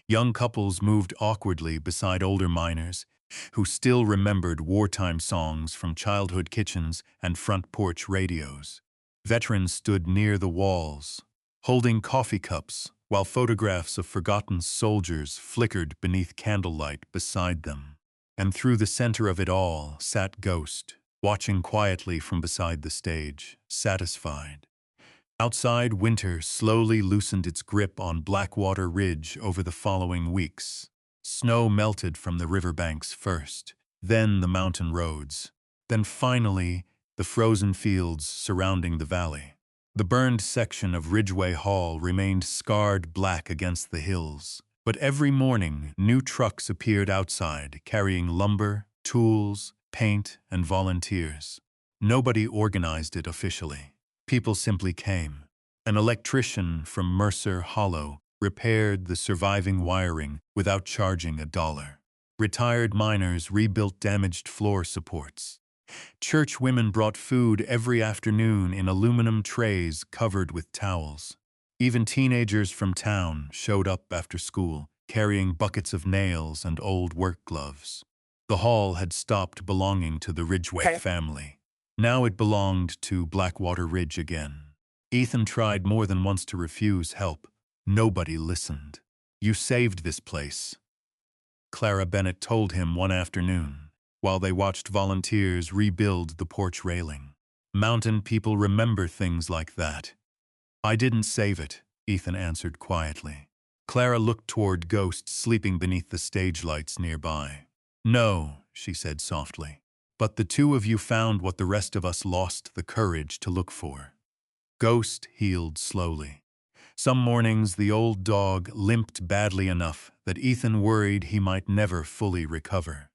Young couples moved awkwardly beside older miners who still remembered wartime songs from childhood kitchens and front porch radios. Veterans stood near the walls, holding coffee cups, while photographs of forgotten soldiers flickered beneath candlelight beside them. And through the center of it all sat Ghost, watching quietly from beside the stage, satisfied. Outside, winter slowly loosened its grip on Blackwater Ridge over the following weeks. Snow melted from the riverbanks first, then the mountain roads, then finally the frozen fields surrounding the valley. The burned section of Ridgeway Hall remained scarred black against the hills, but every morning new trucks appeared outside, carrying lumber, tools, paint, and volunteers. Nobody organized it officially. People simply came. An electrician from Mercer Hollow repaired the surviving wiring without charging $1. Retired miners rebuilt damaged floor supports. Church women brought food every afternoon in aluminum trays covered with towels. Even teenagers from town showed up after school, carrying buckets of nails and old work gloves. The hall had stopped belonging to the Ridgeway family. Now it belonged to Blackwater Ridge again. Ethan tried more than once to refuse help. Nobody listened. "You saved this place," Clara Bennett told him one afternoon, while they watched volunteers rebuild the porch railing. "Mountain people remember things like that." "I didn't save it," Ethan answered quietly. Clara looked toward ghosts sleeping beneath the stage lights nearby. "No," she said softly, "but the two of you found what the rest of us lost the courage to look for." Ghost healed slowly. Some mornings the old dog limped badly enough that Ethan worried he might never fully recover.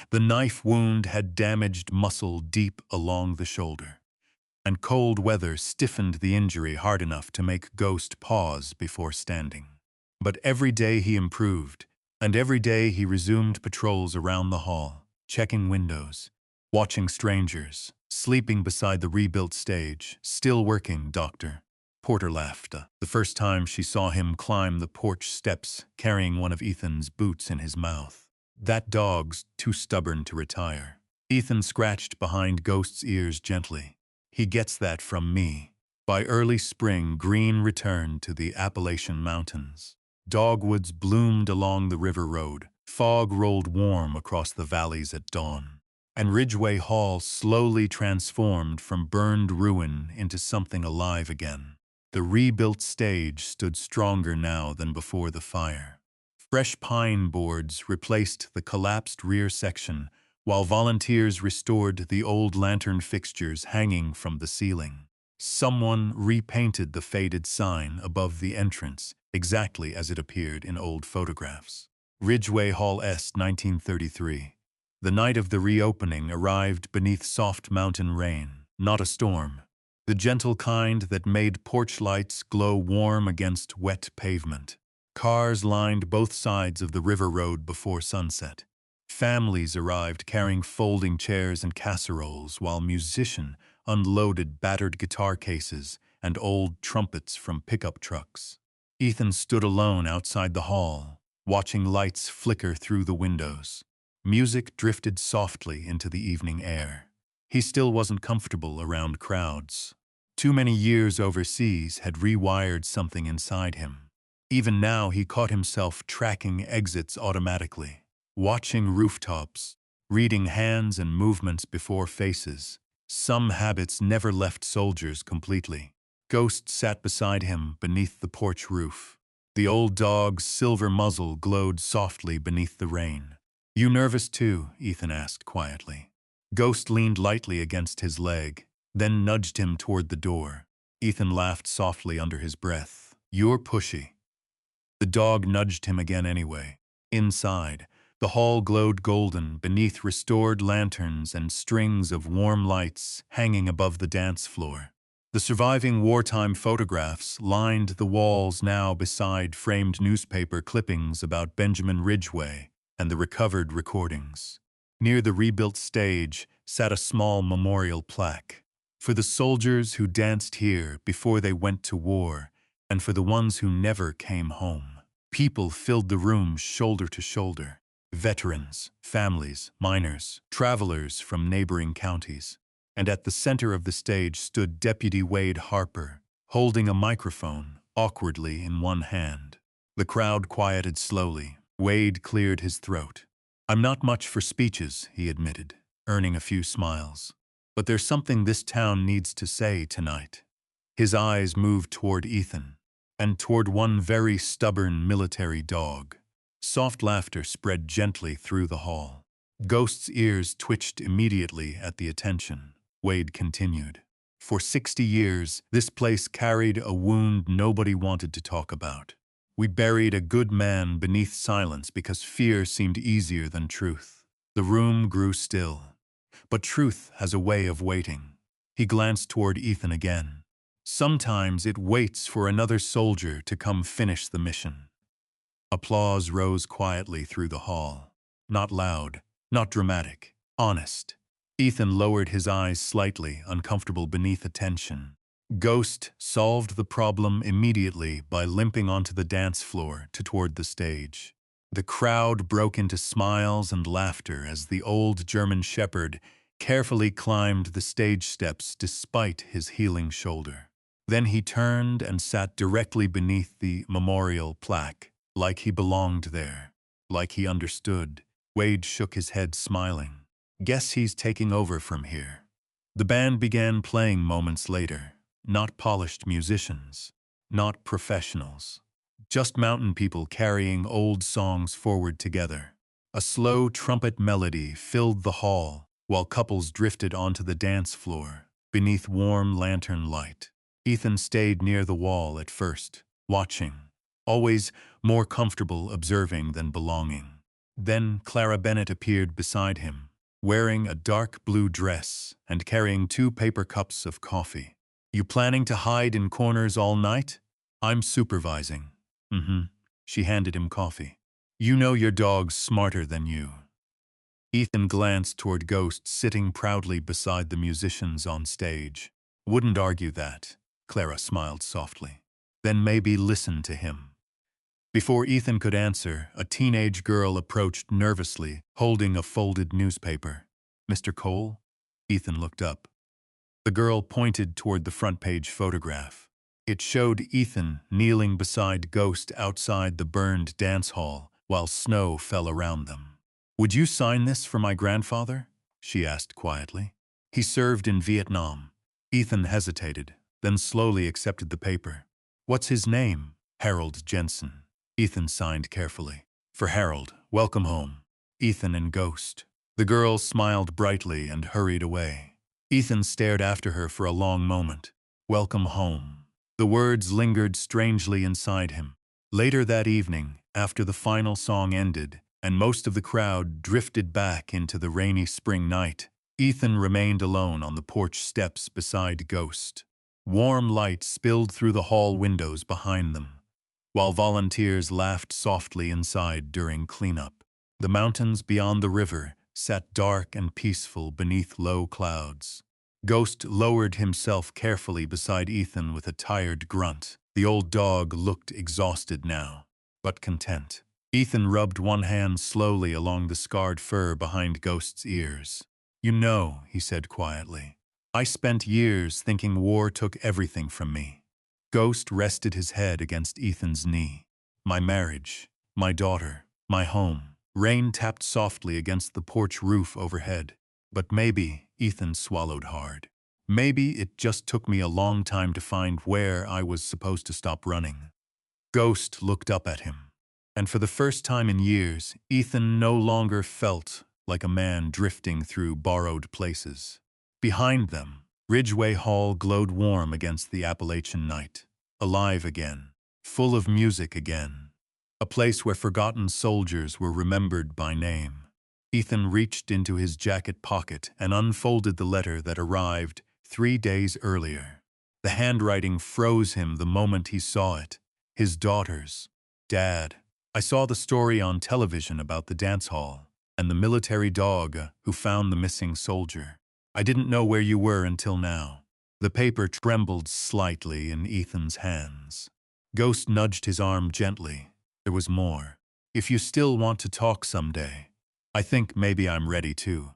The knife wound had damaged muscle deep along the shoulder, and cold weather stiffened the injury hard enough to make Ghost pause before standing. But every day he improved, and every day he resumed patrols around the hall, checking windows, watching strangers, sleeping beside the rebuilt stage. "Still working, Doctor." Porter laughed the first time she saw him climb the porch steps carrying one of Ethan's boots in his mouth. "That dog's too stubborn to retire." Ethan scratched behind Ghost's ears gently. "He gets that from me." By early spring, green returned to the Appalachian mountains. Dogwoods bloomed along the river road. Fog rolled warm across the valleys at dawn. And Ridgeway Hall slowly transformed from burned ruin into something alive again. The rebuilt stage stood stronger now than before the fire. Fresh pine boards replaced the collapsed rear section, while volunteers restored the old lantern fixtures hanging from the ceiling. Someone repainted the faded sign above the entrance, exactly as it appeared in old photographs. Ridgeway Hall Est, 1933. The night of the reopening arrived beneath soft mountain rain, not a storm. The gentle kind that made porch lights glow warm against wet pavement. Cars lined both sides of the river road before sunset. Families arrived carrying folding chairs and casseroles, while musicians unloaded battered guitar cases and old trumpets from pickup trucks. Ethan stood alone outside the hall, watching lights flicker through the windows. Music drifted softly into the evening air. He still wasn't comfortable around crowds. Too many years overseas had rewired something inside him. Even now he caught himself tracking exits automatically, watching rooftops, reading hands and movements before faces. Some habits never left soldiers completely. Ghost sat beside him beneath the porch roof. The old dog's silver muzzle glowed softly beneath the rain. "You nervous too?" Ethan asked quietly. Ghost leaned lightly against his leg, then nudged him toward the door. Ethan laughed softly under his breath. "You're pushy." The dog nudged him again anyway. Inside, the hall glowed golden beneath restored lanterns and strings of warm lights hanging above the dance floor. The surviving wartime photographs lined the walls now beside framed newspaper clippings about Benjamin Ridgeway and the recovered recordings. Near the rebuilt stage sat a small memorial plaque. "For the soldiers who danced here before they went to war, and for the ones who never came home." People filled the room shoulder to shoulder. Veterans, families, miners, travelers from neighboring counties. And at the center of the stage stood Deputy Wade Harper, holding a microphone awkwardly in one hand. The crowd quieted slowly. Wade cleared his throat. "I'm not much for speeches," he admitted, earning a few smiles. "But there's something this town needs to say tonight." His eyes moved toward Ethan, and toward one very stubborn military dog. Soft laughter spread gently through the hall. Ghost's ears twitched immediately at the attention. Wade continued. For 60 years, this place carried a wound nobody wanted to talk about. We buried a good man beneath silence because fear seemed easier than truth. The room grew still. But truth has a way of waiting. He glanced toward Ethan again. Sometimes it waits for another soldier to come finish the mission. Applause rose quietly through the hall. Not loud, not dramatic, honest. Ethan lowered his eyes slightly, uncomfortable beneath attention. Ghost solved the problem immediately by limping onto the dance floor toward the stage. The crowd broke into smiles and laughter as the old German shepherd carefully climbed the stage steps despite his healing shoulder. Then he turned and sat directly beneath the memorial plaque, like he belonged there, like he understood. Wade shook his head, smiling. Guess he's taking over from here. The band began playing moments later. Not polished musicians, not professionals. Just mountain people carrying old songs forward together. A slow trumpet melody filled the hall, while couples drifted onto the dance floor, beneath warm lantern light. Ethan stayed near the wall at first, watching, always more comfortable observing than belonging. Then Clara Bennett appeared beside him, wearing a dark blue dress and carrying 2 paper cups of coffee. You planning to hide in corners all night? I'm supervising. She handed him coffee. You know your dog's smarter than you. Ethan glanced toward Ghost sitting proudly beside the musicians on stage. Wouldn't argue that. Clara smiled softly. Then maybe listen to him. Before Ethan could answer, a teenage girl approached nervously, holding a folded newspaper. Mr. Cole? Ethan looked up. The girl pointed toward the front-page photograph. It showed Ethan kneeling beside Ghost outside the burned dance hall while snow fell around them. Would you sign this for my grandfather? She asked quietly. He served in Vietnam. Ethan hesitated, then slowly accepted the paper. What's his name? Harold Jensen. Ethan signed carefully. For Harold, welcome home. Ethan and Ghost. The girl smiled brightly and hurried away. Ethan stared after her for a long moment. Welcome home. The words lingered strangely inside him. Later that evening, after the final song ended, and most of the crowd drifted back into the rainy spring night, Ethan remained alone on the porch steps beside Ghost. Warm light spilled through the hall windows behind them, while volunteers laughed softly inside during cleanup. The mountains beyond the river sat dark and peaceful beneath low clouds. Ghost lowered himself carefully beside Ethan with a tired grunt. The old dog looked exhausted now, but content. Ethan rubbed one hand slowly along the scarred fur behind Ghost's ears. You know, he said quietly, I spent years thinking war took everything from me. Ghost rested his head against Ethan's knee. My marriage, my daughter, my home. Rain tapped softly against the porch roof overhead. But maybe, Ethan swallowed hard. Maybe it just took me a long time to find where I was supposed to stop running. Ghost looked up at him. And for the first time in years, Ethan no longer felt like a man drifting through borrowed places. Behind them, Ridgeway Hall glowed warm against the Appalachian night. Alive again, full of music again. A place where forgotten soldiers were remembered by name. Ethan reached into his jacket pocket and unfolded the letter that arrived 3 days earlier. The handwriting froze him the moment he saw it. His daughter's. Dad, I saw the story on television about the dance hall and the military dog who found the missing soldier. I didn't know where you were until now. The paper trembled slightly in Ethan's hands. Ghost nudged his arm gently. There was more. If you still want to talk someday, I think maybe I'm ready too.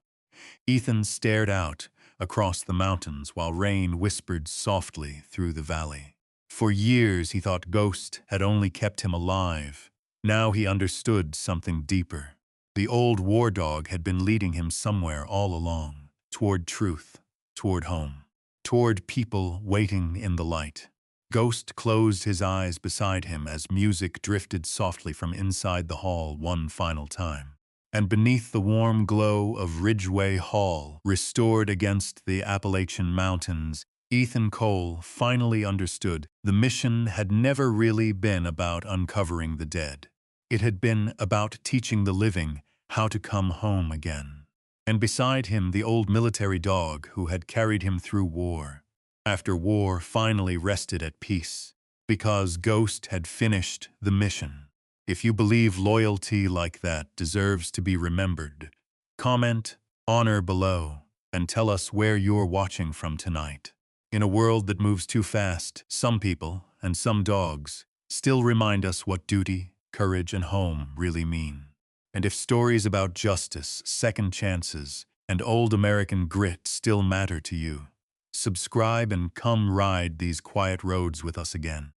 Ethan stared out across the mountains while rain whispered softly through the valley. For years he thought Ghost had only kept him alive. Now he understood something deeper. The old war dog had been leading him somewhere all along. Toward truth, toward home, toward people waiting in the light. Ghost closed his eyes beside him as music drifted softly from inside the hall one final time. And beneath the warm glow of Ridgeway Hall, restored against the Appalachian Mountains, Ethan Cole finally understood the mission had never really been about uncovering the dead. It had been about teaching the living how to come home again. And beside him, the old military dog who had carried him through war. After war finally rested at peace, because Ghost had finished the mission. If you believe loyalty like that deserves to be remembered, comment honor below and tell us where you're watching from tonight. In a world that moves too fast, some people, and some dogs, still remind us what duty, courage, and home really mean. And if stories about justice, second chances, and old American grit still matter to you, subscribe and come ride these quiet roads with us again.